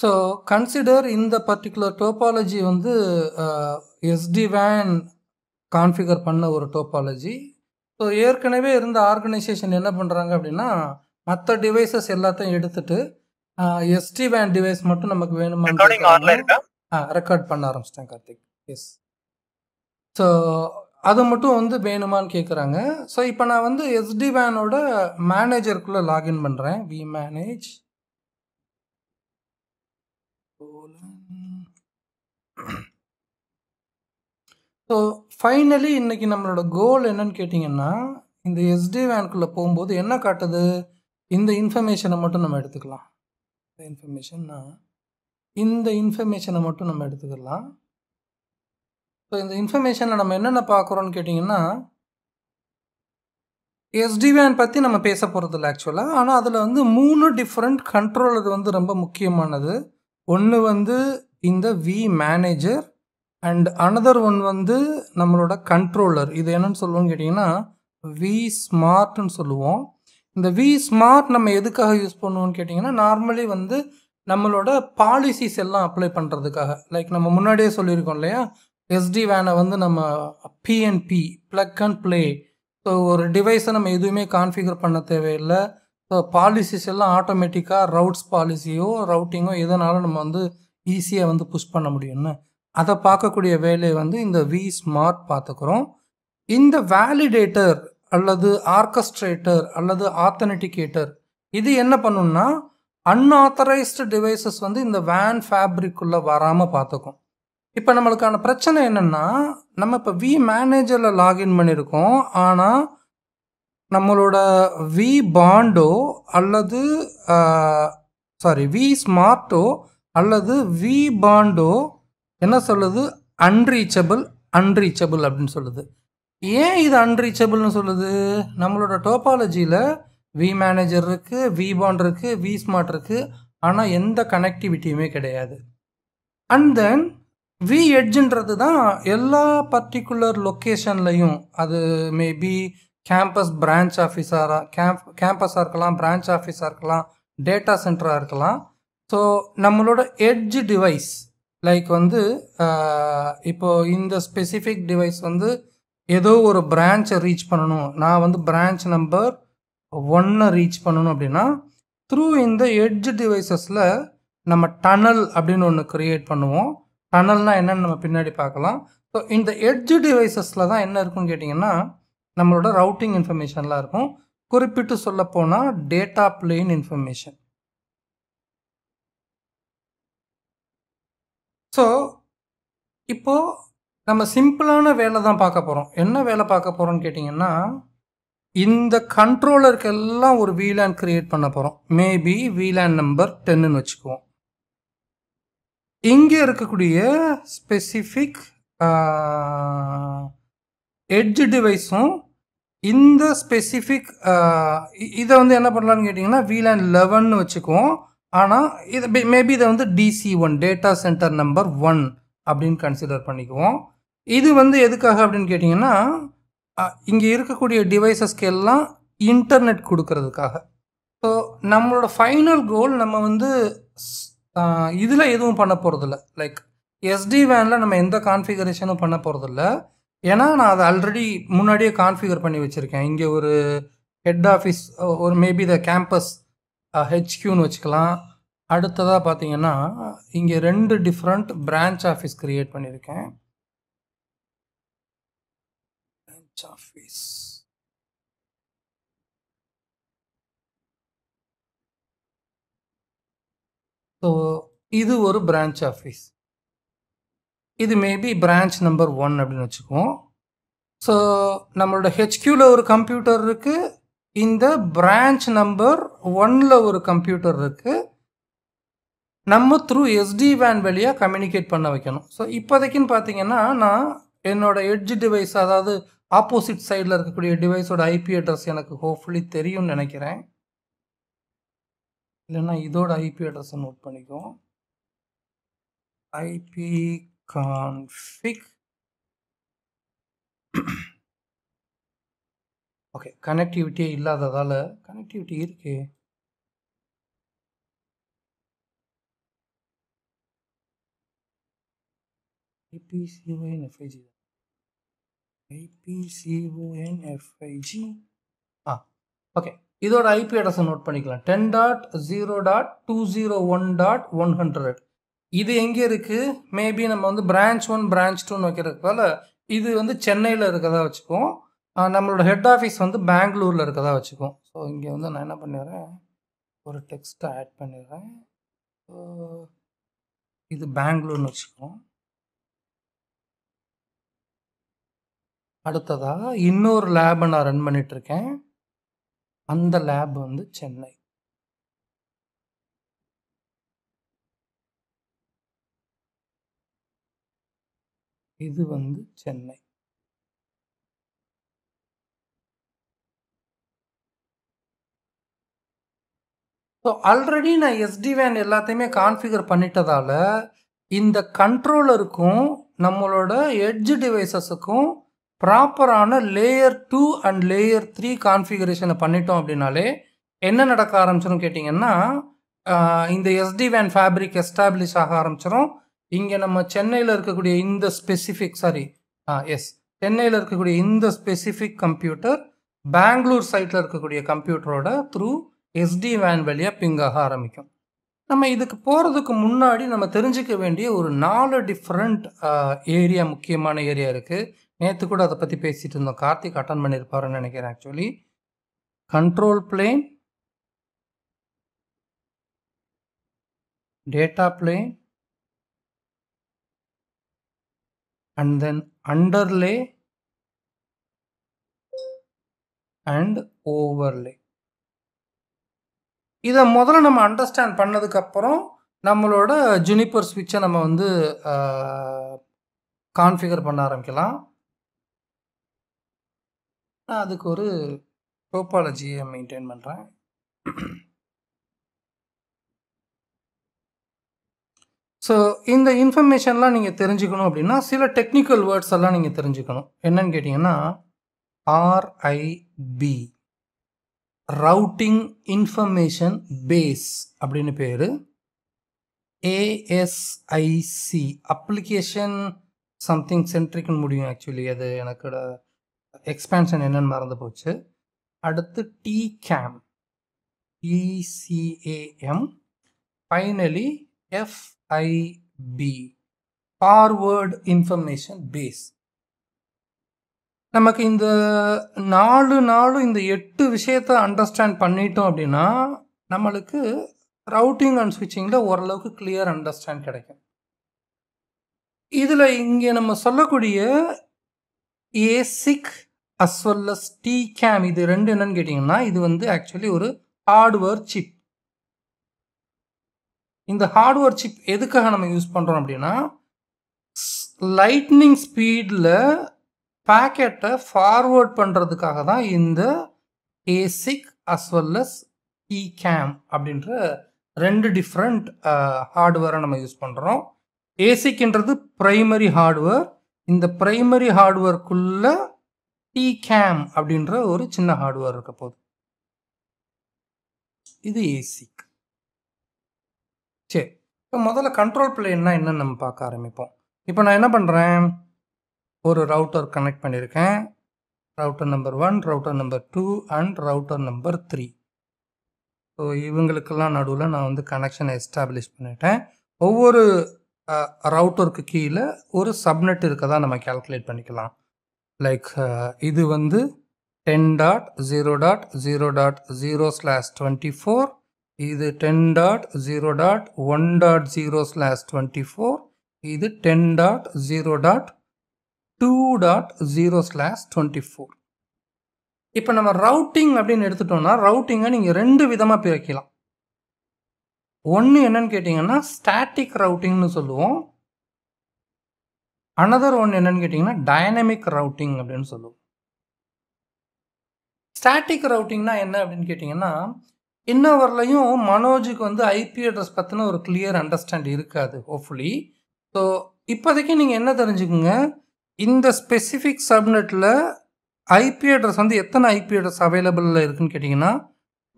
So consider இந்த particular topology வந்து SD-WAN configure பண்ண ஒரு டோபாலஜி. ஸோ ஏற்கனவே இருந்த ஆர்கனைசேஷன் என்ன பண்ணுறாங்க அப்படின்னா, மற்ற டிவைசஸ் எல்லாத்தையும் எடுத்துட்டு SD-WAN டிவைஸ் மட்டும் நமக்கு வேணுமான்னு கேட்குறாங்க. ரெக்கார்ட் பண்ண ஆரம்பிச்சிட்டேன் கார்த்திக். எஸ். ஸோ அது மட்டும் வந்து வேணுமான்னு கேட்குறாங்க. ஸோ இப்போ நான் வந்து SD-WANோட மேனேஜருக்குள்ளே லாகின் பண்ணுறேன். vmanage ஸோ ஃபைனலி இன்னைக்கு நம்மளோட கோல் என்னன்னு கேட்டிங்கன்னா, இந்த SD-WANக்குள்ளே போகும்போது என்ன காட்டுது, இந்த இன்ஃபர்மேஷனை மட்டும் நம்ம எடுத்துக்கலாம். இந்த இன்ஃபர்மேஷனை மட்டும் நம்ம எடுத்துக்கலாம். ஸோ இந்த இன்ஃபர்மேஷனில் நம்ம என்னென்ன பார்க்குறோன்னு கேட்டிங்கன்னா, SD-WAN பற்றி நம்ம பேச போகிறதில்ல ஆக்சுவலாக. ஆனால் அதில் வந்து 3 டிஃப்ரெண்ட் கண்ட்ரோலர் வந்து ரொம்ப முக்கியமானது. ஒன்று வந்து இந்த vManager அண்ட் அனதர் ஒன் வந்து நம்மளோட கண்ட்ரோலர். இது என்னன்னு சொல்லுவோம்னு கேட்டிங்கன்னா vSmartன்னு சொல்லுவோம். இந்த vSmart நம்ம எதுக்காக யூஸ் பண்ணுவோம்னு கேட்டிங்கன்னா, நார்மலி வந்து நம்மளோட பாலிசிஸ் எல்லாம் அப்ளை பண்ணுறதுக்காக. லைக் நம்ம முன்னாடியே சொல்லியிருக்கோம் இல்லையா, SD-WAN வந்து நம்ம PNP plug and play. So ஒரு டிவைஸை நம்ம எதுவுமே கான்ஃபிகர் பண்ண தேவையில்லை. ஸோ பாலிசிஸ் எல்லாம் ஆட்டோமேட்டிக்காக ரவுட்ஸ் பாலிசியோ ரவுட்டிங்கோ எதனாலும் நம்ம வந்து ஈஸியாக வந்து புஷ் பண்ண முடியும்னு அதை பார்க்கக்கூடிய வேலையை வந்து இந்த vSmart பார்த்துக்கிறோம். இந்த வேலிடேட்டர் அல்லது ஆர்கஸ்ட்ரேட்டர் அல்லது ஆத்தென்டிகேட்டர் இது என்ன பண்ணுன்னா, அன்ஆத்தரைஸ்டு டிவைசஸ் வந்து இந்த WAN ஃபேப்ரிக்குள்ளே வராமல் பார்த்துக்கும். இப்போ நம்மளுக்கான பிரச்சனை என்னென்னா, நம்ம இப்போ vManagerல லாகின் பண்ணியிருக்கோம். ஆனால் நம்மளோட vBondோ அல்லது vSmartோ அல்லது vBondோ என்ன சொல்லுது, அன்ரீச்சபிள் அப்படின்னு சொல்லுது. ஏன் இது அன்ரீச்சபிள்னு சொல்லுது? நம்மளோட டோபாலஜியில் vManager இருக்குது, vBond இருக்குது, vSmart இருக்குது. ஆனால் எந்த கனெக்டிவிட்டியுமே கிடையாது. அண்ட் தென் vEdgeன்றது தான் எல்லா பர்டிகுலர் லொக்கேஷன்லையும், அது மேபி கேம்பஸ் பிரான்ச் ஆஃபீஸாக கேம்பஸாக இருக்கலாம், பிரான்ச் ஆஃபீஸாக இருக்கலாம், டேட்டா சென்டராக இருக்கலாம். ஸோ நம்மளோட எட்ஜ் டிவைஸ் லைக் வந்து இப்போ இந்த ஸ்பெசிஃபிக் டிவைஸ் வந்து ஏதோ ஒரு பிரான்ச்சை ரீச் பண்ணணும், நான் வந்து பிரான்ச் நம்பர் 1 ரீச் பண்ணணும் அப்படின்னா, த்ரூ இந்த எட்ஜ் டிவைசஸில் நம்ம டனல் அப்படின்னு ஒன்று க்ரியேட் பண்ணுவோம். டனல்னால் என்னென்னு நம்ம பின்னாடி பார்க்கலாம். ஸோ இந்த எட்ஜ் டிவைசஸில் தான் என்ன இருக்குன்னு கேட்டிங்கன்னா, நம்மளோட ரவுட்டிங் இன்ஃபர்மேஷன்லாம் இருக்கும். குறிப்பிட்டு சொல்லப்போனால் டேட்டா பிளேன் இன்ஃபர்மேஷன். ஸோ இப்போது நம்ம சிம்பிளான வேலை தான் பார்க்க போகிறோம். என்ன வேலை பார்க்க போகிறோம்னு கேட்டிங்கன்னா, இந்த கண்ட்ரோலருக்கெல்லாம் ஒரு VLAN கிரியேட் பண்ண போகிறோம். மேபி VLAN நம்பர் 10ன்னு வச்சுக்குவோம். இங்கே இருக்கக்கூடிய ஸ்பெசிஃபிக் எட்ஜ் டிவைஸும் இந்த ஸ்பெசிஃபிக் இதை வந்து என்ன பண்ணலான்னு கேட்டிங்கன்னா VLAN 11ன்னு வச்சுக்குவோம். ஆனால் இது மேபி இதை வந்து DC1 டேட்டா சென்டர் நம்பர் 1 அப்படின்னு கன்சிடர் பண்ணிக்குவோம். இது வந்து எதுக்காக அப்படின்னு கேட்டிங்கன்னா, இங்கே இருக்கக்கூடிய டிவைசஸ்க்கு எல்லாம் இன்டர்நெட் கொடுக்கறதுக்காக. ஸோ நம்மளோட ஃபைனல் கோல் நம்ம வந்து இதில் எதுவும் பண்ண போகிறதில்ல. லைக் SD-WANல நம்ம எந்த கான்ஃபிகரேஷனும் பண்ண போகிறதில்ல. ஏன்னா நான் அதை ஆல்ரெடி முன்னாடியே கான்ஃபிகர் பண்ணி வச்சுருக்கேன். இங்கே ஒரு ஹெட் ஆஃபீஸ், ஒரு மேபி த கேம்பஸ் HQன்னு வச்சுக்கலாம். அடுத்ததாக பார்த்தீங்கன்னா இங்கே 2 டிஃப்ரெண்ட் பிரான்ச் ஆஃபீஸ் க்ரியேட் பண்ணியிருக்கேன். பிரான்ச் ஆஃபீஸ் ஸோ இது ஒரு பிரான்ச் ஆஃபீஸ். இது மேபி பிரான்ச் நம்பர் 1 அப்படின்னு வச்சுக்குவோம். ஸோ நம்மளோட HQவில் ஒரு கம்ப்யூட்டர் இருக்குது, இந்த பிரான்ச் நம்பர் 1ல் ஒரு கம்ப்யூட்டர் இருக்குது. நம்ம த்ரூ SD-WAN வழியாக கம்யூனிகேட் பண்ண வைக்கணும். ஸோ இப்போதைக்குன்னு பார்த்தீங்கன்னா, நான் என்னோட எட்ஜ் டிவைஸ், அதாவது ஆப்போசிட் சைடில் இருக்கக்கூடிய டிவைஸோட IP அட்ரஸ் எனக்கு ஹோப்ஃபுல்லி தெரியும்னு நினைக்கிறேன். இல்லைன்னா இதோட IP அட்ரஸை நோட் பண்ணிக்குவோம். ipconfig ஓகே, கனெக்டிவிட்டியே இல்லாததால் கனெக்டிவிட்டி இருக்கு. IPCONFIG IPCONFIG ஓகே, இதோட ஐபி அட்ரஸை நோட் பண்ணிக்கலாம். 10.0.201.100. இது எங்கே இருக்குது? மேபி நம்ம வந்து branch 1 branch 2ன்னு வைக்கிறதுக்கால இது வந்து சென்னையில் இருக்கிறதா வச்சுக்குவோம். நம்மளோட ஹெட் ஆஃபீஸ் வந்து பெங்களூரில் இருக்கிறதா வச்சுக்குவோம். ஸோ இங்கே வந்து நான் என்ன பண்ணிடுறேன், ஒரு டெக்ஸ்ட்டை ஆட் பண்ணிடுறேன். இது பெங்களூர்னு வச்சுக்குவோம். அடுத்ததாக இன்னொரு லேபை நான் ரன் பண்ணிகிட்ருக்கேன். அந்த லேப் வந்து சென்னை. இது வந்து சென்னை. ஸோ ஆல்ரெடி நான் SD-WAN எல்லாத்தையுமே கான்ஃபிகர் பண்ணிட்டதால இந்த கண்ட்ரோலருக்கும் நம்மளோட எட்ஜ் டிவைசஸுக்கும் ப்ராப்பரான லேயர் 2 அண்ட் லேயர் 3 கான்ஃபிகரேஷனை பண்ணிட்டோம் அப்படின்னாலே என்ன நடக்க ஆரம்பிச்சிடும் கேட்டிங்கன்னா, இந்த SD-WAN ஃபேப்ரிக் எஸ்டாப்ளிஷ் ஆக ஆரம்பிச்சிடும். இங்கே நம்ம சென்னையில் இருக்கக்கூடிய இந்த ஸ்பெசிஃபிக் சென்னையில் இருக்கக்கூடிய இந்த ஸ்பெசிஃபிக் கம்ப்யூட்டர் பெங்களூர் சைட்டில் இருக்கக்கூடிய கம்ப்யூட்டரோட த்ரூ SD-WAN வழியாக பிங் ஆக ஆரம்பிக்கும். நம்ம இதுக்கு போகிறதுக்கு முன்னாடி நம்ம தெரிஞ்சிக்க வேண்டிய ஒரு 4 டிஃப்ரெண்ட் ஏரியா, முக்கியமான ஏரியா இருக்குது. நேற்று கூட அதை பற்றி பேசிகிட்டு இருந்தோம். கார்த்திக் அட்டன் பண்ணியிருப்பாருன்னு நினைக்கிறேன். Actually control plane, data plane, and then underlay and overlay. இதை முதல்ல நம்ம அண்டர்ஸ்டாண்ட் பண்ணதுக்கப்புறம் நம்மளோட ஜுனிப்பர் ஸ்விட்சை நம்ம வந்து கான்ஃபிகர் பண்ண ஆரம்பிக்கலாம். நான் அதுக்கு ஒரு டோபாலஜியை மெயின்டைன் பண்ணுறேன். ஸோ இந்த இன்ஃபர்மேஷன்லாம் நீங்கள் தெரிஞ்சுக்கணும் அப்படின்னா சில டெக்னிக்கல் வேர்ட்ஸ் எல்லாம் நீங்கள் தெரிஞ்சுக்கணும். என்னன்னு கேட்டிங்கன்னா, RIB ரவுட்டிங் இன்ஃபர்மேஷன் பேஸ் அப்படின்னு பேர். ASIC அப்ளிகேஷன் சம்திங் சென்ட்ரிக்னு முடியும். ஆக்சுவலி அது எனக்கு எக்ஸ்பேன்ஷன் என்னன்னு மறந்து போச்சு. அடுத்து TCAM, TCAM, finally FIB forward information base. நமக்கு இந்த 4 இந்த 8 விஷயத்தை அண்டர்ஸ்டாண்ட் பண்ணிட்டோம் அப்படின்னா நம்மளுக்கு ரவுட்டிங் அண்ட் ஸ்விட்சிங்கில் ஓரளவுக்கு கிளியர் அண்டர்ஸ்டாண்ட் கிடைக்கும். இதில் இங்கே நம்ம சொல்லக்கூடிய ASIC as well as TCAM இது ரெண்டு என்னன்னு கேட்டிங்கன்னா, இது வந்து ஆக்சுவலி ஒரு ஹார்ட்வேர் சிப். இந்த ஹார்ட்வேர் சிப் எதுக்காக நம்ம யூஸ் பண்ணுறோம் அப்படின்னா, லைட்னிங் ஸ்பீடில் பேக்கெட்டை ஃபார்வர்ட் பண்ணுறதுக்காக தான் இந்த ASIC as well as TCAM அப்படின்ற 2 டிஃப்ரெண்ட் ஹார்ட்வேரை நம்ம யூஸ் பண்ணுறோம். ASICன்றது ப்ரைமரி ஹார்ட்வேர். இந்த ப்ரைமரி ஹார்ட்வேர்க்குள்ள TCAM அப்படின்ற ஒரு சின்ன ஹார்ட்வேர் இருக்க போகுது. இது ASIC. சரி, இப்போ முதல்ல கண்ட்ரோல் பிளேன்னா என்னன்னு நம்ம பார்க்க ஆரம்பிப்போம். இப்போ நான் என்ன பண்ணுறேன், ஒரு ரவுட்டர் கனெக்ட் பண்ணியிருக்கேன். Router number 1, router number 2 and router number 3. So இவங்களுக்கெல்லாம் நடுவில் நான் வந்து கனெக்ஷனை எஸ்டாப்ளிஷ் பண்ணிட்டேன். ஒவ்வொரு ரவுட்டருக்கு கீழே ஒரு சப்நெட் இருக்கதா நம்ம கேல்குலேட் பண்ணிக்கலாம். லைக் இது வந்து 10.0.0.0/24, இது 10.0.1.0/24, இது 10.0.2.0/24. இப்போ நம்ம ரவுட்டிங் அப்படின்னு எடுத்துட்டோம்னா, ரவுட்டிங்கை நீங்கள் 2 விதமாக பிரிக்கலாம். ஒன்று என்னன்னு கேட்டிங்கன்னா ஸ்டாட்டிக் ரவுட்டிங்னு சொல்லுவோம். அனதர் ஒன்று என்னன்னு கேட்டிங்கன்னா டைனமிக் ரவுட்டிங் அப்படின்னு சொல்லுவோம். ஸ்டாட்டிக் ரவுட்டிங்னா என்ன அப்படின்னு கேட்டிங்கன்னா, இன்ன வரலையும் மனோஜுக்கு வந்து ஐபி அட்ரஸ் பற்றின ஒரு கிளியர் அண்டர்ஸ்டாண்ட் இருக்காது ஹோப்ஃபுல்லி. ஸோ இப்போதைக்கு நீங்கள் என்ன தெரிஞ்சுக்குங்க, இந்த ஸ்பெசிஃபிக் சப்நெட்டில் ஐபி அட்ரஸ் வந்து எத்தனை ஐபி அட்ரஸ் அவைலபிளில் இருக்குதுன்னு கேட்டிங்கன்னா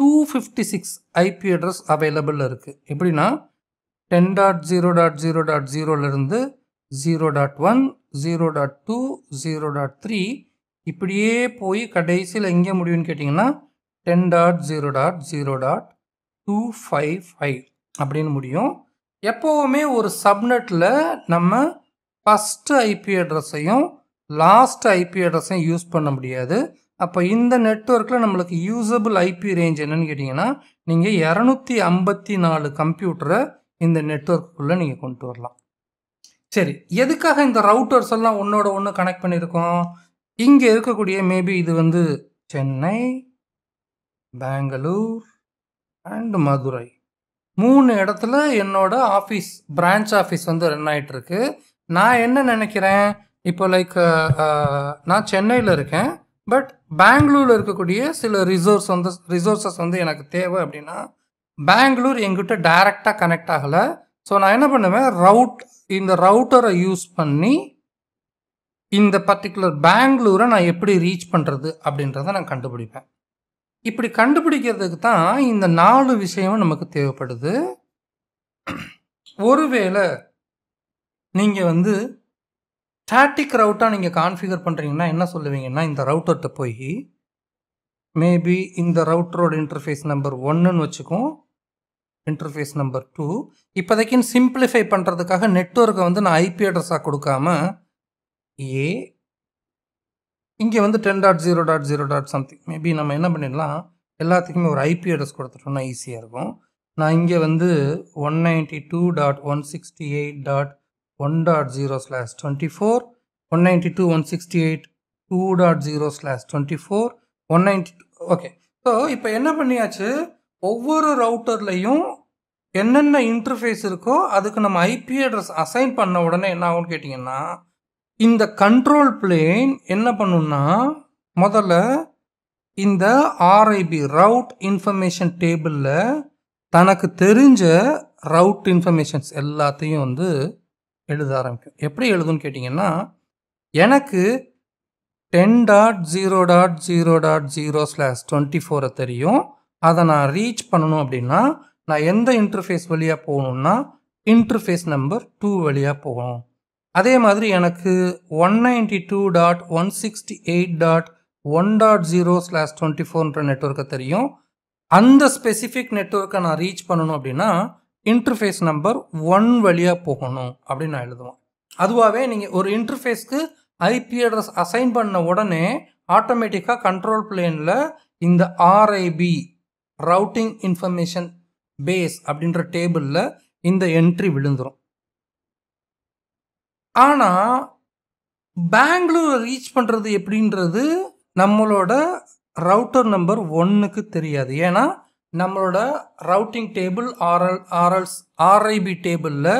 256 ஐபி அட்ரஸ் அவைலபிளில் இருக்குது. எப்படின்னா 10.0.0.0லேருந்து 0.1 0.2 0.3 இப்படியே போய் கடைசியில் எங்கே முடியும்னு கேட்டிங்கன்னா 10.0.0.255 அப்படின்னு முடியும். எப்போவுமே ஒரு சப்நெட்டில் நம்ம ஃபஸ்ட்டு ஐபி அட்ரஸையும் லாஸ்ட் ஐபி அட்ரஸையும் யூஸ் பண்ண முடியாது. அப்போ இந்த நெட்வொர்க்கில் நம்மளுக்கு யூசபிள் ஐபி ரேஞ்ச் என்னன்னு கேட்டிங்கன்னா நீங்கள் 254 கம்ப்யூட்டரை இந்த நெட்வொர்க்குள்ளே நீங்கள் கொண்டு வரலாம். சரி, எதுக்காக இந்த ரவுட்டர்ஸ் எல்லாம் ஒன்றோட ஒன்று கனெக்ட் பண்ணியிருக்கோம்? இங்கே இருக்கக்கூடிய மேபி இது வந்து சென்னை, பெங்களூர் அண்ட் மதுரை 3 இடத்துல என்னோட ஆஃபீஸ் பிரான்ச் ஆஃபீஸ் வந்து ரன் ஆகிட்டுருக்கு. நான் என்ன நினைக்கிறேன், இப்போ லைக் நான் சென்னையில் இருக்கேன், பட் பெங்களூரில் இருக்கக்கூடிய சில ரிசோர்ஸஸ் வந்து எனக்கு தேவை அப்படின்னா பெங்களூர் எங்கிட்ட டைரெக்டாக கனெக்ட் ஆகலை. ஸோ நான் என்ன பண்ணுவேன், இந்த ரவுட்டரை யூஸ் பண்ணி இந்த பர்டிகுலர் பெங்களூரை நான் எப்படி ரீச் பண்ணுறது அப்படின்றத நான் கண்டுபிடிப்பேன். இப்படி கண்டுபிடிக்கிறதுக்கு தான் இந்த 4 விஷயமும் நமக்கு தேவைப்படுது. ஒருவேளை நீங்கள் வந்து ஸ்டாட்டிக் ரவுட்டாக நீங்கள் கான்ஃபிகர் பண்ணுறீங்கன்னா என்ன சொல்லுவீங்கன்னா, இந்த ரவுட்டர்கிட்ட போய் மேபி இந்த ரவுட்டரோட இன்டர்ஃபேஸ் நம்பர் 1ன்னு வச்சுக்கோம், இன்டர்ஃபேஸ் நம்பர் 2. இப்போதைக்கு சிம்பிளிஃபை பண்ணுறதுக்காக நெட்வொர்க்கை வந்து நான் ஐபி அட்ரஸாக கொடுக்காம இங்கே வந்து 10.0.0. சம்திங் மேபி நம்ம என்ன பண்ணிடலாம், எல்லாத்துக்குமே ஒரு ஐபி அட்ரஸ் கொடுத்துட்டோம்னா ஈஸியாக இருக்கும். நான் இங்கே வந்து 192.168.1.0/24 192.168.2.0/24 192. ஓகே, ஸோ இப்போ என்ன பண்ணியாச்சு, ஒவ்வொரு ரவுட்டர்லையும் என்னென்ன இன்டர்ஃபேஸ் இருக்கோ அதுக்கு நம்ம ஐபி அட்ரஸ் அசைன் பண்ண உடனே என்ன ஆகும்னு கேட்டிங்கன்னா, இந்த கண்ட்ரோல் பிளேன் என்ன பண்ணுன்னா முதல்ல இந்த ஆர்ஐபி ரவுட் இன்ஃபர்மேஷன் டேபிளில் தனக்கு தெரிஞ்ச ரவுட் இன்ஃபர்மேஷன்ஸ் எல்லாத்தையும் வந்து எழுத ஆரம்பிக்கும். எப்படி எழுதுன்னு கேட்டிங்கன்னா, எனக்கு 10.0.0.0/24 தெரியும். அதை நான் ரீச் பண்ணணும் அப்படின்னா நான் எந்த இன்டர்ஃபேஸ் வழியாக போகணுன்னா இன்டர்ஃபேஸ் நம்பர் 2 வழியாக போகணும். அதே மாதிரி எனக்கு 192.168.1.0/24 நெட்வொர்க்கை தெரியும். அந்த ஸ்பெசிஃபிக் நெட்வொர்க்கை நான் ரீச் பண்ணணும் அப்படின்னா இன்டர்ஃபேஸ் நம்பர் 1 வழியாக போகணும் அப்படின்னு நான் எழுதுவேன். அதுவாகவே நீங்கள் ஒரு இன்டர்ஃபேஸ்க்கு ஐபி அட்ரஸ் அசைன் பண்ண உடனே ஆட்டோமேட்டிக்காக கண்ட்ரோல் பிளேனில் இந்த ஆர்ஐபி ரவுட்டிங் இன்ஃபர்மேஷன் பேஸ் அப்படின்ற டேபிளில் இந்த என்ட்ரி விழுந்துடும். ஆனால் பெங்களூரை ரீச் பண்ணுறது எப்படின்றது நம்மளோட ரவுட்டர் நம்பர் 1க்கு தெரியாது. ஏன்னா நம்மளோட ரவுட்டிங் டேபிள் ஆர்ஐபி டேபிளில்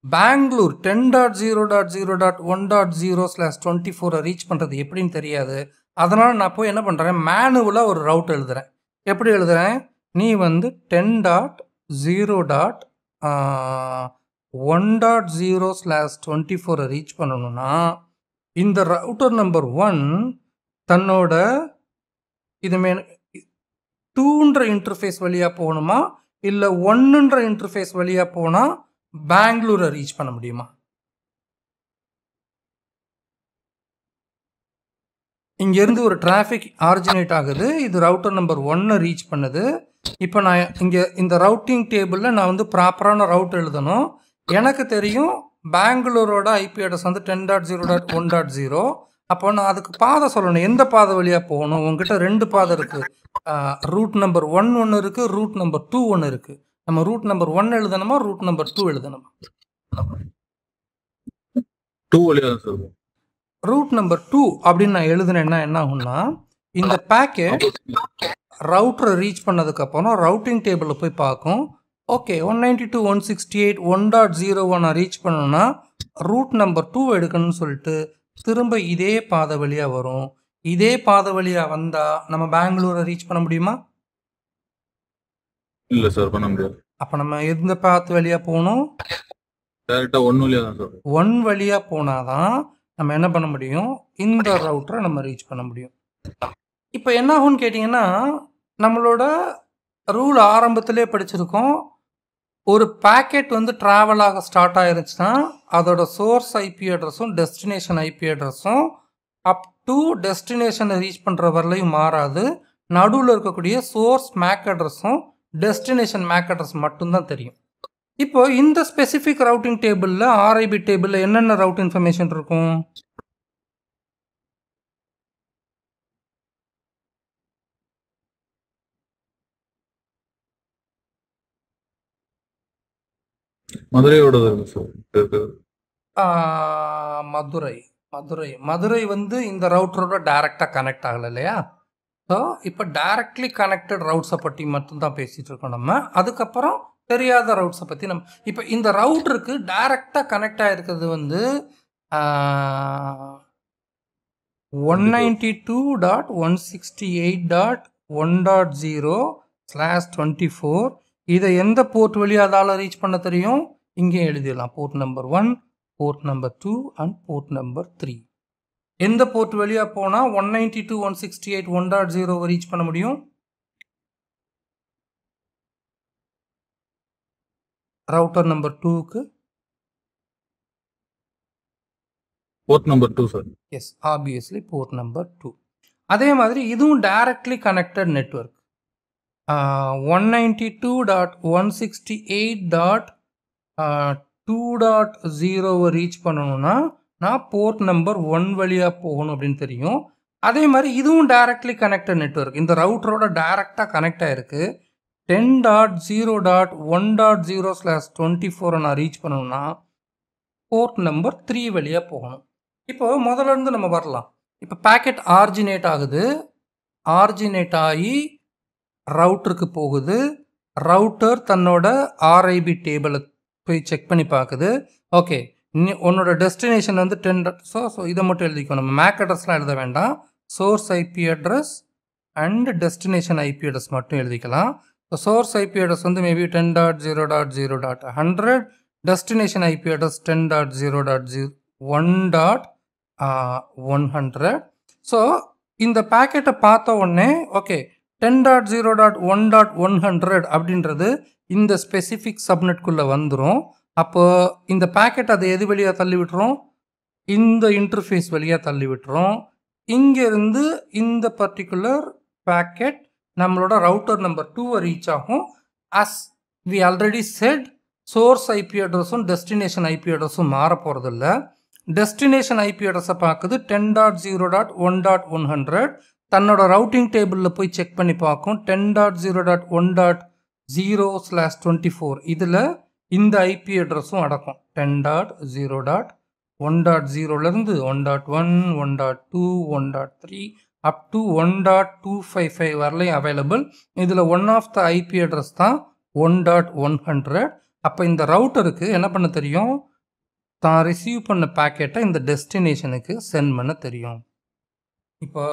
பெங்களூர் 10.0.0.1.0/24 ரீச் பண்ணுறது எப்படின்னு தெரியாது. அதனால் நான் போய் என்ன பண்ணுறேன், மேனுவலாக ஒரு ரவுட் எழுதுகிறேன். எப்படி எழுதுகிறேன், நீ வந்து 10.0.1.0/24 ரீச் பண்ணணும்னா இந்த ரவுட்டர் நம்பர் 1 தன்னோட இது 2ன்ற இன்டர்ஃபேஸ் வழியாக போகணுமா இல்லை 1ன்ற இன்டர்ஃபேஸ் வழியாக போனால் பெங்களூரை ரீச் பண்ண முடியுமா? இங்கேருந்து ஒரு டிராஃபிக் ஆரிஜினேட் ஆகுது, இது ரவுட்டர் நம்பர் 1 ரீச் பண்ணுது. இப்போ நான் இங்கே இந்த ரவுட்டிங் டேபிளில் நான் வந்து ப்ராப்பரான ரவுட் எழுதணும். எனக்கு தெரியும் பெங்களூரோட ஐபி அட்ரஸ் வந்து 10.0.1.0. அப்போ நான் அதுக்கு பாதை சொல்லணும், எந்த பாதை வழியாக போகணும். உங்ககிட்ட 2 பாதை இருக்குது, ரூட் நம்பர் 1 ஒன்று இருக்குது, ரூட் நம்பர் 2 ஒன்று இருக்குது. நம்ம ரூட் நம்பர் 1 எழுதணுமா, ரூட் நம்பர் 2 எழுதணுமா? 2 வழியாக சொல்லுவோம். ரூட் நம்பர் 2 அப்படின்னு நான் எழுதுனேன்னா என்ன ஆகும்னா, இந்த பேக்கெட் ரவுட்டரை ரீச் பண்ணதுக்கப்புறம் ரவுட்டிங் டேபிளில் போய் பார்க்கும். ஓகே, 192.168.1.01 ரீச் பண்ணணும்னா ரூட் நம்பர் 2 எடுக்கணும்னு சொல்லிட்டு திரும்ப இதே பாதை வழியாக வரும். இதே பாதை வழியாக வந்தால் நம்ம பெங்களூரை ரீச் பண்ண முடியுமா? இல்லை சார், பண்ண முடியாது. அப்போ நம்ம எந்த பாத்து வழியாக போகணும்? டேரெக்டாக 1 வழியாக தான் சார். 1 வழியாக போனால் தான் நம்ம என்ன பண்ண முடியும், இந்த ரவுட்டரை நம்ம ரீச் பண்ண முடியும். இப்போ என்ன ஆகும்னு கேட்டிங்கன்னா, நம்மளோட ரூல் ஆரம்பத்திலே படிச்சிருக்கோம், ஒரு பாக்கெட் வந்து ட்ராவல் ஆக ஸ்டார்ட் ஆயிருச்சுன்னா அதோட சோர்ஸ் ஐபி அட்ரஸும் டெஸ்டினேஷன் ஐபி அட்ரஸும் அப் டு டெஸ்டினேஷனை ரீச் பண்ணுற வரலையும் மாறாது. நடுவில் இருக்கக்கூடிய சோர்ஸ் மேக் அட்ரஸும் டெஸ்டினேஷன் மேக் அட்ரஸ் மட்டும்தான் தெரியும். இப்போ இந்த ஸ்பெசிஃபிக் ரவுட்டிங் டேபிளில் ஆர்ஐபி டேபிளில் என்னென்ன ரவுட் இன்ஃபர்மேஷன் இருக்கும்? மதுரையோடது சார். மதுரை வந்து இந்த ரவுட்டரோட டைரெக்டாக கனெக்ட் ஆகலை இல்லையா? ஸோ இப்போ டைரக்ட்லி கனெக்டட் ரவுட்ஸை பற்றி மட்டும்தான் பேசிகிட்டு இருக்கோம் நம்ம. அதுக்கப்புறம் தெரியாத ரவுட்ஸை பற்றி நம்ம இப்போ இந்த ரவுட்டருக்கு டைரெக்டாக கனெக்ட் ஆகிருக்கிறது வந்து 192.168.1.0/24. இதை எந்த போர்ட் வழியாக அதால் ரீச் பண்ண தெரியும்? இங்கே எழுதிடலாம். Port number 1, port number 2 and port number 3. எந்த போர்ட் வழியாக போனால் 192.168.1.0 ரீச் பண்ண முடியும்? ரவுட்டர் நம்பர் 2க்கு port number 2 sir. Yes, obviously port number 2. அதே மாதிரி இதுவும் டைரக்ட்லி கனெக்டட் நெட்வொர்க். 192.168.2.0 ரீச் பண்ணணும்னா நான் போர்ட் நம்பர் 1 வழியாக போகணும் அப்படின்னு தெரியும். அதே மாதிரி இதுவும் டைரக்ட்லி கனெக்டட் நெட்வொர்க். இந்த ரவுட்டரோட டைரக்டாக கனெக்ட் ஆகிருக்கு. 10.0.1.0/24 நான் ரீச் பண்ணணும்னா போர்ட் நம்பர் 3 வழியாக போகணும். இப்போ முதல்ல இருந்து நம்ம வரலாம். இப்போ பேக்கெட் ஆர்ஜினேட் ஆகுது. ஆர்ஜினேட் ஆகி ரவுட்டருக்கு போகுது. ரவுட்டர் தன்னோட ஆர்ஐபி டேபிளை போய் செக் பண்ணி பார்க்குது. ஓகே, உன்னோட டெஸ்டினேஷன் வந்து 10. ஸோ இதை மட்டும் எழுதிக்கோ. நம்ம மேக் அட்ரஸ்லாம் எழுத வேண்டாம். Source IP address and destination IP address மட்டும் எழுதிக்கலாம். ஸோ சோர்ஸ் ஐபி அட்ரஸ் வந்து maybe 10.0.0.100. Destination IP address 10.0.1.100. So இந்த பேக்கெட்டை பார்த்த உடனே ஓகே 10.0.1.100 அப்படின்றது இந்த ஸ்பெசிஃபிக் சப்நெட்குள்ளே வந்துடும். அப்போ இந்த பேக்கெட் அதை எது வழியாக தள்ளி விட்டுரும்? இந்த இன்டர்ஃபேஸ் வழியாக தள்ளி விட்டுரும். இங்கேருந்து இந்த பர்டிகுலர் பேக்கெட் நம்மளோட ரவுட்டர் நம்பர் 2 ரீச் ஆகும். As we already said, source IP அட்ரஸும் டெஸ்டினேஷன் ஐபி அட்ரஸும் மாற போகிறதில்ல. டெஸ்டினேஷன் ஐபி அட்ரஸை பார்க்குது 10.0.1.100. தன்னோட ரவுட்டிங் டேபிளில் போய் செக் பண்ணி பார்க்கும். 10.0.1.0/24 இதில் இந்த ஐபி அட்ரஸும் அடக்கும். 10.0.1.0லேருந்து 1.1, 1.2, 1.3 அப் டு 1.255 வரலையும் அவைலபிள். இதில் one of the IP address தான் 1.100. அப்போ இந்த ரவுட்டருக்கு என்ன பண்ண தெரியும்? தான் ரிசீவ் பண்ண பேக்கெட்டை இந்த டெஸ்டினேஷனுக்கு சென்ட் பண்ண தெரியும். இப்போ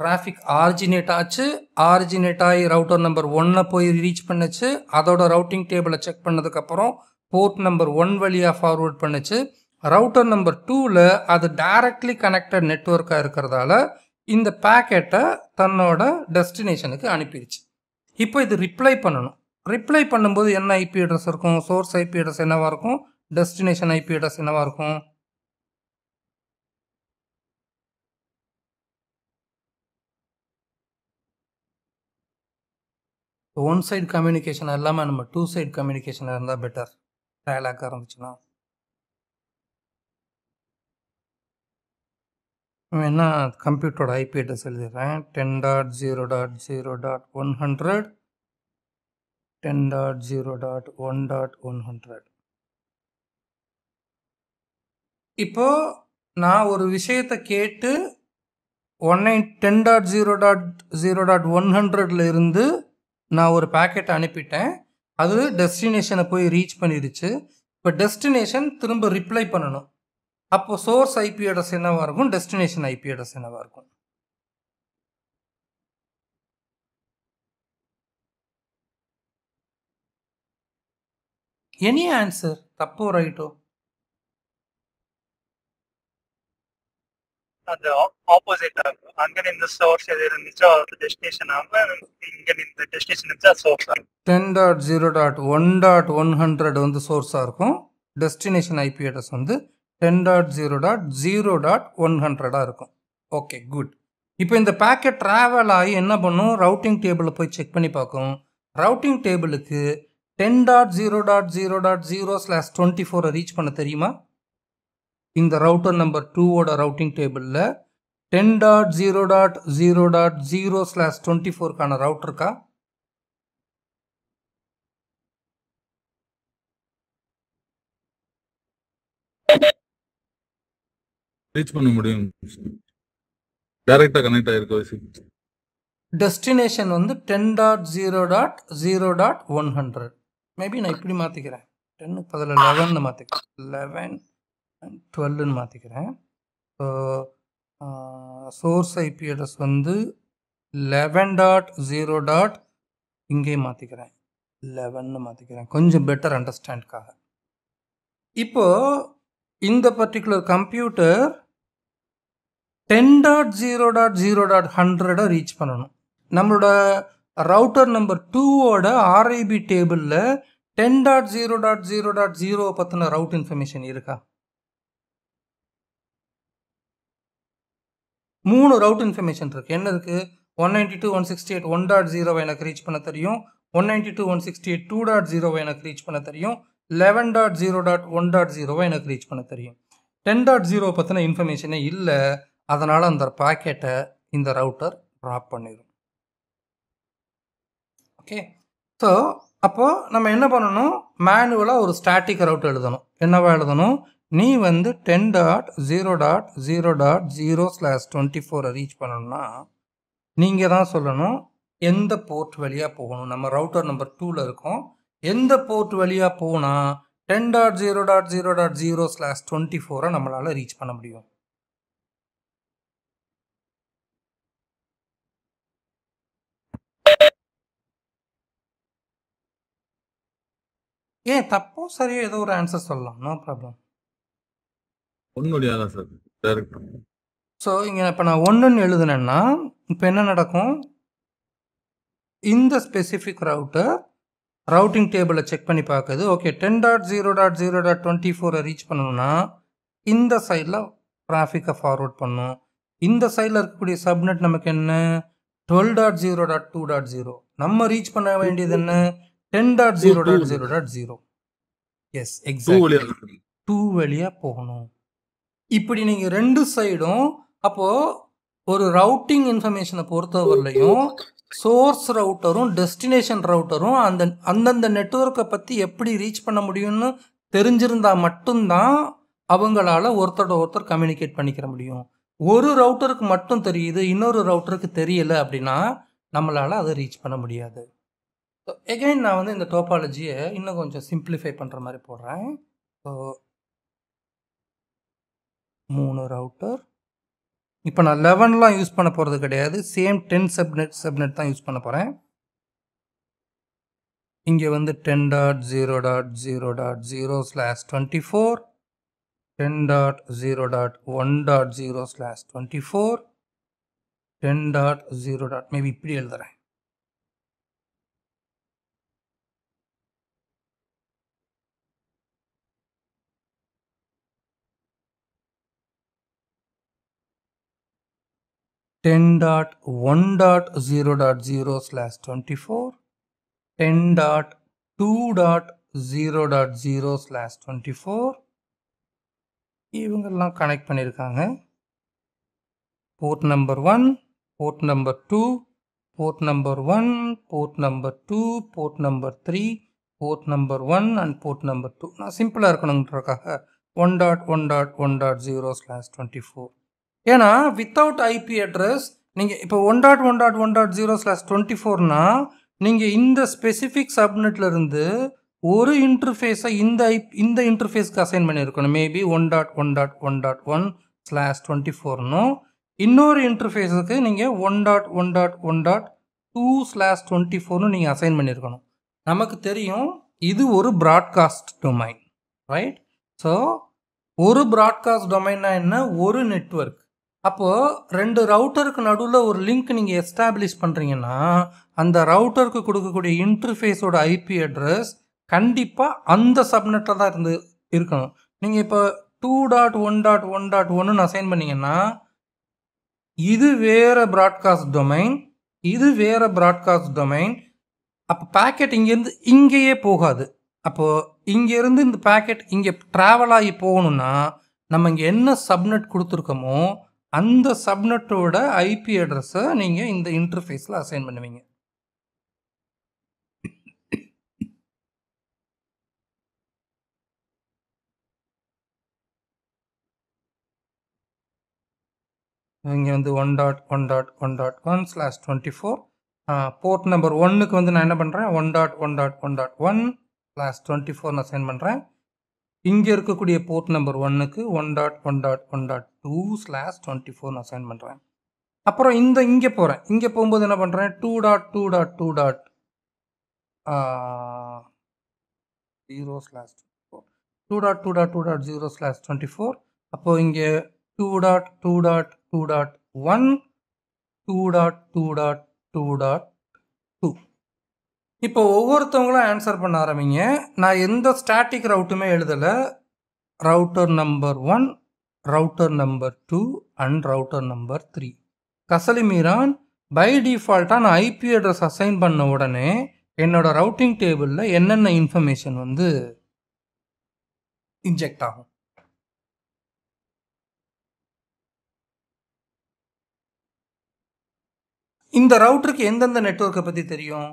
டிராஃபிக் ஆரிஜினேட் ஆச்சு. ஆரிஜினேட் ஆகி ரவுட்டர் நம்பர் 1 போய் ரீச் பண்ணுச்சு. அதோட ரவுட்டிங் டேபிளை செக் பண்ணதுக்கப்புறம் போர்ட் நம்பர் 1 வழியாக ஃபார்வர்ட் பண்ணுச்சு. ரவுட்டர் நம்பர் 2ல் அது டைரக்ட்லி கனெக்டட் நெட்வொர்க்காக இருக்கிறதால இந்த பேக்கெட்டை தன்னோட டெஸ்டினேஷனுக்கு அனுப்பிடுச்சு. இப்போ இது ரிப்ளை பண்ணணும். ரிப்ளை பண்ணும்போது என்ன ஐபி அட்ரஸ் இருக்கும்? சோர்ஸ் ஐபி அட்ரஸ் என்னவாக இருக்கும்? டெஸ்டினேஷன் ஐபி அட்ரஸ் என்னவாக இருக்கும்? ஒன் சைடு கம்யூனிகேஷன் இல்லாமல் நம்ம 2 சைடு கம்யூனிகேஷன் இருந்தால் பெட்டர். டயலாக்காக இருந்துச்சுன்னா என்ன கம்ப்யூட்டரோட ஐபி அட்ரஸ் எழுதிடுறேன். 10.0.0.100, 10.0.1.100. இப்போ நான் ஒரு விஷயத்தை கேட்டு 10.0.0.100ல இருந்து நான் ஒரு பேக்கெட் அனுப்பிட்டேன். அது டெஸ்டினேஷனை போய் ரீச் பண்ணிடுச்சு. இப்போ டெஸ்டினேஷன் திரும்ப ரிப்ளை பண்ணணும். அப்போ சோர்ஸ் ஐபி அட்ரஸ் என்னவாக இருக்கும்? டெஸ்டினேஷன் ஐபி அட்ரஸ் என்னவாக இருக்கும்? எனி ஆன்சர், தப்போ ரைட்டோ? அந்த ஆப்போசிட் ஆகும். அங்கே இந்த சோர்ஸ் எது இருந்துச்சோ அது டெஸ்டினேஷன் ஆகும், இங்கே இந்த டெஸ்டினேஷன் இருந்துச்சா சோர்ஸ் ஆகும். 10.0.1.100 வந்து சோர்ஸாக இருக்கும். டெஸ்டினேஷன் ஐபி அட்ரஸ் வந்து 10.0.0.100 இருக்கும். Okay, good. இப்போ இந்த பேக்கெட் ட்ராவல் ஆகி என்ன பண்ணும், ரவுட்டிங் டேபிளில் போய் செக் பண்ணி பார்க்கும். ரவுட்டிங் டேபிளுக்கு 10.0.0.0/24 ரீச் பண்ண தெரியுமா? இந்த ரவுட்டர் நம்பர் 2ஓட ரவுட்டிங் டேபிளில் 10.0.0.0/24க்கான ரவுட்டர் இருக்கா? ரீச் பண்ண முடியும். டைரக்டா கனெக்ட் ஆயிருக்கு. டெஸ்டினேஷன் வந்து 10.0.0.100. மேபி நான் இப்படி மாற்றிக்கிறேன், 10 பதில் 11 மாற்றிக்கிறேன், 11 and 12 மாற்றிக்கிறேன். ஸோ சோர்ஸ் ஐபி அட்ரஸ் வந்து 11.0. இங்கே மாற்றிக்கிறேன், 11 மாற்றிக்கிறேன், கொஞ்சம் பெட்டர் அண்டர்ஸ்டாண்ட்காக. இப்போ இந்த பர்டிகுலர் கம்ப்யூட்டர் 10.0.0.100 ரீச் பண்ணணும். நம்மளோட ரவுட்டர் நம்பர் 2ஓட ஆர்ஐபி டேபிளில் 10.0.0.0 பற்றின ரவுட் இன்ஃபர்மேஷன் இருக்கா? 3 ரவுட் இன்ஃபர்மேஷன் இருக்குது. என்ன இருக்குது? 192.168.1.0 எனக்கு ரீச் பண்ண தெரியும், 192.168.2.0 எனக்கு ரீச் பண்ண தெரியும், 11.0.1.0 எனக்கு ரீச் பண்ண தெரியும். 10.0 பற்றின இன்ஃபர்மேஷனே இல்லை. அதனால் அந்த பாக்கெட்டை இந்த ரவுட்டர் ட்ராப் பண்ணிடும். ஓகே, ஸோ அப்போது நம்ம என்ன பண்ணணும், மேனுவலாக ஒரு ஸ்டாட்டிக் ரவுட்டர் எழுதணும். என்னவா எழுதணும்? நீ வந்து 10.0.0.0/24 ரீச் பண்ணணும்னா நீங்கள் தான் சொல்லணும் எந்த போர்ட் வழியாக போகணும். நம்ம ரவுட்டர் நம்பர் 2ல் இருக்கோம். எந்த போர்ட் வழியாக போனால் 10.0.0.0/24 நம்மளால் ரீச் பண்ண முடியும்? ஏன் தப்போ சரியா ஏதோ ஒரு ஆன்சர் சொல்லலாம், நோ ப்ராப்ளம். ஒன்னுடையாதான் சார், டைரக்ட். ஸோ இங்கே இப்போ நான் 1ன்னு எழுதுனேன்னா இப்போ என்ன நடக்கும், இந்த ஸ்பெசிஃபிக் ரவுட்டர் ரவுட்டிங் டேபிளை செக் பண்ணி பார்க்குது. ஓகே, 10.0.0.24 ரீச் பண்ணணும்னா இந்த சைடில் டிராஃபிக்கை ஃபார்வர்ட் பண்ணும். இந்த சைடில் இருக்கக்கூடிய சப்நெட் நமக்கு என்ன, 12.0.2.0. நம்ம ரீச் பண்ண வேண்டியது என்ன, 10.0.0.0. எஸ், எக்ஸாக்ட்லி 2 வழியாக போகணும். இப்படி நீங்கள் 2 சைடும், அப்போது ஒரு ரவுட்டிங் இன்ஃபர்மேஷனை பொறுத்தவரையிலையும் சோர்ஸ் ரவுட்டரும் டெஸ்டினேஷன் ரவுட்டரும் அந்தந்த நெட்வொர்க்கை பற்றி எப்படி ரீச் பண்ண முடியும்னு தெரிஞ்சிருந்தால் மட்டும்தான் அவங்களால ஒருத்தரோட ஒருத்தர் கம்யூனிகேட் பண்ணிக்கிற முடியும். ஒரு ரவுட்டருக்கு மட்டும் தெரியுது, இன்னொரு ரவுட்டருக்கு தெரியலை அப்படின்னா நம்மளால் அதை ரீச் பண்ண முடியாது. ஸோ எகைன் நான் வந்து இந்த டோபாலஜியை இன்னும் கொஞ்சம் சிம்பிளிஃபை பண்ணுற மாதிரி போடுறேன். So 3 router. இப்போ நான் 11லாம் யூஸ் பண்ண போகிறது கிடையாது, சேம் 10 சப்நெட் தான் யூஸ் பண்ண போகிறேன். இங்கே வந்து 10.0.0.0/24, 10.0.1.0/24, 10.0. மேபி இப்படி எழுதுறேன். (10.1.0.0/24), 10.2.0.0/24. இவங்கெல்லாம் கனெக்ட் பண்ணியிருக்காங்க. Board number 1, port number 2, board number 1, port number 2, board number 3, board number 1 and port number 2. நான் சிம்பிளாக இருக்கணுன்றக்காக 1.1.1.0/24. ஏன்னா வித்தவுட் ஐபி அட்ரஸ் நீங்கள் இப்போ 1.1.1.0/24னா நீங்கள் இந்த ஸ்பெசிஃபிக் சப்நெட்லேருந்து ஒரு இன்டர்ஃபேஸை இந்த இன்டர்ஃபேஸ்க்கு அசைன் பண்ணியிருக்கணும். மேபி 1.1.1.1/24னும் இன்னொரு இன்டர்ஃபேஸுக்கு நீங்கள் 1.1.1.2/24னு நீங்கள் அசைன் பண்ணியிருக்கணும். நமக்கு தெரியும் இது ஒரு ப்ராட்காஸ்ட் டொமைன், ரைட்? ஸோ ஒரு ப்ராட்காஸ்ட் டொமைன்னா என்ன, ஒரு நெட்வொர்க். அப்போது 2 ரவுட்டருக்கு நடுவில் ஒரு லிங்க் நீங்கள் எஸ்டாப்ளிஷ் பண்ணுறீங்கன்னா அந்த ரவுட்டருக்கு கொடுக்கக்கூடிய இன்டர்ஃபேஸோட ஐபி அட்ரஸ் கண்டிப்பாக அந்த சப்நெட்டில் தான் இருக்கணும். நீங்கள் இப்போ 2.1.1.1 அசைன் பண்ணீங்கன்னா இது வேறு ப்ராட்காஸ்ட் டொமைன், இது வேறு ப்ராட்காஸ்ட் டொமைன். அப்போ பேக்கெட் இங்கேருந்து இங்கேயே போகாது. அப்போது இங்கேருந்து இந்த பேக்கெட் இங்கே ட்ராவல் ஆகி போகணுன்னா நம்ம இங்கே என்ன சப்நெட் கொடுத்துருக்கோமோ அந்த சப்நெட்டோட ஐபி அட்ரஸை நீங்கள் இந்த இன்டர்ஃபேஸில் அசைன் பண்ணுவீங்க. இங்கே வந்து 1.1.1.1/24 போர்ட் நம்பர் 1க்கு வந்து நான் என்ன பண்ணுறேன் 1.1.1.1/24 நான் அசைன் பண்ணுறேன். இங்கே இருக்கக்கூடிய போர்ட் நம்பர் 1க்கு 1.1.1.2/24 நான் அசைன் பண்ணுறேன். அப்புறம் இங்கே போகிறேன். இங்கே போகும்போது என்ன பண்ணுறேன் 2.2.2.0/24 அப்போது இங்கே 2.2.2.1 2.2.2.2. இப்போ ஒவ்வொருத்தவங்களும் ஆன்சர் பண்ண ஆரம்பிங்க. நான் எந்த ஸ்டாட்டிக் ரவுட்டுமே எழுதலை. Router number 1, router number 2 and router number 3. Kasali Meeran by டிஃபால்ட்டாக நான் ஐபி அட்ரஸ் அசைன் பண்ண உடனே என்னோட ரவுட்டிங் டேபிளில் என்னென்ன இன்ஃபர்மேஷன் வந்து இன்ஜெக்ட் ஆகும். இந்த ரவுட்டருக்கு எந்தெந்த நெட்வொர்க்கை பற்றி தெரியும்?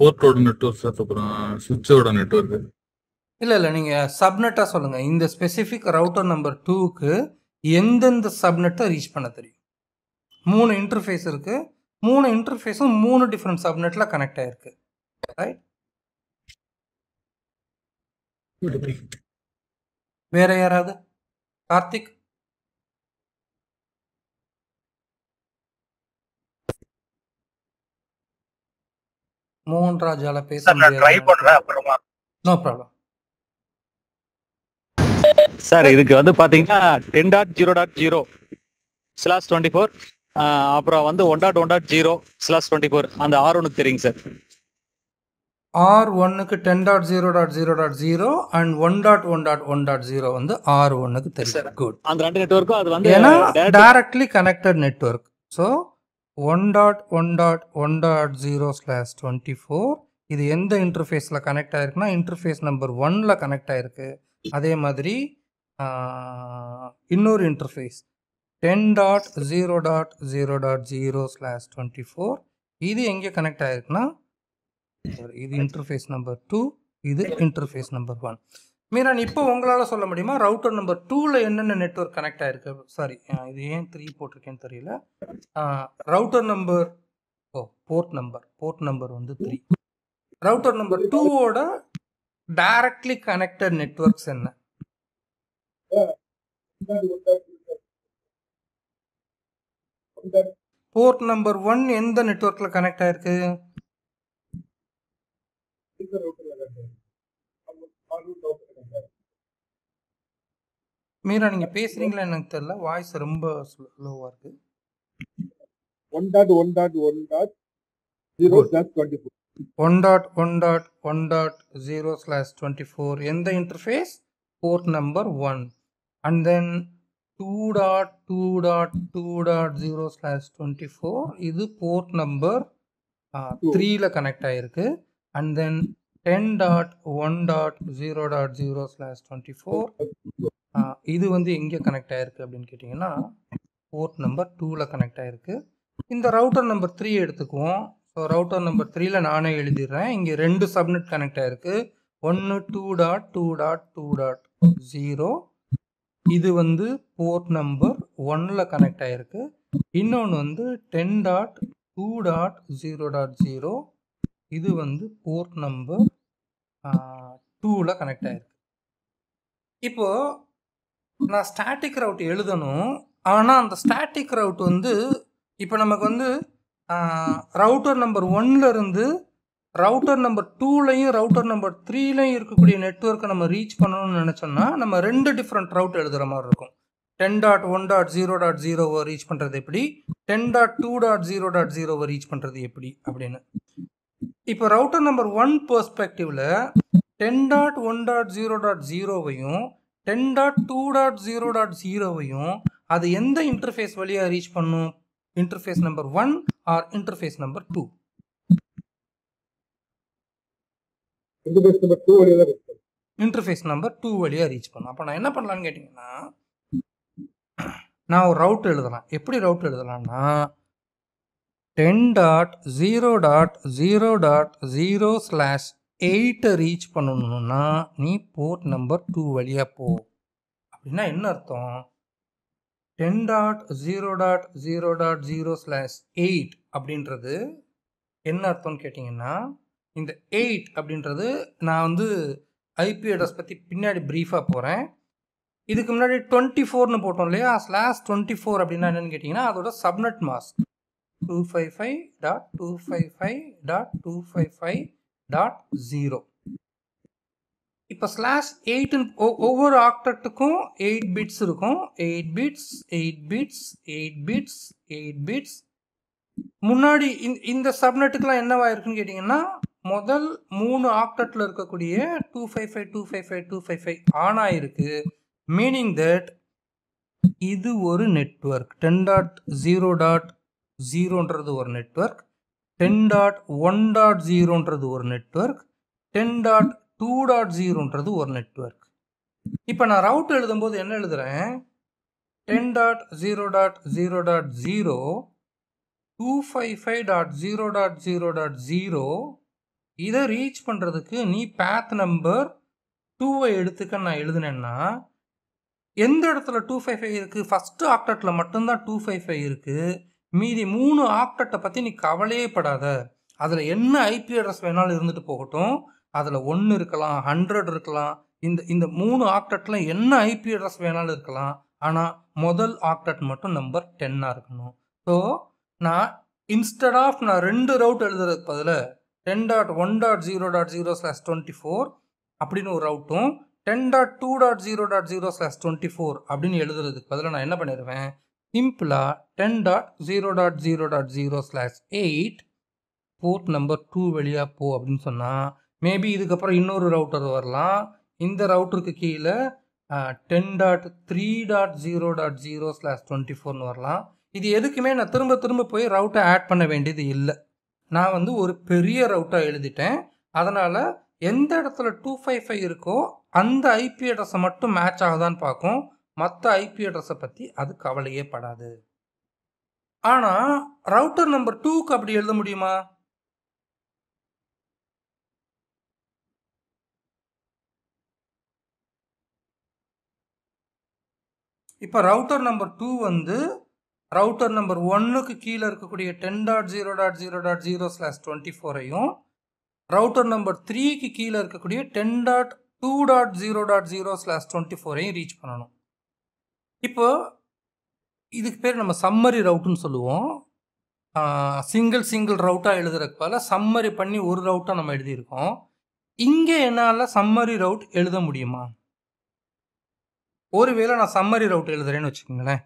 போர்ட்டோட நெட்வொர்க், அப்புறம் சுவிட்சோட நெட்வொர்க். இல்லை நீங்கள் சப்நெட்டாக சொல்லுங்கள். இந்த ஸ்பெசிஃபிக் ரவுட்டர் நம்பர் 2க்கு எந்தெந்த சப்நெட்டை ரீச் பண்ண தெரியும்? 3 இன்டர்ஃபேஸ் இருக்குது. 3 இன்டர்ஃபேஸும் 3 டிஃப்ரெண்ட் சப்நெட்டில் கனெக்ட் ஆகிருக்கு. ரைட்? வேற யாராவது? கார்த்திக்? மோகன்ராஜால பேச முடியாது. No problem sir. இதுக்கு வந்து பாத்தீங்கன்னா 10.0.0/24 அப்புறம் வந்து 1.1.0/24 அந்த R1க்கு தெரியுங்க சார். R1க்கு 10.0.0.0 அண்ட் 1.1.1.0 வந்து R1க்கு தெரியும். குட். அந்த ரெண்டு நெட்வொர்க்கும் அது வந்து ஏன்னா டைரக்ட்லி கனெக்டட் நெட்வொர்க். ஸோ 1.1.1.0/24 இது எந்த இன்டர்ஃபேஸில் கனெக்ட் ஆகிருக்குன்னா இன்டர்ஃபேஸ் நம்பர் 1ல் கனெக்ட் ஆகிருக்கு. அதே மாதிரி இன்னொரு இன்டர்ஃபேஸ் 10.0.0.0/24 இது எங்கே கனெக்ட் ஆகிருக்குன்னா இது இன்டர்ஃபேஸ் நம்பர் 2, இது இன்டர்ஃபேஸ் நம்பர் 1. மீரான் இப்போ உங்களால் சொல்ல முடியுமா ரவுட்டர் நம்பர் 2ல் என்னென்ன நெட்வொர்க் கனெக்ட் ஆகிருக்கு? சாரி, இது ஏன் 3 போட்டிருக்கேன்னு தெரியல. ரவுட்டர் நம்பர் போர்ட் நம்பர் வந்து 3. ரவுட்டர் நம்பர் 2ஓட டைரக்ட்லி கனெக்டட் நெட்வொர்க்ஸ் என்ன? போர்ட் நம்பர் 1 எந்த நெட்வொர்க்கில் கனெக்ட் ஆகிருக்கு? மீரா நீங்க பேசுறீங்களா எனக்கு தெரியல, வாய்ஸ் ரொம்ப லோவா இருக்கு. 1.1.1.0/24 எந்த interface? Board number 1. And then 2.2.2.0/24 இது போர்ட் நம்பர் 3ல கனெக்ட் ஆயிருக்கு. அண்ட் தென் 10.1.0.0/24 இது வந்து எங்கே கனெக்ட் ஆயிருக்கு அப்படின்னு கேட்டிங்கன்னா போர்ட் நம்பர் 2ல கனெக்ட் ஆயிருக்கு. இந்த ரவுட்டர் நம்பர் 3 எடுத்துக்குவோம். ஸோ ரவுட்டர் நம்பர் 3ல நானே எழுதிடுறேன். இங்கே 2 சப்நெட் கனெக்ட் ஆயிருக்கு. ஒன்று 2.2.2.0 இது வந்து போர்ட் நம்பர் 1ல கனெக்ட் ஆயிருக்கு. இன்னொன்று வந்து 10.2.0.0 இது வந்து போர்ட் நம்பர் 2ல கனெக்ட் ஆயிருக்கு. இப்போ நான் ஸ்டாட்டிக் ரவுட் எழுதணும். ஆனால் அந்த ஸ்டாட்டிக் ரவுட் வந்து இப்போ நமக்கு வந்து ரவுட்டர் நம்பர் 1ல இருந்து ரவுட்டர் நம்பர் 2லையும் ரவுட்டர் நம்பர் 3லையும் இருக்கக்கூடிய நெட்வொர்க்கை நம்ம ரீச் பண்ணணும்னு நினச்சோம்னா நம்ம 2 டிஃப்ரெண்ட் ரவுட் எழுதுகிற மாதிரி இருக்கும். 10.1.0.0 ரீச் பண்ணுறது எப்படி, 10.2.0.0 ரீச் பண்ணுறது எப்படி அப்படின்னு. இப்போ ரவுட்டர் நம்பர் 1 பெர்ஸ்பெக்டிவ்ல 10.1.0.0வையும் 10.2.0.0வையும் அது எந்த இன்டர்ஃபேஸ் வழியாக ரீச் பண்ணும்? Interface number 1 or interface number 2? Interface number 2 வழியாக ரீச் பண்ணும். அப்போ நான் என்ன பண்ணலான்னு கேட்டிங்கன்னா, நான் ஒரு ரவுட் எழுதலாம். எப்படி ரவுட் எழுதலாம்னா 10.0.0.0/8 ரீச் பண்ணணும்னா நீ போர்ட் நம்பர் 2 வழியாக போ. அப்படின்னா என்ன அர்த்தம்? 10.0.0.0/8 அப்படின்றது என்ன அர்த்தம்னு கேட்டிங்கன்னா, இந்த 8 அப்படின்றது நான் வந்து ஐபி அட்ரஸ் பற்றி பின்னாடி ப்ரீஃபாக போகிறேன். இதுக்கு முன்னாடி 24ன்னு போட்டோம் இல்லையா, /24 அப்படின்னா என்னன்னு கேட்டிங்கன்னா அதோட சப்நெட் மாஸ்க் 255.255.255.0. இப்போ /8 ஒவ்வொரு ஆக்டெட்டுக்கும் 8 பிட்ஸ் இருக்கும். 8 பிட்ஸ் 8 பிட்ஸ் 8 பிட்ஸ் 8 பிட்ஸ். முன்னாடி இந்த சப்நெட்டுக்கெலாம் என்னவா இருக்குன்னு கேட்டிங்கன்னா, முதல் 3 ஆக்டெட்டில் இருக்கக்கூடிய 255.255.255 ஆன் ஆயிருக்கு. மீனிங் தட் இது ஒரு நெட்வொர்க். 10.0.0ன்றது ஒரு நெட்வொர்க், 10.1.0ன்றது ஒரு நெட்வொர்க், 10.2.0ன்றது ஒரு நெட்வொர்க். இப்போ நான் ரவுட் எழுதும்போது என்ன எழுதுறேன்? 10.0.0.0 255.0.0.0 இதை ரீச் பண்ணுறதுக்கு நீ பேத் நம்பர் 2வை எடுத்துக்க நான் எழுதுனேன்னா, எந்த இடத்துல 255 இருக்குது? ஃபஸ்ட்டு ஆக்டெட்டில் மட்டும்தான் 255 இருக்குது. மீதி 3 ஆக்டெட்டை பற்றி நீ கவலையே படாத. அதில் என்ன ஐபி அட்ரஸ் வேணாலும் இருந்துட்டு போகட்டும். அதில் 1 இருக்கலாம், 100 இருக்கலாம். இந்த 3 ஆக்டெட்டில் என்ன ஐபி அட்ரஸ் வேணாலும் இருக்கலாம். ஆனால் முதல் ஆக்டெட் மட்டும் நம்பர் 10ஆக இருக்கணும். ஸோ நான் இன்ஸ்டெட் ஆஃப் நான் 2 ரவுட் எழுதுறதுக்கு பதில் 10.1.0.0/24 அப்படின்னு ஒரு ரவுட்டும் 10.2.0.0/24 அப்படின்னு எழுதுறதுக்கு பதிலாக நான் என்ன பண்ணிடுவேன்? சிம்பிளாக 10.0.0.0/8 போர்ட் நம்பர் 2 வழியாக போ அப்படின்னு சொன்னால், மேபி இதுக்கப்புறம் இன்னொரு ரவுட்டர் வரலாம். இந்த ரவுட்டருக்கு கீழே 10.3.0.0/24ன்னு வரலாம். இது எதுக்குமே நான் திரும்ப திரும்ப போய் ரவுட்டை ஆட் பண்ண வேண்டியது இல்லை. நான் வந்து ஒரு பெரிய ரவுட்டாக எழுதிட்டேன். அதனால் எந்த இடத்துல 255 இருக்கோ அந்த ஐபி அட்ரஸை மட்டும் மேட்ச் ஆகுதான்னு பார்க்கும். மற்ற ஐபி அட்ரஸை பற்றி அது கவலையே படாது. ஆனால் ரவுட்டர் நம்பர் 2க்கு அப்படி எழுத முடியுமா? இப்போ ரவுட்டர் நம்பர் 2 வந்து ரவுட்டர் நம்பர் 1க்கு கீழே இருக்கக்கூடிய 10.0.0.0/24ஐயும் ரவுட்டர் நம்பர் 3க்கு கீழே இருக்கக்கூடிய 10.2.0.0/24ஐயும் ரீச் பண்ணணும். இப்போ இதுக்கு பேர் நம்ம சம்மரி ரவுட்டுன்னு சொல்லுவோம். சிங்கிள் ரவுட்டாக எழுதுறதுக்கு பதிலா சம்மரி பண்ணி ஒரு ரவுட்டாக நம்ம எழுதியிருக்கோம். இங்கே என்னால் சம்மரி ரவுட் எழுத முடியுமா? ஒருவேளை நான் சம்மரி ரவுட் எழுதுறேன்னு வச்சுக்கோங்களேன்.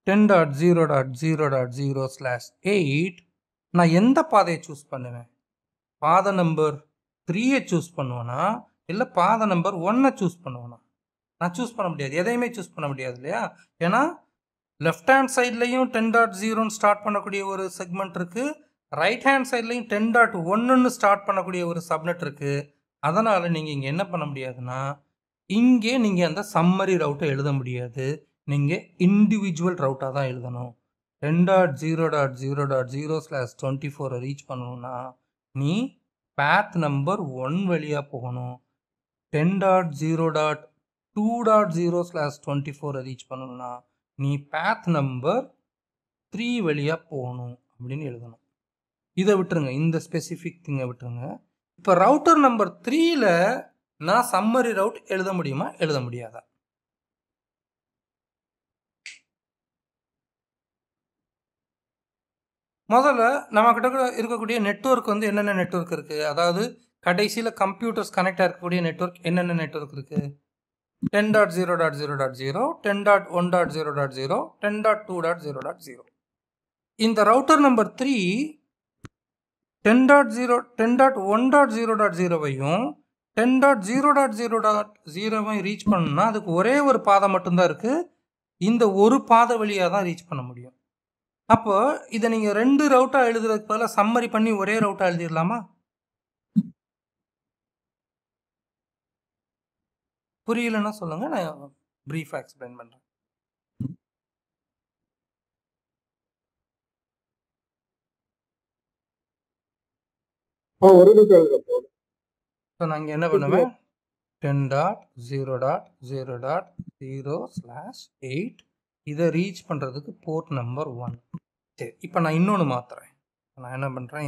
10.0.0.0/8 நான் எந்த பாதையை சூஸ் பண்ணுவேன்? பாதை நம்பர் 3ஐ சூஸ் பண்ணுவேனா இல்லை பாதை நம்பர் 1ஐ சூஸ் பண்ணுவேனா? நான் சூஸ் பண்ண முடியாது. எதையுமே சூஸ் பண்ண முடியாது இல்லையா? ஏன்னா லெஃப்ட் ஹேண்ட் சைட்லையும் 10.0ன்னு ஸ்டார்ட் பண்ணக்கூடிய ஒரு செக்மெண்ட் இருக்குது, ரைட் ஹேண்ட் சைட்லையும் 10.1ன்னு ஸ்டார்ட் பண்ணக்கூடிய ஒரு சப்நெட் இருக்குது. அதனால் நீங்கள் இங்கே என்ன பண்ண முடியாதுன்னா, இங்கே நீங்கள் அந்த சம்மரி ரவுட்டை எழுத முடியாது. நீங்கள் இண்டிவிஜுவல் ரவுட்டாக தான் எழுதணும். 10.0.0.0/24 ரீச் பண்ணணும்னா நீ பேத் நம்பர் 1 வழியாக போகணும். 10.0.2.0/24 ரீச் பண்ணணும்னா நீ பேத் நம்பர் 3 வழியாக போகணும் அப்படின்னு எழுதணும். இதை விட்டுருங்க, இந்த ஸ்பெசிஃபிக் திங்கை விட்டுருங்க. இப்போ ரவுட்டர் நம்பர் 3ல நான் சம்மரி ரவுட் எழுத முடியுமா எழுத முடியாதா? முதல்ல நம்மக்கிட்ட இருக்கக்கூடிய நெட்வொர்க் வந்து என்னென்ன நெட்வொர்க் இருக்குது, அதாவது கடைசியில் கம்ப்யூட்டர்ஸ் கனெக்ட் ஆகக்கூடிய நெட்வொர்க் என்னென்ன நெட்வொர்க் இருக்குது? 10.0.0.0, 10.1.0.0, 10.2.0.0. இந்த ரவுட்டர் நம்பர் 3 10.1.0.0வையும் 10.0.0.0வையும் ரீச் பண்ணணும்னா அதுக்கு ஒரே ஒரு பாதை மட்டும்தான் இருக்குது. இந்த ஒரு பாதை வழியாக தான் ரீச் பண்ண முடியும். அப்போ இதை நீங்கள் 2 ரவுட்டாக எழுதுறதுக்கு பதிலாக சம்மரி பண்ணி ஒரே ரவுட்டாக எழுதிடலாமா? புரியலன்னா சொல்லுங்கள், நான் ப்ரீஃபாக எக்ஸ்பிளைன் பண்ணுறேன். ஸோ நான் இங்கே என்ன பண்ணுவேன், 10.0.0.0/8 இதை ரீச் பண்ணுறதுக்கு போர்ட் நம்பர் 1. சரி, இப்போ நான் இன்னொன்று மாற்றுறேன். நான் என்ன பண்ணுறேன்,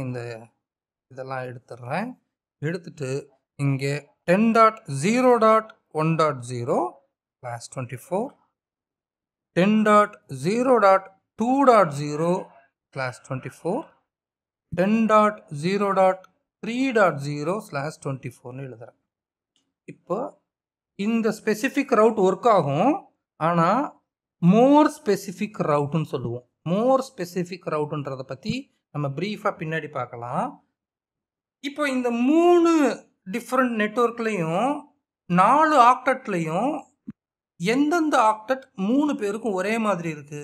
இதெல்லாம் எடுத்துடுறேன். எடுத்துட்டு இங்கே 10.0.1.0/24, 10.0.2.0/24, 10.0.3.0/24 எழுதுறேன். இப்போ இந்த ஸ்பெசிஃபிக் ரவுட் ஒர்க் ஆகும், ஆனால் மோர் ஸ்பெசிஃபிக் ரவுட்டுன்னு சொல்லுவோம். மோர் ஸ்பெசிஃபிக் ரவுட்டுன்றதை பற்றி நம்ம ப்ரீஃபாக பின்னாடி பார்க்கலாம். இப்போ இந்த 3 டிஃப்ரெண்ட் நெட்வொர்க்லையும் 4 ஆக்டட்லையும் எந்தெந்த ஆக்டட் 3 பேருக்கும் ஒரே மாதிரி இருக்கு?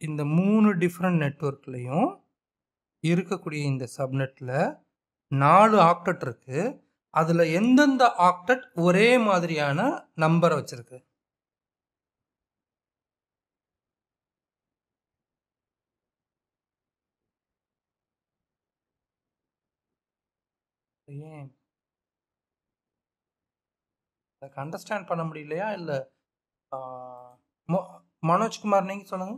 இந்த 3 டிஃப்ரெண்ட் நெட்வொர்க்லையும் இருக்கக்கூடிய இந்த சப்நெட்டில் 4 ஆக்டட் இருக்கு. அதில் எந்தெந்த ஆக்டட் ஒரே மாதிரியான நம்பரை வச்சிருக்கு? ஏன் அதுக்கு அண்டர்ஸ்டாண்ட் பண்ண முடியலையா? இல்லை மனோஜ்குமார் நீங்கள் சொல்லுங்க.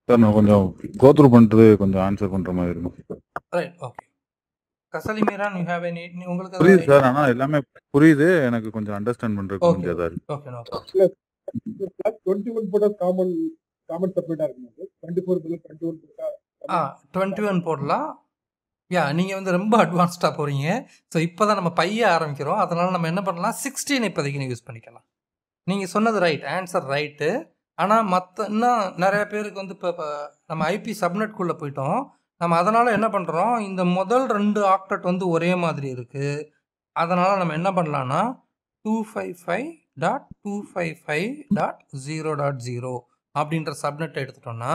சார் நான் கொஞ்சம் கோத்ரூ பண்ணுறது கொஞ்சம் ஆன்சர் பண்ணுற மாதிரி இருக்கும். Right, okay. Kasali Meeran, you have any? உங்களுக்கு புரியுது சார், ஆனால் எல்லாமே புரியுது, எனக்கு கொஞ்சம் அண்டர்ஸ்டாண்ட் பண்ணுறது கொஞ்சம் இதாக இருக்கு. ஓகே, நோ 21 போட்டா காமன் சப்மிட்டா இருக்கு. 21 போடலாம். நீங்கள் வந்து ரொம்ப அட்வான்ஸ்டாக போகிறீங்க. ஸோ இப்போ தான் நம்ம பைய ஆரம்பிக்கிறோம். அதனால் நம்ம என்ன பண்ணலாம், 16 இப்போதைக்கு யூஸ் பண்ணிக்கலாம். நீங்கள் சொன்னது ரைட், ஆன்சர் ரைட்டு. ஆனால் இன்னும் நிறைய பேருக்கு வந்து இப்போ நம்ம ஐபி சப்நெட்குள்ளே போயிட்டோம். நம்ம அதனால் என்ன பண்ணுறோம், இந்த முதல் 2 ஆக்டட் வந்து ஒரே மாதிரி இருக்குது. அதனால் நம்ம என்ன பண்ணலான்னா 255.255.0.0 அப்படின்ற சப்நெட்டை எடுத்துட்டோம்னா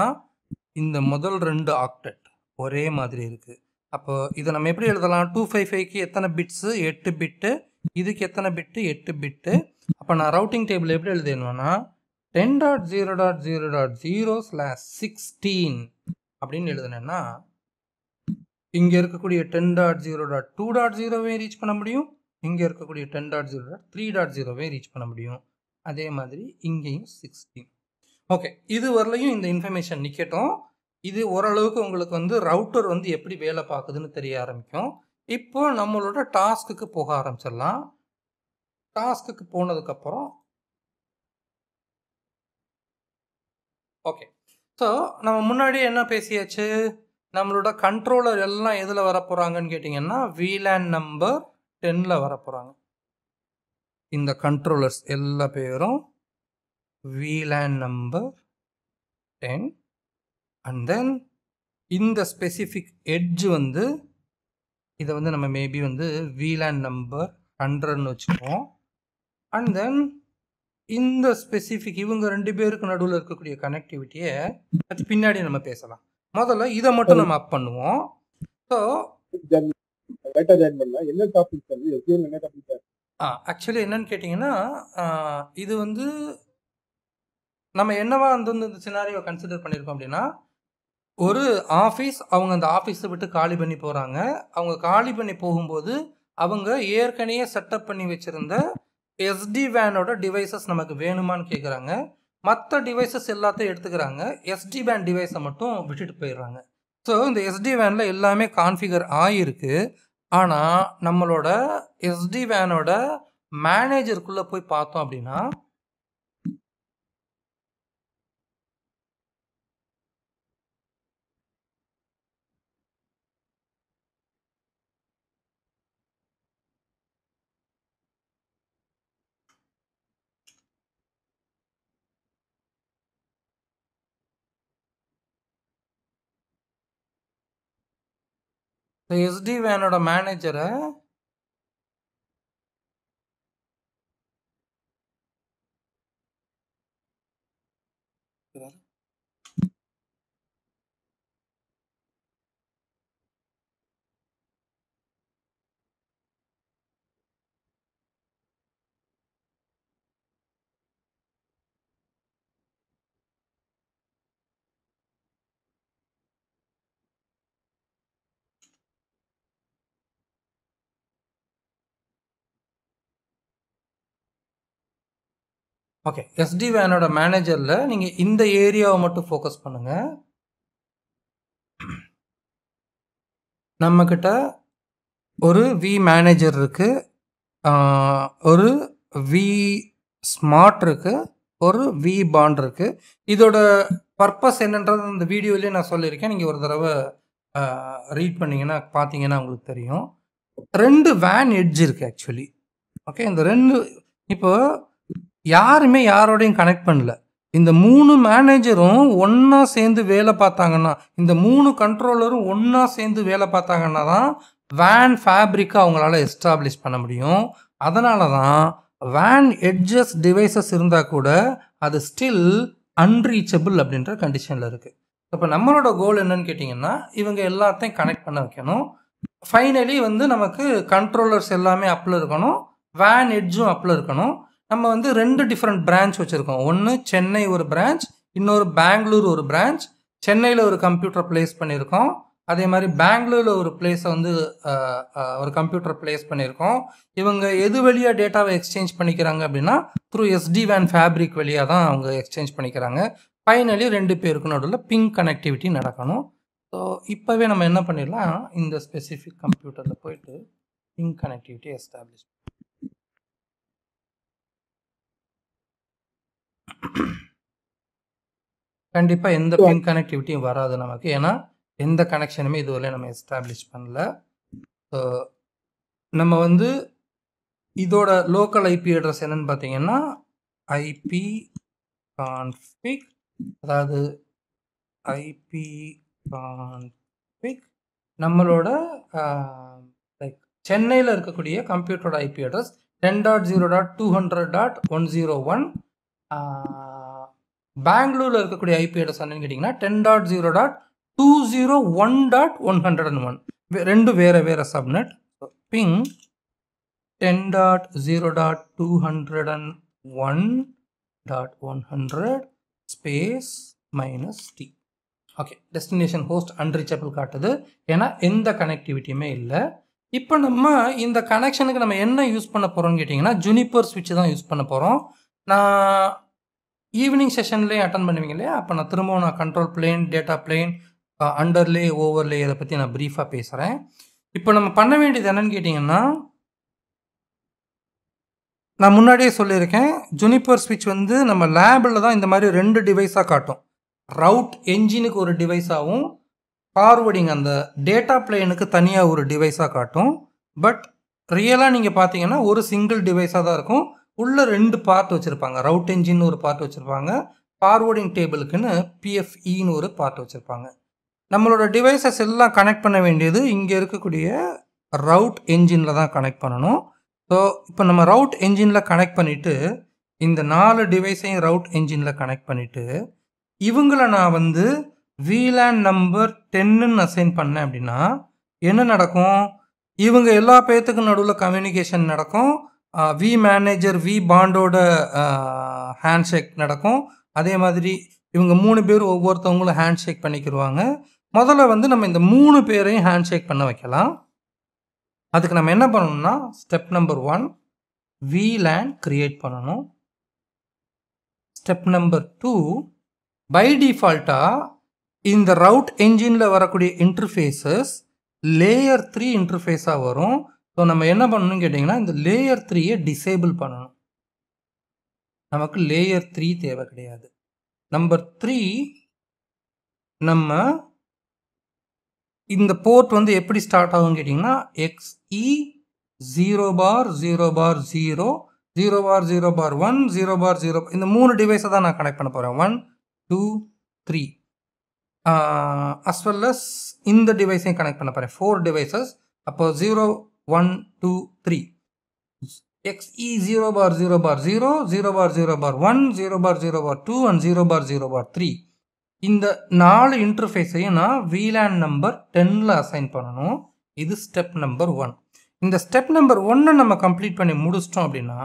இந்த முதல் 2 ஆக்டட் ஒரே மாதிரி இருக்குது. அப்போ இதை நம்ம எப்படி எழுதலாம், 255க்கு எத்தனை பிட்ஸு, 8 பிட்டு, இதுக்கு எத்தனை பிட்டு, 8 பிட்டு. அப்போ நான் ரவுட்டிங் டேபிள் எப்படி எழுதிடுவேன்னா 10.0.0.0/16 அப்படின்னு எழுதுனேன்னா இங்கே இருக்கக்கூடிய 10.0.2.0வையும் ரீச் பண்ண முடியும், இங்கே இருக்கக்கூடிய 10.0.3.0வையும் ரீச் பண்ண முடியும். அதே மாதிரி இங்கேயும் 16. ஓகே, இது வரலையும் இந்த இன்ஃபர்மேஷன் நிற்கட்டும். இது ஓரளவுக்கு உங்களுக்கு வந்து ரவுட்டர் வந்து எப்படி வேலை பார்க்குதுன்னு தெரிய ஆரம்பிக்கும். இப்போ நம்மளோட டாஸ்க்குக்கு போக ஆரம்பிச்சிடலாம். டாஸ்க்குக்கு போனதுக்கப்புறம் ஓகே, ஸோ நம்ம முன்னாடி என்ன பேசியாச்சு, நம்மளோட கண்ட்ரோலர் எல்லாம் எதில் வரப்போகிறாங்கன்னு கேட்டிங்கன்னா VLAN நம்பர் 10ல் வரப்போகிறாங்க. இந்த கண்ட்ரோலர்ஸ் எல்லா பேரும் VLAN நம்பர் 10. அண்ட் தென் இந்த ஸ்பெசிஃபிக் எட்ஜ் வந்து இதை வந்து நம்ம மேபி வந்து VLAN நம்பர் 100ன்னு வச்சுப்போம். அண்ட் தென் இந்த ஸ்பெசிஃபிக் இவங்க 2 பேருக்கு நடுவில் இருக்கக்கூடிய கனெக்டிவிட்டியை அது பின்னாடி நம்ம பேசலாம். முதல்ல இதை மட்டும் நம்ம அப் பண்ணுவோம். ஸோ ஆக்சுவலி என்னன்னு கேட்டிங்கன்னா இது வந்து நம்ம என்னவா வந்து இந்த சினாரியோ கன்சிடர் பண்ணியிருக்கோம் அப்படின்னா, ஒரு ஆஃபீஸ் அவங்க அந்த ஆஃபீஸை விட்டு காலி பண்ணி போகிறாங்க. அவங்க காலி பண்ணி போகும்போது அவங்க ஏற்கனவே செட்டப் பண்ணி வச்சுருந்த SD-WANோட டிவைசஸ் நமக்கு வேணுமான்னு கேட்குறாங்க. மற்ற டிவைசஸ் எல்லாத்தையும் எடுத்துக்கிறாங்க, SD-WAN டிவைஸை மட்டும் விட்டுட்டு போயிடுறாங்க. ஸோ இந்த SD-WAனில் எல்லாமே கான்ஃபிகர் ஆகிருக்கு. ஆனால் நம்மளோட SD-WAனோட மேனேஜருக்குள்ள போய் பார்த்தோம் அப்படின்னா SD வேனோட மேனேஜரை ஓகே SD வேனோட மேனேஜரில் நீங்கள் இந்த ஏரியாவை மட்டும் ஃபோக்கஸ் பண்ணுங்க. நம்மக்கிட்ட ஒரு வி மேனேஜர் இருக்கு, ஒரு வி ஸ்மார்ட் இருக்கு, ஒரு வி பாண்ட் இருக்கு. இதோட பர்பஸ் என்னன்றது இந்த வீடியோலேயே நான் சொல்லியிருக்கேன். நீங்கள் ஒரு தடவை ரீட் பண்ணிங்கன்னா பார்த்தீங்கன்னா உங்களுக்கு தெரியும். 2 வேன் எட்ஜ் இருக்குது ஆக்சுவலி. ஓகே, இந்த 2 இப்போ யாருமே யாரோடையும் கனெக்ட் பண்ணல. இந்த 3 மேனேஜரும் ஒன்றா சேர்ந்து வேலை பார்த்தாங்கன்னா, இந்த 3 கண்ட்ரோலரும் ஒன்றா சேர்ந்து வேலை பார்த்தாங்கன்னா தான் வேன் ஃபேப்ரிக்கை அவங்களால எஸ்டாப்ளிஷ் பண்ண முடியும். அதனால தான் வேன் எட்ஜஸ் டிவைசஸ் இருந்தால் கூட அது ஸ்டில் அன்ரீச்சபிள் அப்படின்ற கண்டிஷனில் இருக்குது. இப்போ நம்மளோட கோல் என்னன்னு கேட்டிங்கன்னா, இவங்க எல்லாத்தையும் கனெக்ட் பண்ண வைக்கணும். ஃபைனலி வந்து நமக்கு கண்ட்ரோலர்ஸ் எல்லாமே அப்பில் இருக்கணும், வேன் எட்ஜும் அப்பில் இருக்கணும். நம்ம வந்து 2 டிஃப்ரெண்ட் பிரான்ச் வச்சுருக்கோம். ஒன்று சென்னை ஒரு பிரான்ச், இன்னொரு பெங்களூர் ஒரு பிரான்ச். சென்னையில் ஒரு கம்ப்யூட்டர் பிளேஸ் பண்ணியிருக்கோம், அதே மாதிரி பெங்களூரில் ஒரு பிளேஸை வந்து ஒரு கம்ப்யூட்டர் பிளேஸ் பண்ணியிருக்கோம். இவங்க எது வழியாக டேட்டாவை எக்ஸ்சேஞ்ச் பண்ணிக்கிறாங்க அப்படின்னா த்ரூ SD வேன் ஃபேப்ரிக் வழியாக தான் அவங்க எக்ஸ்சேஞ்ச் பண்ணிக்கிறாங்க. ஃபைனலி 2 பேருக்கு நடுவில் பிங் கனெக்டிவிட்டி நடக்கணும். ஸோ இப்போவே நம்ம என்ன பண்ணிடலாம், இந்த ஸ்பெசிஃபிக் கம்ப்யூட்டரில் போயிட்டு பிங் கனெக்டிவிட்டி எஸ்டாப்ளிஷ். கண்டிப்பாக எந்த பிங் கனெக்டிவிட்டியும் வராது நமக்கு, ஏன்னா எந்த கனெக்ஷனுமே இதுவரை நம்ம எஸ்டாப்ளிஷ் பண்ணல. ஸோ நம்ம வந்து இதோட லோக்கல் IP அட்ரஸ் என்னன்னு பார்த்தீங்கன்னா IP config, அதாவது IP config நம்மளோட லைக் சென்னையில் இருக்கக்கூடிய கம்ப்யூட்டரோட IP அட்ரஸ் 10.0.200.101. பெங்களூரில் இருக்கக்கூடிய IP அட்ரஸ் என்னன்னு கேட்டிங்கன்னா 10.0.201.101. 2 வேறு வேறு சப்நெட். Ping 10.0.201.100 space -T. Okay, destination host unreachable காட்டுது, ஏன்னா எந்த கனெக்டிவிட்டியுமே இல்லை. இப்போ நம்ம இந்த கனெக்ஷனுக்கு நம்ம என்ன யூஸ் பண்ண போகிறோம்னு கேட்டிங்கன்னா ஜுனிப்பர் ஸ்விட்ச் தான் யூஸ் பண்ண போகிறோம். நான் ஈவினிங் செஷன்லேயே அட்டன் பண்ணுவீங்க இல்லையா, அப்போ நான் திரும்பவும் control plane, data plane, underlay, overlay இதை பற்றி நான் ப்ரீஃபாக பேசுகிறேன். இப்போ நம்ம பண்ண வேண்டியது என்னன்னு கேட்டிங்கன்னா, நான் முன்னாடியே சொல்லியிருக்கேன், ஜுனிப்பர் ஸ்விட்ச் வந்து நம்ம லேபில் தான் இந்த மாதிரி 2 டிவைஸாக காட்டும். ரவுட் என்ஜினுக்கு ஒரு டிவைஸாகவும் ஃபார்வர்டிங் அந்த டேட்டா பிளேனுக்கு தனியாக ஒரு டிவைஸாக காட்டும். பட் ரியலாக நீங்கள் பார்த்தீங்கன்னா ஒரு சிங்கிள் டிவைஸாக தான் இருக்கும். உள்ள 2 பார்ட் வச்சுருப்பாங்க. ரவுட் என்ஜின் ஒரு பார்ட் வச்சுருப்பாங்க, ஃபார்வர்டிங் டேபிளுக்குன்னு PFEன்னு ஒரு பார்ட் வச்சுருப்பாங்க. நம்மளோட டிவைசஸ் எல்லாம் கனெக்ட் பண்ண வேண்டியது இங்கே இருக்கக்கூடிய ரவுட் என்ஜினில் தான் கனெக்ட் பண்ணணும். ஸோ இப்போ நம்ம ரவுட் என்ஜினில் கனெக்ட் பண்ணிவிட்டு இந்த 4 டிவைஸையும் ரவுட் என்ஜினில் கனெக்ட் பண்ணிவிட்டு இவங்களை நான் வந்து VLAN நம்பர் 10ன்னு அசைன் பண்ணேன் அப்படின்னா என்ன நடக்கும், இவங்க எல்லா பேர்த்துக்கும் நடுவில் கம்யூனிகேஷன் நடக்கும். வி மேனேஜர் வி பாண்டோட ஹேண்ட்ஷேக் நடக்கும். அதே மாதிரி இவங்க 3 பேர் ஒவ்வொருத்தவங்களும் ஹேண்ட்ஷேக் பண்ணிக்கிடுவாங்க. முதல்ல வந்து நம்ம இந்த 3 பேரையும் ஹேண்ட்ஷேக் பண்ண வைக்கலாம். அதுக்கு நம்ம என்ன பண்ணணும்னா ஸ்டெப் நம்பர் 1 VLAN கிரியேட் பண்ணணும். ஸ்டெப் நம்பர் 2 பை டிஃபால்ட்டாக இந்த ரவுட் என்ஜினில் வரக்கூடிய இன்டர்ஃபேஸஸ் லேயர் 3 இன்டர்ஃபேஸாக வரும். ஸோ நம்ம என்ன பண்ணணும்னு கேட்டிங்கன்னா இந்த லேயர் 3யை டிசேபிள் பண்ணணும். நமக்கு லேயர் 3 தேவை கிடையாது. நம்பர் 3 நம்ம இந்த போர்ட் வந்து எப்படி ஸ்டார்ட் ஆகும் கேட்டிங்கன்னா XE 0 பார் 0 பார் 0 0 பார் 0 பார் 1 0 பார் 0 இந்த 3 டிவைஸை தான் நான் கனெக்ட் பண்ண போகிறேன். 1 2 3 as well as இந்த டிவைஸையும் கனெக்ட் பண்ண போகிறேன். 4 டிவைசஸ். அப்போ 0 1 2 3 XE 0 bar 0 bar 0 0 bar 0 bar 1 0 bar 0 bar 2 and 0 பார் 0 பார் 3 இந்த 4 இன்டர்ஃபேஸையும் நான் VLAN நம்பர் 10ல் அசைன் பண்ணணும். இது ஸ்டெப் நம்பர் 1. இந்த ஸ்டெப் நம்பர் 1 நம்ம கம்ப்ளீட் பண்ணி முடிச்சிட்டோம் அப்படின்னா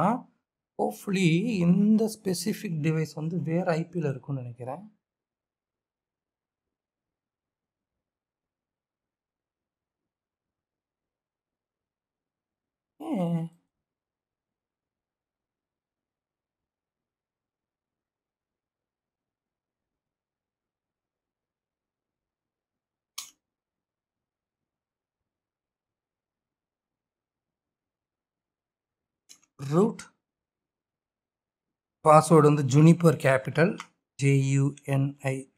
ஹோப்ஃபுல்லி இந்த ஸ்பெசிஃபிக் டிவைஸ் வந்து வேறு ஐபியில் இருக்கும்னு நினைக்கிறேன். ரூட் பாஸ்வேர்டு வந்து ஜுனிப்பர் கேபிட்டல் JUNIPER.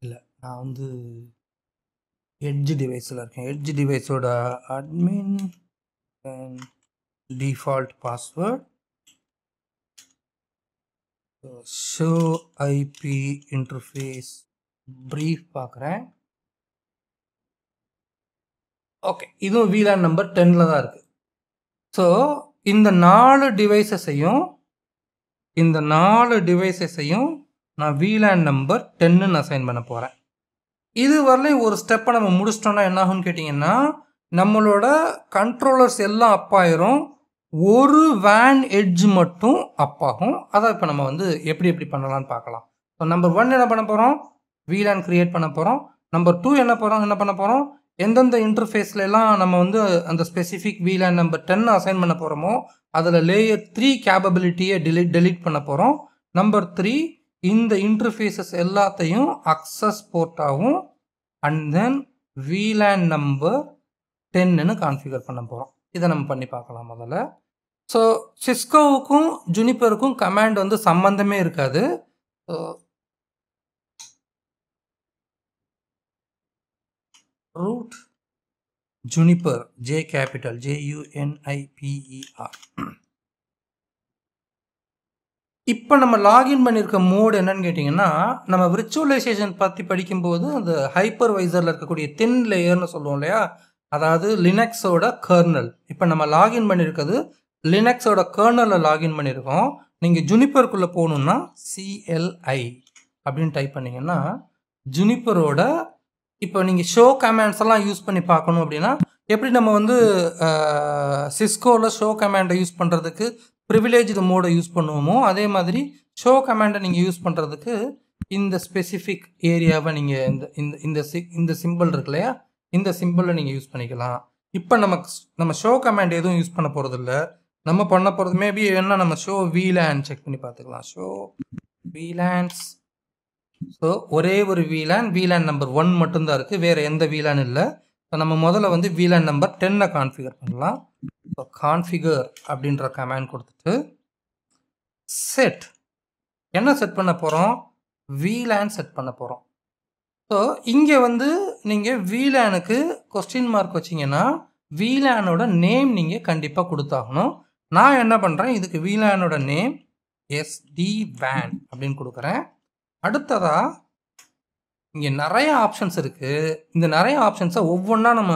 இல்லை, நான் வந்து எட்ஜ் டிவைஸில் இருக்கேன். எட்ஜ் டிவைஸோட admin default password show IP interface brief பார்க்குறேன். ஓகே, இதுவும் VLAN நம்பர் 10ல் தான் இருக்குது. ஸோ இந்த 4 டிவைசஸையும் நான் VLAN நம்பர் 10ன்னு அசைன் பண்ண போகிறேன். இது வரலையும் ஒரு ஸ்டெப்பை நம்ம முடிச்சிட்டோன்னா என்ன ஆகும்னு கேட்டிங்கன்னா நம்மளோட கண்ட்ரோலர்ஸ் எல்லாம் அப்பாயிரும். ஒரு வேன் எட்ஜ் மட்டும் அப்பாகும். அதை இப்போ நம்ம வந்து எப்படி பண்ணலான்னு பார்க்கலாம். ஸோ நம்பர் 1 என்ன பண்ண போகிறோம்? VLAN கிரியேட் பண்ண போகிறோம். நம்பர் 2 என்ன பண்ண போகிறோம்? எந்தெந்த இன்டர்ஃபேஸ்லாம் நம்ம வந்து அந்த ஸ்பெசிஃபிக் VLAN நம்பர் 10 அசைன் பண்ண போகிறோமோ அதில் லேயர் 3 கேப்பபிலிட்டியை டெலீட் பண்ண போகிறோம். நம்பர் 3 இந்த இன்டர்ஃபேஸஸ் எல்லாத்தையும் அக்சஸ் போர்ட்டாகவும் அண்ட் தென் VLAN நம்பர் 10ன்னு கான்ஃபிகர் பண்ண போகிறோம். இதை நம்ம பண்ணி பார்க்கலாம் முதல்ல. ஸோ சிஸ்கோவுக்கும் ஜுனிப்பருக்கும் கமாண்ட் வந்து சம்மந்தமே இருக்காது. So root juniper J capital JUNIPER. இப்போ நம்ம லாகின் பண்ணியிருக்க மோடு என்னன்னு கேட்டிங்கன்னா நம்ம விர்ச்சுவலைசேஷன் பற்றி படிக்கும்போது அந்த ஹைப்பர்வைசரில் இருக்கக்கூடிய தின் லேயர்னு சொல்லுவோம் இல்லையா, அதாவது லினக்ஸோட கர்னல். இப்போ நம்ம லாகின் பண்ணியிருக்கிறது லினக்ஸோட கர்னலில் லாகின் பண்ணியிருக்கோம். நீங்கள் ஜுனிப்பருக்குள்ளே போகணுன்னா CLI அப்படின்னு டைப் பண்ணிங்கன்னா ஜுனிப்பரோட இப்போ நீங்கள் ஷோ கமாண்ட்ஸ் எல்லாம் யூஸ் பண்ணி பார்க்கணும் அப்படின்னா எப்படி நம்ம வந்து சிஸ்கோவில் ஷோ கமாண்டை யூஸ் பண்ணுறதுக்கு ப்ரிவிலேஜ்டு மோடை யூஸ் பண்ணுவோமோ அதே மாதிரி ஷோ கமாண்டை நீங்கள் யூஸ் பண்ணுறதுக்கு இந்த ஸ்பெசிஃபிக் ஏரியாவை நீங்கள் இந்த சிம்பிள் இருக்கு இல்லையா, இந்த சிம்பிளை நீங்கள் யூஸ் பண்ணிக்கலாம். இப்போ நம்ம ஷோ கமாண்ட் எதுவும் யூஸ் பண்ண போகிறதில்ல. நம்ம பண்ண போகிறது மேபி என்ன, நம்ம ஷோ VLAN செக் பண்ணி பார்த்துக்கலாம். Show VLANs. ஸோ ஒரே ஒரு VLAN நம்பர் 1 மட்டும்தான் இருக்குது, வேறு எந்த VLAN இல்லை. ஸோ நம்ம முதல்ல வந்து VLAN நம்பர் 10 கான்ஃபிகர் பண்ணலாம். ஸோ கான்ஃபிகர் அப்படின்ற கமாண்ட் கொடுத்துட்டு செட் என்ன செட் பண்ண போகிறோம்? VLAN செட் பண்ண போகிறோம். ஸோ இங்கே வந்து நீங்கள் VLANக்கு கொஸ்டின் மார்க் வச்சிங்கன்னா VLAனோட நேம் நீங்கள் கண்டிப்பாக கொடுத்தாகணும். நான் என்ன பண்ணுறேன், இதுக்கு VLAனோட நேம் SD-WAN அப்படின்னு கொடுக்குறேன். அடுத்ததாக இங்கே நிறைய ஆப்ஷன்ஸ் இருக்குது. இந்த நிறைய ஆப்ஷன்ஸை ஒவ்வொன்றா நம்ம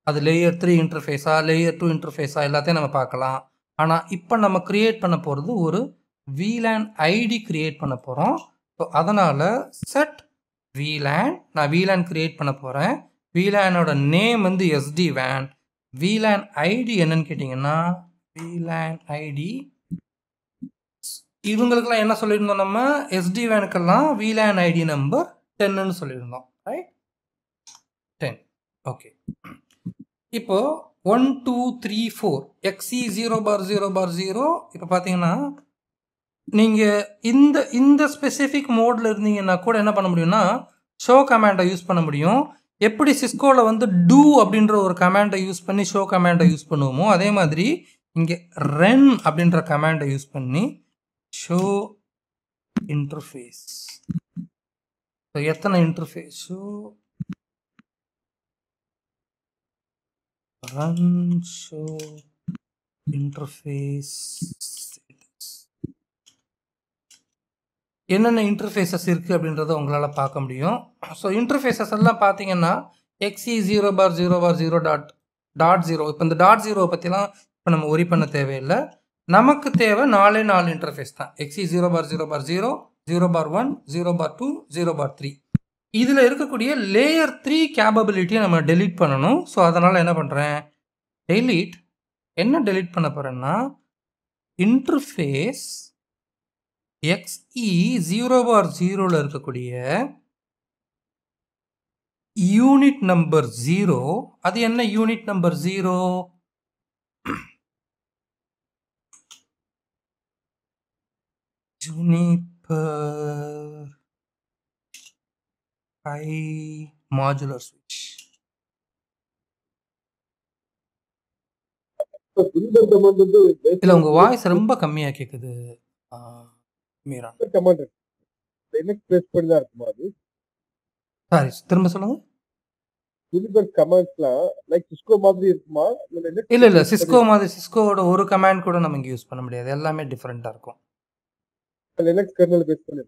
அது லேயர் 3 இன்டர்ஃபேஸா லேயர் 2 இன்டர்ஃபேஸா எல்லாத்தையும் நம்ம பார்க்கலாம். ஆனால் இப்போ நம்ம க்ரியேட் பண்ண போகிறது ஒரு VLAN ஐடி க்ரியேட் பண்ண போகிறோம். ஸோ அதனால் செட் VLAN, நான் VLAN க்ரியேட் பண்ண போகிறேன். VLAனோட நேம் வந்து SD-WAN. VLAN ஐடி என்னன்னு கேட்டிங்கன்னா VLAN ஐடி இவங்களுக்கெல்லாம் என்ன சொல்லியிருந்தோம், நம்ம SD-WANக்கெல்லாம் VLAN ஐடி நம்பர் 10ன்னு சொல்லியிருந்தோம், ரைட்? 10. ஓகே, இப்போ 1 2 3 4 XE 0/0/0. இப்போ பார்த்தீங்கன்னா நீங்கள் இந்த ஸ்பெசிஃபிக் மோடில் இருந்தீங்கன்னா கூட என்ன பண்ண முடியும்னா ஷோ கமாண்டை யூஸ் பண்ண முடியும். எப்படி சிஸ்கோவில் வந்து டூ அப்படின்ற ஒரு கமாண்டை யூஸ் பண்ணி ஷோ கமாண்டை யூஸ் பண்ணுவோமோ அதே மாதிரி இங்கே ரன் அப்படின்ற கமாண்டை யூஸ் பண்ணி ஷோ இன்டர்ஃபேஸ். எத்தனை interface? Show run show interface. என்னென்ன இன்டர்ஃபேஸஸ் இருக்குது அப்படின்றத உங்களால் பார்க்க முடியும். ஸோ இன்டர்ஃபேஸஸ் எல்லாம் பார்த்தீங்கன்னா XE0/0/0.0. இப்போ இந்த .0 பற்றிலாம் இப்போ நம்ம ஒரி பண்ண தேவையில்லை. நமக்கு தேவை 4 இன்டர்ஃபேஸ் தான். XE0/0/0, 0/1, 0/2, 0/3. இதில் இருக்கக்கூடிய லேயர் 3 கேப்பபிலிட்டியை நம்ம டெலீட் பண்ணணும். ஸோ அதனால் என்ன பண்ணுறேன், என்ன டெலீட் பண்ண போகிறேன்னா இன்டர்ஃபேஸ் XE0/0ல இருக்கக்கூடிய யூனிட் நம்பர் 0. அது என்ன unit number 0? Juniper high modular ஸ்விட்ச். ஜூனிப்பர் கமாண்ட் வந்து இல்லை, உங்கள் வாய்ஸ் ரொம்ப கம்மியாக கேட்குது மீரா. கமாண்ட் லினக்ஸ் பேஸ் பண்ணி தான் இருக்குமா அது? சாரி, திரும்ப சொல்லுங்க. ஜூனிப்பர் கமாண்ட்ஸ்லாம் லைக் சிஸ்கோ மாதிரி இருக்குமா? இல்லை சிஸ்கோ மாதிரி சிஸ்கோவோட ஒரு கமாண்ட் கூட நம்ம இங்கே யூஸ் பண்ண முடியாது. எல்லாமே டிஃப்ரெண்ட்டாக இருக்கும். லினக்ஸ் கர்னல் பேஸ் பண்ணி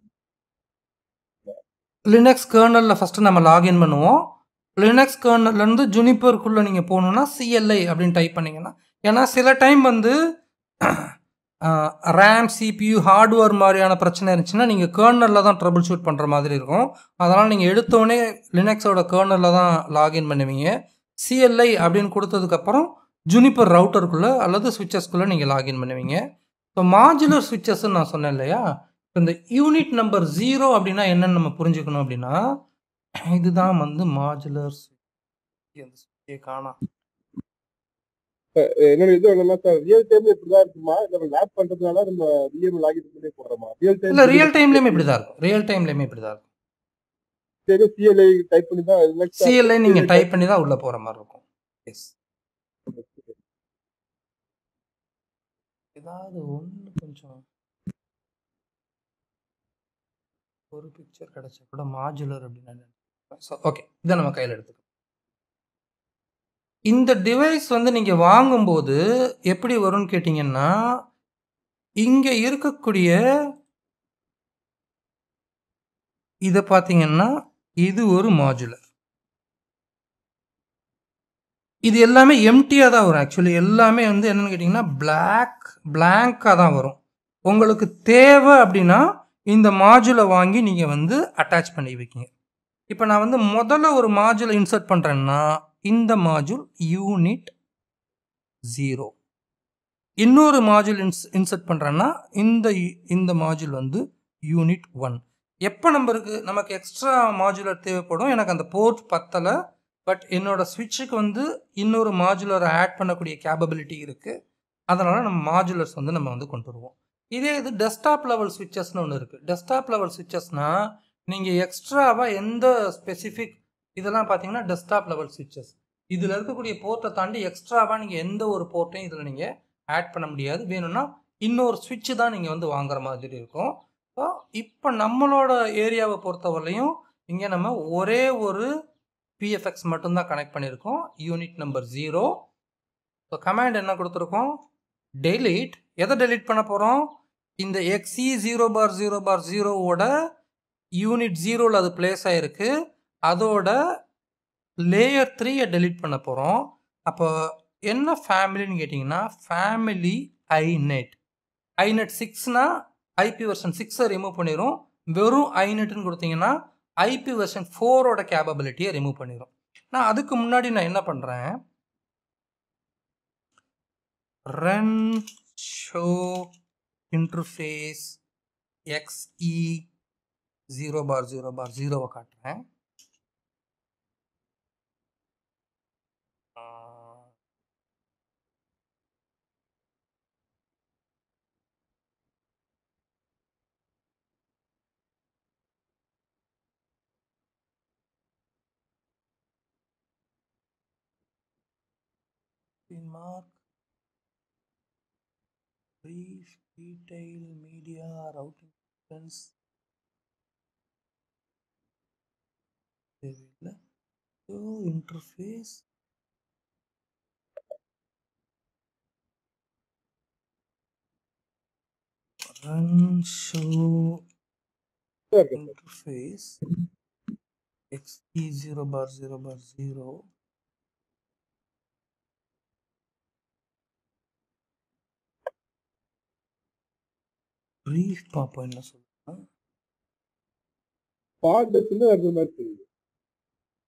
லினக்ஸ் கர்னலில் ஃபஸ்ட்டு நம்ம லாகின் பண்ணுவோம். லினக்ஸ் கர்னல்லேருந்து ஜூனிப்பருக்குள்ளே நீங்கள் போகணுன்னா CLI அப்படின்னு டைப் பண்ணிங்கன்னா, ஏன்னா சில டைம் வந்து ரேம் CPU ஹார்ட்வேர் மாதிரியான பிரச்சனை இருந்துச்சுன்னா நீங்கள் கர்னலில் தான் ட்ரபிள் ஷூட் பண்ணுற மாதிரி இருக்கும். அதனால் நீங்கள் எடுத்தோடனே லினக்ஸோட கர்னலில் தான் லாகின் பண்ணுவீங்க. CLI அப்படின்னு கொடுத்ததுக்கப்புறம் ஜூனிப்பர் ரவுட்டருக்குள்ளே அல்லது ஸ்விட்சஸ்க்குள்ளே நீங்கள் லாகின் பண்ணுவீங்க. ஸோ மாடுலர் ஸ்விட்சஸ்ன்னு நான் சொன்னேன் இல்லையா, இப்போ இந்த யூனிட் நம்பர் 0 அப்படின்னா என்னன்னு நம்ம புரிஞ்சுக்கணும். அப்படின்னா இதுதான் வந்து மாடுலர் ஸ்விட்ச். காணா என்னோட இது என்னன்னா சார், ரியல் டைம்ல இப்படிதான் இருக்குமா? நம்ம லேப் பண்றதுனால நம்ம விஎம் லாகின் பண்ணி போடுறோமா? இல்லை, ரியல் டைம்லேயுமே இப்படி தான் இருக்கும். ரியல் டைம்லேயுமே இப்படி தான் இருக்கும். CLI டைப் பண்ணி தான் CLI நீங்கள் டைப் பண்ணி தான் உள்ளே போகிற மாதிரி இருக்கும். எஸ், ஏதாவது ஒன்று கொஞ்சம் ஒரு பிக்சர் கிடைச்சா கூட மாடுலர் அப்படின்னு. ஸோ ஓகே, இதை நம்ம கையில் எடுத்துக்கணும். இந்த டிவைஸ் வந்து நீங்கள் வாங்கும்போது எப்படி வரும்னு கேட்டிங்கன்னா, இங்கே இருக்கக்கூடிய இதை பார்த்தீங்கன்னா இது ஒரு மாடுலர். இது எல்லாமே எம்டியாக தான் வரும். ஆக்சுவலி எல்லாமே வந்து என்னென்னு கேட்டிங்கன்னா பிளாங்காக தான் வரும். உங்களுக்கு தேவை அப்படின்னா இந்த மாடுலை வாங்கி நீங்கள் வந்து அட்டாச் பண்ணி வைக்கிங்க. இப்போ நான் வந்து முதல்ல ஒரு மாடுலை இன்சர்ட் பண்ணுறேன்னா இந்த மாடுல் யூனிட் 0. இன்னொரு மாடுல் இன்சர்ட் பண்ணுறேன்னா இந்த மாடுல் வந்து யூனிட் 1. எப்போ நமக்கு எக்ஸ்ட்ரா மாடுலர் தேவைப்படும், எனக்கு அந்த போர்ட் பத்தலை, பட் என்னோட ஸ்விட்சுக்கு வந்து இன்னொரு மாடுலரை ஆட் பண்ணக்கூடிய கேப்பபிலிட்டி இருக்குது. அதனால் நம்ம மாடுலர்ஸ் வந்து நம்ம வந்து கொண்டு வருவோம். இதே இது டெஸ்க்டாப் லெவல் ஸ்விட்சஸ்னு ஒன்று இருக்குது. டெஸ்க்டாப் லெவல் ஸ்விட்சஸ்னால் நீங்கள் எக்ஸ்ட்ராவாக எந்த ஸ்பெசிஃபிக் இதெல்லாம் பார்த்தீங்கன்னா டெஸ்க்டாப் லெவல் ஸ்விட்சஸ். இதில் இருக்கக்கூடிய போர்ட்டை தாண்டி எக்ஸ்ட்ராவாக நீங்கள் எந்த ஒரு போர்ட்டையும் இதில் நீங்கள் ஆட் பண்ண முடியாது. வேணும்னா இன்னொரு ஸ்விட்சு தான் நீங்கள் வந்து வாங்குற மாதிரி இருக்கும். ஸோ இப்போ நம்மளோட ஏரியாவை பொறுத்தவரையிலையும் இங்கே நம்ம ஒரே ஒரு PFX மட்டும்தான் கனெக்ட் பண்ணியிருக்கோம், யூனிட் நம்பர் 0. ஸோ கமாண்ட் என்ன கொடுத்துருக்கோம், டெலீட். எதை டெலீட் பண்ண போகிறோம், இந்த XE0/0/0வோட யூனிட் 0ல் அது பிளேஸ் ஆகிருக்கு, அதோட லேயர் 3 டெலீட் பண்ண போகிறோம். அப்போ என்ன ஃபேமிலின்னு கேட்டிங்கன்னா family iNet 6னா IP version 6 remove பண்ணிடும். வெறும் iNetன்னு கொடுத்தீங்கன்னா IP வெர்ஷன் 4ஓட கேப்பபிலிட்டியை ரிமூவ் பண்ணிடும். நான் அதுக்கு முன்னாடி நான் என்ன பண்ணுறேன், ரன் ஷோ இன்டர்ஃபேஸ் XE0/0/0வை காட்டுறேன். mark, brief, detail, media, routing sequence. So interface. Run show interface xe0 bar 0 bar 0. Brief பாப்போம் என்ன சொல்றேன். பாட்டு சின்ன இருக்கிற மாதிரி தெரியுது.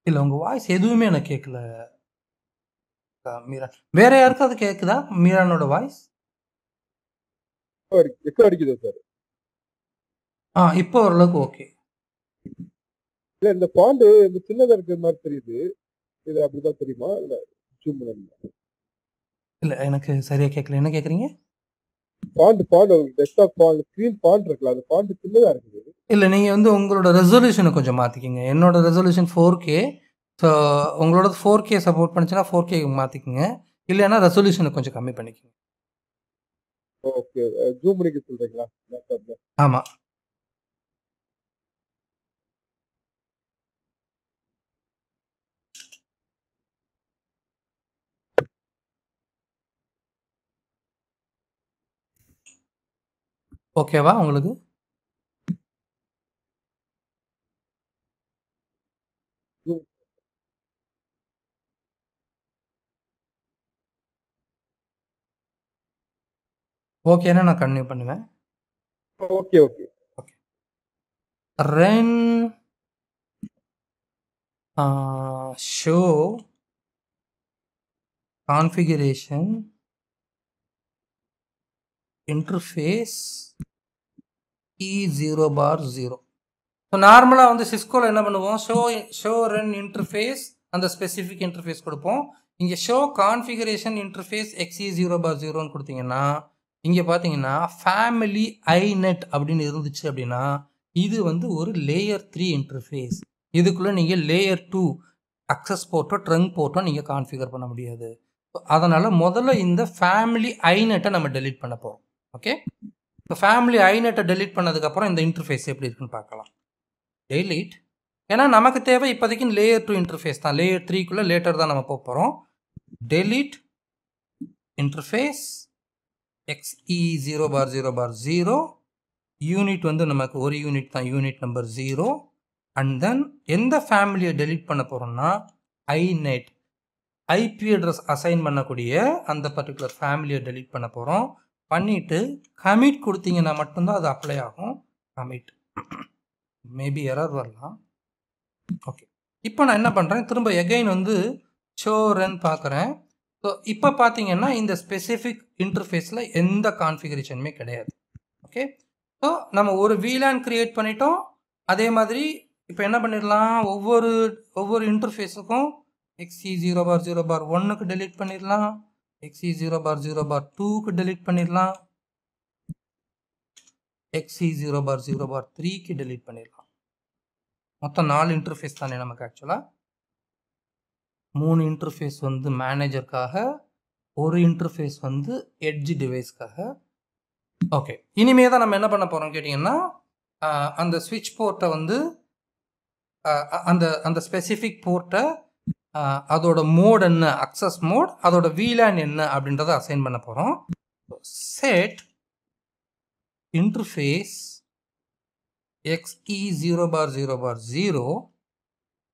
இல்ல உங்க வாய்ஸ் எதுவுமே எனக்கு கேட்கல மீரா. வேற யாருக்காவது கேக்குதா மீரானோட வாய்ஸ்? எக்கோ அடிக்குதா சார்? இப்போ ஓரளவுக்கு ஓகே. இல்ல இந்த பாண்டு சின்னதா இருக்கிற மாதிரி தெரியுது. இது அப்படிதான் தெரியுமா? இல்ல ஜூம் பண்ணணுமா? இல்ல எனக்கு சரியா கேட்கல. என்ன கேக்குறீங்க? பாண்டு டெஸ்க்டாப் பாண்டு ஸ்கிரீன் பாண்டு இருக்குல்ல, அது பாண்டு சின்னதா இருக்குது. இல்ல நீங்க வந்து உங்களோட ரெசல்யூஷனை கொஞ்சம் மாத்திக்கங்க. என்னோட ரெசல்யூஷன் 4K. ஸோ உங்களோட 4K சப்போர்ட் பண்ணுச்சுன்னா 4K மாத்திக்கங்க. இல்லைன்னா ரெசல்யூஷனை கொஞ்சம் கம்மி பண்ணிக்கங்க. ஓகே, ஜூம் பண்ணிக்க சொல்றீங்களா லேப்டாப்ல? ஆமா. ஓகேவா உங்களுக்கு? ஓகேன்னா நான் கன்டினியூ பண்ணுவேன். Okay okay okay. run show configuration interface e0 bar 0. So நார்மலாக வந்து சிஸ்கோவில் என்ன பண்ணுவோம், ஷோ ரன் இன்டர்ஃபேஸ் அந்த ஸ்பெசிஃபிக் இன்டர்ஃபேஸ் கொடுப்போம். இங்கே show configuration interface xe0 bar 0ன்னு கொடுத்தீங்கன்னா இங்கே பார்த்தீங்கன்னா ஃபேமிலி ஐநெட் அப்படின்னு இருந்துச்சு அப்படின்னா இது வந்து ஒரு லேயர் 3 இன்டர்ஃபேஸ். இதுக்குள்ளே நீங்கள் லேயர் 2 அக்சஸ் போர்ட்டோ ட்ரங்க் போர்ட்டோ நீங்கள் கான்ஃபிகர் பண்ண முடியாது. அதனால் முதல்ல இந்த ஃபேமிலி ஐநெட்டை நம்ம டெலீட் பண்ண போகிறோம். ஓகே, இப்போ ஃபேமிலி ஐநெட்டை டெலீட் பண்ணதுக்கப்புறம் இந்த இன்டர்ஃபேஸ் எப்படி இருக்குன்னு பார்க்கலாம். டெலீட், ஏன்னா நமக்கு தேவை இப்போதைக்கு லேயர் 2 இன்டர்ஃபேஸ் தான். லேயர் 3க்குள்ளே லேட்டர் தான் நம்ம போகிறோம். Delete interface xe0 bar 0 bar 0. Unit வந்து நமக்கு ஒரு யூனிட் தான், யூனிட் நம்பர் 0. அண்ட் தென் எந்த ஃபேமிலியை டெலீட் பண்ண போகிறோம்னா ஐநெட், ஐபி அட்ரஸ் அசைன் பண்ணக்கூடிய அந்த பர்டிகுலர் ஃபேமிலியை டெலீட் பண்ண போகிறோம். பண்ணிவிட்டு கமிட் கொடுத்தீங்கன்னா மட்டும்தான் அது அப்ளை ஆகும். கமிட் மேபி எரர் வரலாம். ஓகே, இப்போ நான் என்ன பண்ணுறேன், திரும்ப எகைன் வந்து ஷோ ரன் பார்க்குறேன். ஸோ இப்போ பார்த்தீங்கன்னா இந்த ஸ்பெசிஃபிக் இன்டர்ஃபேஸில் எந்த கான்ஃபிகரேஷனுமே கிடையாது. ஓகே, ஸோ நம்ம ஒரு VLAN கிரியேட் பண்ணிட்டோம். அதே மாதிரி இப்போ என்ன பண்ணிடலாம், ஒவ்வொரு இன்டர்ஃபேஸுக்கும் xe0 bar 0 bar 1க்கு டெலீட் பண்ணிடலாம், xe0 bar 0 bar 2க்கு டெலீட் பண்ணிடலாம், xe0 bar 0 bar 3க்கு டெலீட் பண்ணிடலாம். மொத்தம் 4 இன்டர்ஃபேஸ் தானே நமக்கு. ஆக்சுவலாக 3 இன்டர்ஃபேஸ் வந்து மேனேஜருக்காக, ஒரு இன்டர்ஃபேஸ் வந்து எட்ஜ் டிவைஸ்க்காக. ஓகே, இனிமே தான் நம்ம என்ன பண்ண போகிறோம் கேட்டிங்கன்னா அந்த ஸ்விட்ச் போர்ட்டை வந்து அந்த ஸ்பெசிஃபிக் போர்ட்டை அதோட மோட் என்ன, அக்சஸ் மோட், அதோட VLAN என்ன அப்படின்றத அசைன் பண்ண போகிறோம். Set interface xe0 bar 0 bar 0,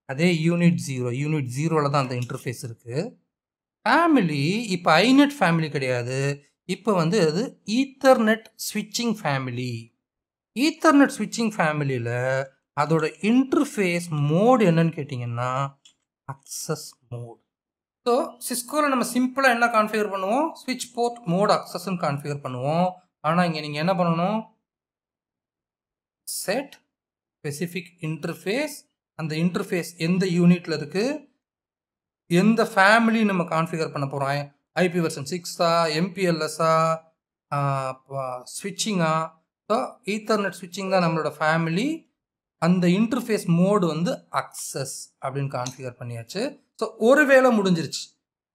அதே யூனிட் 0, யூனிட் 0ல் தான் அந்த இன்டர்ஃபேஸ் இருக்குது. ஃபேமிலி இப்போ ஐநெட் ஃபேமிலி கிடையாது, இப்போ வந்து அது ஈத்தர்நெட் ஸ்விட்சிங் ஃபேமிலி. ஈத்தர்நெட் ஸ்விட்சிங் ஃபேமிலியில் அதோட இன்டர்ஃபேஸ் மோட் என்னன்னு கேட்டிங்கன்னா அக்சஸ் மோட். ஸோ சிஸ்கோவில் நம்ம சிம்பிளாக என்ன கான்ஃபிகர் பண்ணுவோம், ஸ்விட்ச் போர்ட் மோட் அக்சஸ்ன்னு கான்ஃபிகர் பண்ணுவோம். ஆனால் இங்கே நீங்கள் என்ன பண்ணணும், செட் ஸ்பெசிஃபிக் இன்டர்ஃபேஸ், அந்த இன்டர்ஃபேஸ் எந்த யூனிட்டில் இருக்குது, எந்த ஃபேமிலி நம்ம கான்ஃபிகர் பண்ண போகிறோம், ஐபி வெர்ஷன் 6ஆ, MPLSஆ, ஸ்விட்சிங்கா. ஸோ ஈத்தர்நெட் ஸ்விட்சிங் தான் நம்மளோட ஃபேமிலி. அந்த இன்டர்ஃபேஸ் மோடு வந்து அக்சஸ் அப்படின்னு கான்ஃபிகர் பண்ணியாச்சு. ஸோ ஒரு வேளை முடிஞ்சிருச்சு.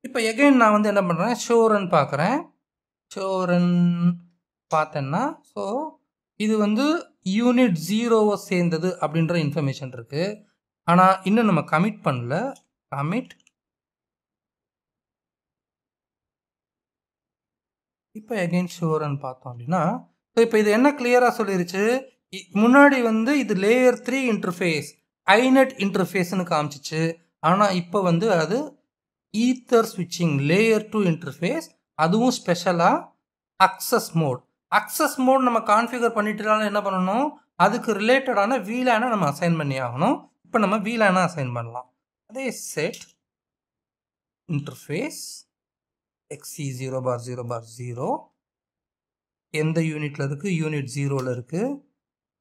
இப்போ எகைன் நான் வந்து என்ன பண்ணுறேன், ஷோரன் பார்க்குறேன். ஷோரன் பார்த்தேன்னா, ஸோ இது வந்து யூனிட் 0வை சேர்ந்தது அப்படின்ற இன்ஃபர்மேஷன் இருக்குது. ஆனால் இன்னும் நம்ம கமிட் பண்ணல. கமிட். இப்போ எகைன் ஷோரன் பார்த்தோம் அப்படின்னா, ஸோ இப்போ இது என்ன கிளியராக சொல்லிருச்சு, முன்னாடி வந்து இது லேயர் 3 இன்டர்ஃபேஸ் ஐநெட் இன்டர்ஃபேஸ்னு காமிச்சிச்சு. ஆனால் இப்போ வந்து அது ஈத்தர் ஸ்விட்சிங் லேயர் 2 இன்டர்ஃபேஸ், அதுவும் ஸ்பெஷலாக அக்சஸ் மோட். அக்சஸ் மோட் நம்ம கான்ஃபிகர் பண்ணிட்டுனாலும் என்ன பண்ணணும், அதுக்கு ரிலேட்டடான VLAN நம்ம அசைன் பண்ணி ஆகணும். இப்போ நம்ம VLAN அசைன் பண்ணலாம். அதே செட் இன்டர்ஃபேஸ் XC0/0/0 எந்த யூனிட்ல இருக்கு, யூனிட் 0ல இருக்கு.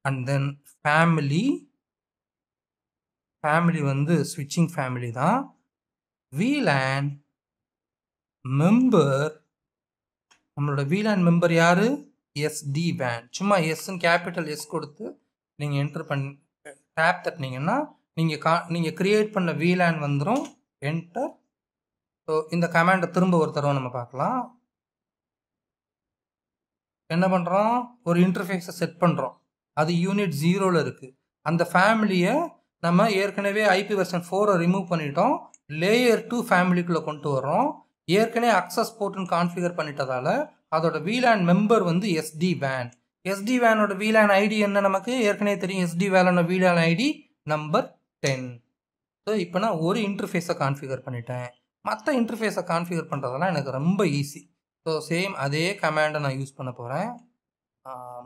அண்ட் தென் ஃபேமிலி வந்து ஸ்விட்சிங் ஃபேமிலி தான். VLAN மெம்பர், நம்மளோட VLAN மெம்பர் யாரு, SD-WAN. சும்மா எஸ்ன்னு கேபிட்டல் எஸ் கொடுத்து நீங்கள் என்டர் பண்ணி டேப் தட்டினீங்கன்னா நீங்கள் கிரியேட் பண்ண VLAN வந்துடும். என்டர். ஸோ இந்த கமாண்டை திரும்ப ஒரு தடவை நம்ம பார்க்கலாம். என்ன பண்ணுறோம், ஒரு இன்டர்ஃபேஸை செட் பண்ணுறோம். அது யூனிட் 0ல இருக்குது. அந்த ஃபேமிலியை நம்ம ஏற்கனவே IP வெர்ஷன் 4 ரிமூவ் பண்ணிட்டோம். லேயர் 2 ஃபேமிலிக்குள்ளே கொண்டு வர்றோம். ஏற்கனவே அக்சஸ் போர்ட்னு கான்ஃபிகர் பண்ணிட்டதால அதோட VLAN மெம்பர் வந்து SD-WAN. SD-WAனோட VLAN ஐடி என்ன நமக்கு ஏற்கனவே தெரியும். SD-WAனோட VLAN ஐடி நம்பர் 10. ஸோ இப்போ நான் ஒரு இன்டர்ஃபேஸை கான்ஃபிகர் பண்ணிட்டேன். மற்ற இன்டர்ஃபேஸை கான்ஃபிகர் பண்ணுறதெல்லாம் எனக்கு ரொம்ப ஈஸி. ஸோ சேம் அதே கமாண்டை நான் யூஸ் பண்ண போகிறேன்.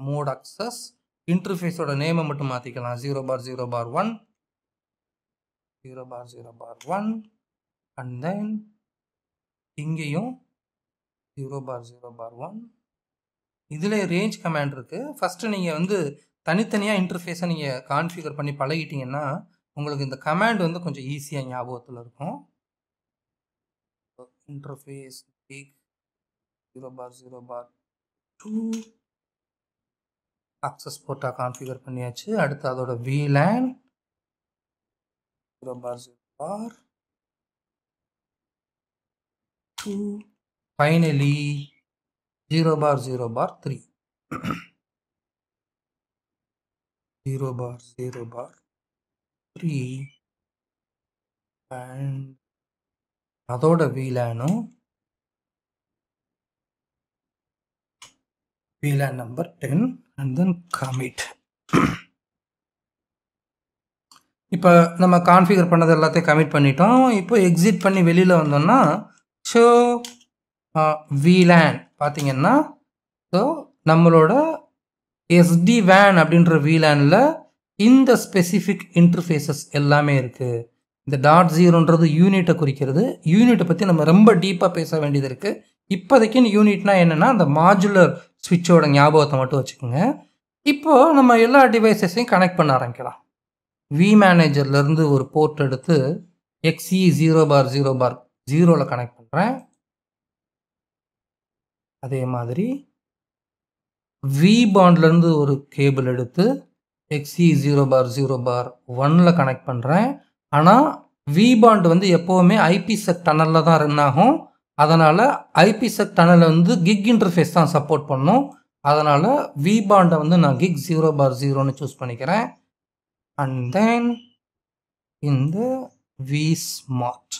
மோட் அக்சஸ் இன்டர்ஃபேஸோட நேமை மட்டும் மாற்றிக்கலாம். 0/0/1 0/0/1 அண்ட் தென் இங்கேயும் 0/0/1. இதில் ரேஞ்ச் கமாண்ட் இருக்குது. ஃபஸ்ட்டு நீங்கள் வந்து தனித்தனியாக இன்டர்ஃபேஸை நீங்கள் கான்ஃபிகர் பண்ணி பழகிட்டீங்கன்னா உங்களுக்கு இந்த கமாண்ட் வந்து கொஞ்சம் ஈஸியாக ஞாபகத்தில் இருக்கும். இன்டர்ஃபேஸ் 0/0/2 அக்சஸ் போர்ட்டாக கான்ஃபிகர் பண்ணியாச்சு. அடுத்து அதோட VLAN 0/0/2 ஃபைனலி 0/0/3 0/0/3 அண்ட் அதோட VLANம் VLAN number 10 and then commit. இப்போ நம்ம கான்ஃபிகர் பண்ணது எல்லாத்தையும் கமிட் பண்ணிட்டோம். இப்போ எக்ஸிட் பண்ணி வெளியில் வந்தோம்னா ஷோ VLAN பார்த்தீங்கன்னா, ஸோ நம்மளோட SD-WAN அப்படின்ற VLANல இந்த ஸ்பெசிஃபிக் இன்டர்ஃபேஸஸ் எல்லாமே இருக்குது. இந்த .0ன்றது யூனிட்டை குறிக்கிறது. யூனிட்டை பற்றி நம்ம ரொம்ப டீப்பாக பேச வேண்டியது இருக்குது. இப்போதைக்கு யூனிட்னா என்னென்னா அந்த மாடுலர் ஸ்விட்சோட ஞாபகத்தை மட்டும் வச்சுக்கோங்க. இப்போது நம்ம எல்லா டிவைசஸையும் கனெக்ட் பண்ண ஆரம்பிக்கலாம். விமேனேஜர்லேருந்து ஒரு போர்ட் எடுத்து XE0/0/0ல் கனெக்ட் பண்ணுறேன். அதே மாதிரி VBondலேருந்து ஒரு கேபிள் எடுத்து XE0/0/1ல் கனெக்ட் பண்ணுறேன். ஆனால் VBond வந்து எப்போவுமே IPsec டனலில் தான் ரன் ஆகும். அதனால் IPsec டனலை வந்து கிக் இன்டர்ஃபேஸ் தான் சப்போர்ட் பண்ணும். அதனால் VBondை வந்து நான் கிக் 0/0ன்னு சூஸ் பண்ணிக்கிறேன். அண்ட் தென் இந்த vSmart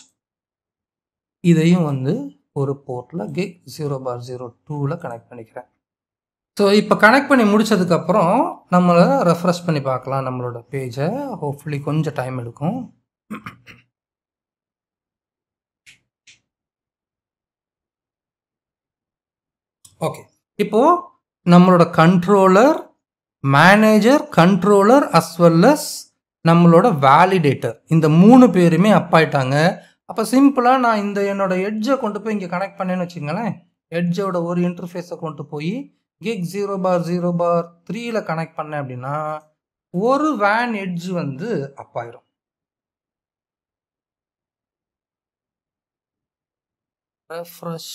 இதையும் வந்து ஒரு போர்ட்டில் கிக் 0/0/2ல் கனெக்ட் பண்ணிக்கிறேன். ஸோ இப்போ கனெக்ட் பண்ணி முடித்ததுக்கப்புறம் நம்மளை ரெஃப்ரெஷ் பண்ணி பார்க்கலாம் நம்மளோட பேஜை. ஹோப்ஃபுல்லி கொஞ்சம் டைம் எடுக்கும். ஓகே, இப்போது நம்மளோட controller, manager, controller as well as நம்மளோட வேலிடேட்டர் இந்த 3 பேருமே அப் ஆயிட்டாங்க. அப்போ சிம்பிளாக நான் இந்த என்னோட எட்ஜை கொண்டு போய் இங்கே கனெக்ட் பண்ணேன்னு வச்சுங்களேன். எட்ஜோட ஒரு இன்டர்ஃபேஸை கொண்டு போய் கிக் 0/0/3ல் கனெக்ட் பண்ணேன் அப்படின்னா ஒரு WAN எட்ஜ் வந்து அப் ஆயிரும். ரெஃப்ரெஷ்.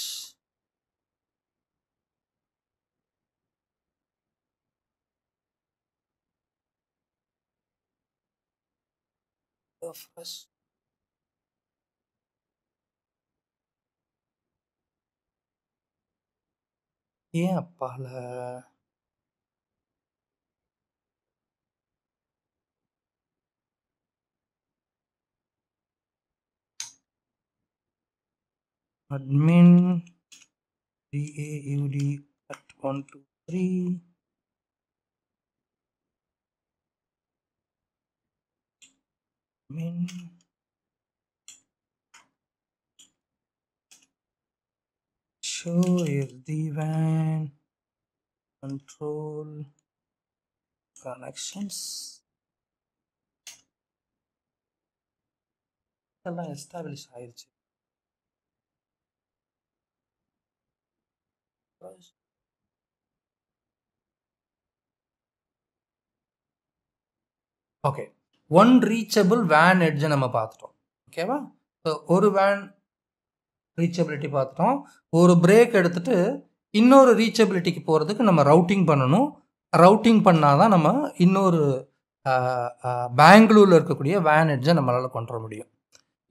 ஏன் அப்பால admin DAUD at 123 admin show SD-WAN control connections எல்லாம் எஸ்டாப்ளிஷ் ஆயிருச்சு. ஓகே, ஒன் ரீச்சபிள் வேன் எட்ஜை நம்ம பார்த்துட்டோம். ஓகேவா? ஒரு வேன் ரீச்சபிலிட்டி பார்த்துட்டோம். ஒரு பிரேக் எடுத்துட்டு இன்னொரு ரீச்சபிலிட்டிக்கு போகிறதுக்கு நம்ம ரவுட்டிங் பண்ணணும். ரவுட்டிங் பண்ணால் தான் நம்ம இன்னொரு பெங்களூரில் இருக்கக்கூடிய வேன் எட்ஜை நம்மளால் கொண்டு வர முடியும்.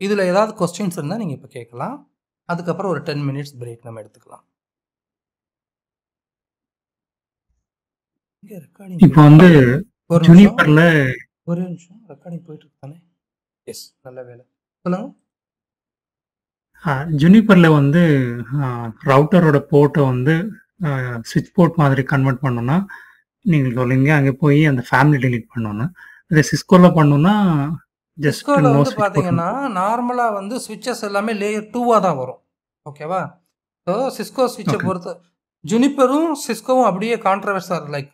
இதில் ஏதாவது கொஸ்டின்ஸ் இருந்தால் நீங்கள் இப்போ கேட்கலாம். அதுக்கப்புறம் ஒரு 10 minutes பிரேக் நம்ம எடுத்துக்கலாம். இப்போ வந்து ஒரு ஜூனிப்பர்ல ஒரே நிமிஷம், ரெக்கார்டிங் போயிட்டு இருக்கானே. எஸ், நல்ல வேலை. சொல்லுங்க. ஜூனிப்பர்ல வந்து ரவுட்டரோட போர்ட்டை வந்து சுவிட்ச் போர்ட் மாதிரி கன்வெர்ட் பண்ணோம்னா நீங்கள் சொல்லுங்க அங்கே போய் அந்த ஃபேமிலி டெலீட் பண்ணோன்னு. அதே சிஸ்கோவில் பண்ணோம்னா ஜஸ்ட் சிஸ்கோவில் நோ வந்து ஸ்விட்ச் போர்ட். பார்த்தீங்கன்னா நார்மலாக வந்து ஸ்விட்சஸ் எல்லாமே லேயர் 2ஆக தான் வரும். ஓகேவா? ஸோ சிஸ்கோ ஸ்விட்சை Okay. பொறுத்து ஜுனிப்பரும் சிஸ்கோவும் அப்படியே கான்ட்ரவர்ஸாக லைக்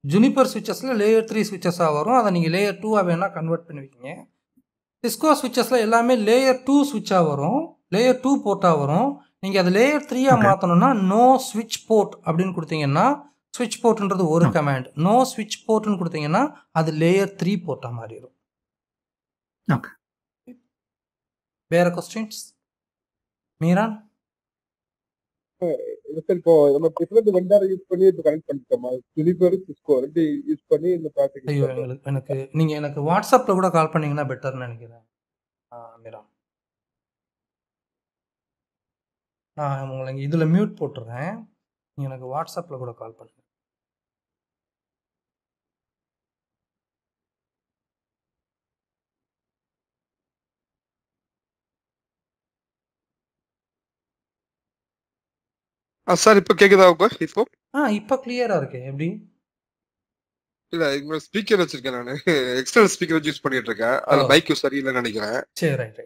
ஜுனிப்பர் ஸ்விட்சஸில் லேயர் 3 ஸ்விட்சஸாக வரும். அதை நீங்கள் லேயர் 2ஆக வேணால் கன்வெர்ட் பண்ணுவீங்க. சிஸ்கோ ஸ்விட்சஸில் எல்லாமே லேயர் 2 ஸ்விட்சாக வரும், லேயர் 2 போர்ட்டாக வரும். நீங்கள் அதை லேயர் 3ஆக Okay. மாற்றணும்னா நோ ஸ்விட்ச் போர்ட் அப்படின்னு கொடுத்தீங்கன்னா, ஸ்விட்ச் போர்ட்ன்றது ஒரு Okay. கமாண்ட். நோ ஸ்விட்ச் போர்ட்னு கொடுத்தீங்கன்னா அது லேயர் 3 போர்ட்டாக மாறிடும். Okay. வேற கொஸ்டின்ஸ்? மீரான்? சார் இப்போ நம்ம டிஃபரெண்ட் வெண்டாரை யூஸ் பண்ணி இப்போ கனெக்ட் பண்ணிட்டோமா? ஜூனிப்பர் சிஸ்கோ ரெண்டு யூஸ் பண்ணி இந்த ப்ராஜெக்ட். ஐயோ, எனக்கு நீங்கள் எனக்கு வாட்ஸ்அப்பில் கூட கால் பண்ணீங்கன்னா பெட்டர்னு நினைக்கிறேன். மீரான், நான் உங்களை இதில் மியூட் போட்டுறேன். நீங்கள் எனக்கு வாட்ஸ்அப்பில் கூட கால் பண்ணுங்க. சார் இப்போ கேக்குதா உங்க? இப்போ இப்போ கிளியராக இருக்கு. எப்படி? இல்ல இங்க ஸ்பீக்கர் வச்சிருக்கேன், நான் எக்ஸ்டர்னல் ஸ்பீக்கர் யூஸ் பண்ணிட்டு இருக்கேன். அதுல மைக் சரியில்லைன்னு நினைக்கிறேன். சரி, ரைட்.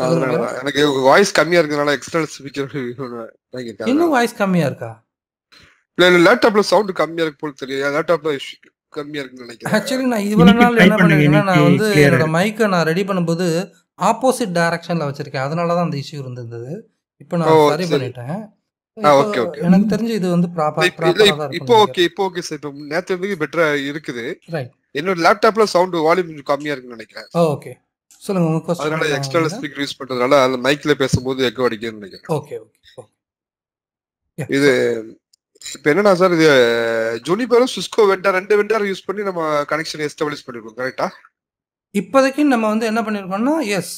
அதனால எனக்கு வாய்ஸ் கம்மியா இருக்கிறதுனால எக்ஸ்டர்னல் ஸ்பீக்கர் இன்னும் வாய்ஸ் கம்மியாக இருக்கா? இல்ல லேப்டாப்ல சவுண்ட் கம்மியா இருக்கு போல தெரியும். லேப்டாப்ல கம்மியா இருக்குன்னு நினைக்கிறேன். ஆக்சுவலி நான் இவ்வளோ இன்னைக்கு நாள் try என்ன பண்ணுங்க, பண்ணிருக்கேன்னா, நான் இன்னைக்கு வந்து clear என்னோட ஆயிடும். மைக்கை நான் ரெடி பண்ணும்போது ஆப்போசிட் டைரக்ஷனில் வச்சிருக்கேன். அதனால தான் அந்த இஷ்யூ இருந்தது. இப்போ நான் சரி சரி. பண்ணிட்டேன். Okay okay. எனக்கு தெரிஞ்சு இது வந்து ப்ராப்பராக தான் இப்போ இருக்கும். ஓகே, இப்போ ஓகே சார். இப்போ நேத்து இருந்து பெட்டரா இருக்குது. ரைட். என்னோட லேப்டாப்ல சவுண்ட் வால்யூம் கொஞ்சம் கம்மியா இருக்குன்னு நினைக்கிறேன். ஓகே, சொல்லுங்க உங்க அதனால கொஸ்டின். எக்ஸ்டர்னல் ஸ்பீக்கர் யூஸ் பண்றதுனால அந்த மைக்ல பேசும்போது எக்கோ அடிக்குதுன்னு நினைக்கிறேன். ஓகே. இது இப்போ என்னன்னா சார், இது ஜூனிப்பரும் சிஸ்கோ வெண்டார் ரெண்டு வெண்டார் யூஸ் பண்ணி நம்ம கனெக்ஷன் எஸ்டாப்ளிஷ் பண்ணிருக்கோம், கரெக்டா? இப்போதைக்கு நம்ம வந்து என்ன பண்ணியிருக்கோம்னா, எஸ்,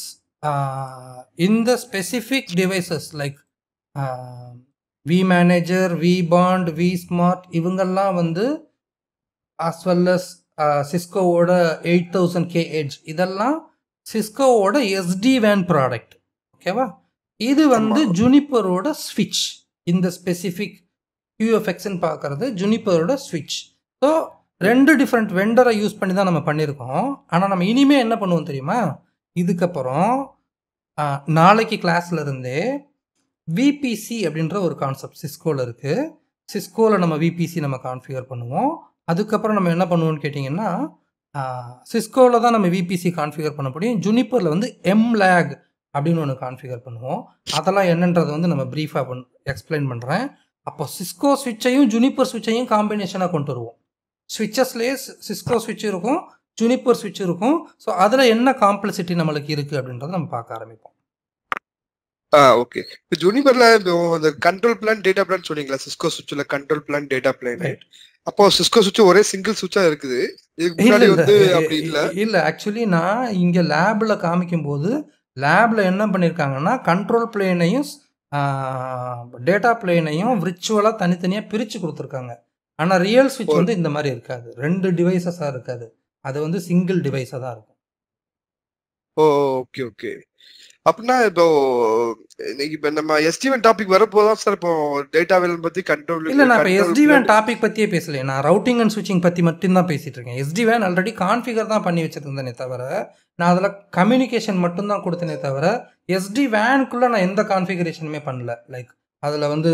இந்த specific devices like v manager, v bond, v smart இவங்கெல்லாம் வந்து as well as சிஸ்கோவோட 8000K எட்ஜ் இதெல்லாம் சிஸ்கோவோட SD-WAN ப்ராடக்ட். ஓகேவா? இது வந்து ஜுனிப்பரோட ஸ்விட்ச். இந்த ஸ்பெசிஃபிக் QFXன்னு பார்க்கறது ஜுனிப்பரோட ஸ்விட்ச். ஸோ 2 டிஃப்ரெண்ட் வெண்டரை யூஸ் பண்ணி தான் நம்ம பண்ணியிருக்கோம். ஆனால் நம்ம இனிமேல் என்ன பண்ணுவோம் தெரியுமா? இதுக்கப்புறம் நாளைக்கு கிளாஸ்ல இருந்தே விபிசி அப்படின்ற ஒரு கான்செப்ட் சிஸ்கோவில் இருக்குது. சிஸ்கோவில் நம்ம விபிசி நம்ம கான்ஃபிகர் பண்ணுவோம். அதுக்கப்புறம் நம்ம என்ன பண்ணுவோம்னு கேட்டிங்கன்னா, சிஸ்கோவில் தான் நம்ம விபிசி கான்ஃபிகர் பண்ண முடியும். ஜுனிப்பரில் வந்து MLAG அப்படின்னு ஒன்று கான்ஃபிகர் பண்ணுவோம். அதெல்லாம் என்னன்றது வந்து நம்ம ப்ரீஃபாக எக்ஸ்பிளைன் பண்ணுறேன். அப்போ சிஸ்கோ ஸ்விட்சையும் ஜுனிப்பர் ஸ்விட்சையும் காம்பினேஷனாக கொண்டு வருவோம். ஸ்விட்சஸ்லேயே சிஸ்கோ ஸ்விட்ச் இருக்கும், ஜுனிப்பர் ஸ்விட்ச் இருக்கும். ஸோ அதில் என்ன காம்ப்ளெக்சிட்டி நம்மளுக்கு இருக்குது அப்படின்றத நம்ம பார்க்க ஆரம்பிப்போம். ஓகே. இப்போ ஜூனிப்பர்ல அந்த கண்ட்ரோல் பிளான் டேட்டா பிளான் சொன்னீங்களா? சிஸ்கோ சுவிட்ச்ல கண்ட்ரோல் பிளான் டேட்டா பிளான். அப்போ சிஸ்கோ சுவிட்ச் ஒரே சிங்கிள் சுவிட்சா இருக்குது. இதுக்கு முன்னாடி வந்து அப்படி இல்ல. ஆக்சுவலி நான் இங்க லேப்ல காமிக்கும் போது லேப்ல என்ன பண்ணிருக்காங்கன்னா, கண்ட்ரோல் பிளேனையும் டேட்டா பிளேனையும் விர்ச்சுவலாக தனித்தனியாக பிரித்து கொடுத்துருக்காங்க. ஆனால் ரியல் ஸ்விட்ச் வந்து இந்த மாதிரி இருக்காது, 2 டிவைசஸாக இருக்காது, அது வந்து சிங்கிள் டிவைஸாக தான் இருக்கும். Okay okay. அப்படின்னா இப்போ இப்ப நம்ம SD-WAN டாபிக் வரப்போதான் சார் இப்போ டேட்டா வேலன் பத்தி கண்ட்ரோல் இல்லை, நான் இப்போ SD-WAN டாபிக் பற்றியே பேசலையே, நான் ரவுட்டிங் அண்ட் ஸ்விட்சிங் பற்றி மட்டும்தான் பேசிகிட்டு இருக்கேன். SD-WAN ஆல்ரெடி கான்ஃபிகர் தான் பண்ணி வச்சுருந்தேனே தவிர, நான் அதில் கம்யூனிகேஷன் மட்டும்தான் கொடுத்தேனே தவிர SD-WANக்குள்ளே நான் எந்த கான்ஃபிகரேஷனுமே பண்ணல. லைக் அதில் வந்து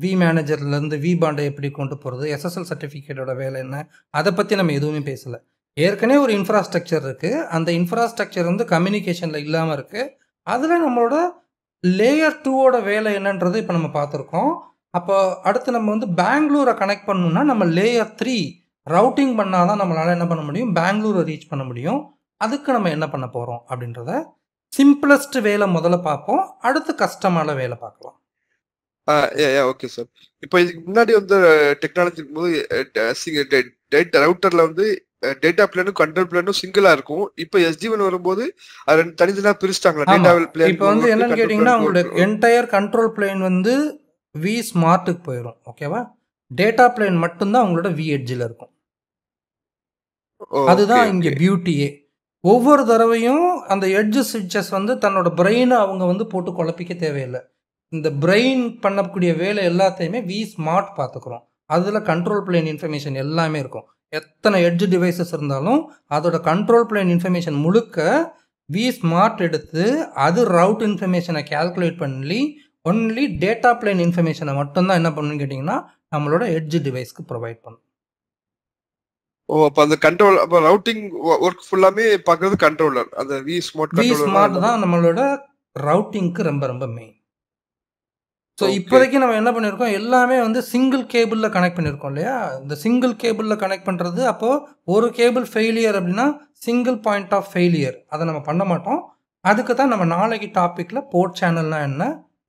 வி மேனேஜர்லேருந்து வி பாண்டை எப்படி கொண்டு போகிறது, SSL சர்டிஃபிகேட்டோட வேலை என்ன, அதை பற்றி நம்ம எதுவுமே பேசலை. ஏற்கனவே ஒரு இன்ஃப்ராஸ்ட்ரக்சர் இருக்குது, அந்த இன்ஃப்ராஸ்ட்ரக்சர் வந்து கம்யூனிகேஷனில் இல்லாமல் இருக்குது. அதில் நம்மளோட லேயர் 2ஓட வேலை என்னன்றது இப்போ நம்ம பார்த்துருக்கோம். அப்போ அடுத்து நம்ம வந்து பெங்களூரை கனெக்ட் பண்ணணும்னா நம்ம லேயர் 3 ரவுட்டிங் பண்ணால் தான் நம்மளால் என்ன பண்ண முடியும், பெங்களூரை ரீச் பண்ண முடியும். அதுக்கு நம்ம என்ன பண்ண போகிறோம் அப்படின்றத சிம்பிளஸ்ட் வேலை முதல்ல பார்ப்போம், அடுத்து கஷ்டமான வேலை பார்க்கலாம். Okay sir. இப்போ இதுக்கு முன்னாடி வந்து டெக்னாலஜி போது ரவுட்டர்ல வந்து டேட்டா பிளானும் கண்ட்ரோல் பிளானும் சிங்கிளா இருக்கும். இப்போ SD-WAN வரும்போது அது தனித்தனியா பிரிச்சுட்டாங்களா? டேட்டா பிளான் இப்போ வந்து என்னன்னு கேட்டிங்கன்னா, உங்களோட என்டையர் கண்ட்ரோல் பிளேன் வந்து வி ஸ்மார்ட்டுக்கு போயிடும். ஓகேவா? டேட்டா பிளேன் மட்டும்தான் உங்களோட வி எட்ஜில் இருக்கும். அதுதான் இங்கே பியூட்டியே. ஒவ்வொரு தடவையும் அந்த எட்ஜ் ஸ்விட்சஸ் வந்து தன்னோட பிரெயினை அவங்க வந்து போட்டு குழப்பிக்க தேவையில்லை. இந்த பிரெயின் பண்ணக்கூடிய வேலை எல்லாத்தையுமே வி ஸ்மார்ட் பார்த்துக்குறோம். அதில் கண்ட்ரோல் பிளேன் இன்ஃபர்மேஷன் எல்லாமே இருக்கும். எத்தனை எட்ஜ் டிவைசஸ் இருந்தாலும் அதோட கண்ட்ரோல் பிளேன் இன்ஃபர்மேஷன் முழுக்க வி ஸ்மார்ட் எடுத்து அது ரவுட் இன்ஃபர்மேஷனை கால்குலேட் பண்ணி ஒன்லி டேட்டா பிளேன் இன்ஃபர்மேஷனை மட்டும்தான் என்ன பண்ணணும்னு கேட்டிங்கன்னா நம்மளோட எட்ஜ் டிவைஸ்க்கு ப்ரொவைட் பண்ணும். அப்போ அந்த கண்ட்ரோல் அப்போ ரவுட்டிங் ஒர்க் ஃபுல்லாமே பார்க்குறது கண்ட்ரோலர், அந்த வி ஸ்மார்ட் தான் நம்மளோட ரவுட்டிங்க்கு ரொம்ப ரொம்ப மெயின். ஸோ இப்போதைக்கு நம்ம என்ன பண்ணியிருக்கோம், எல்லாமே வந்து சிங்கிள் கேபிளில் கனெக்ட் பண்ணியிருக்கோம் இல்லையா? இந்த சிங்கிள் கேபிளில் கனெக்ட் பண்ணுறது, அப்போது ஒரு கேபிள் ஃபெயிலியர் அப்படின்னா சிங்கிள் பாயிண்ட் ஆஃப் ஃபெயிலியர், அதை நம்ம பண்ண மாட்டோம். அதுக்கு தான் நம்ம நாளைக்கு டாப்பிக்கில் போர்ட் சேனல்னா என்ன,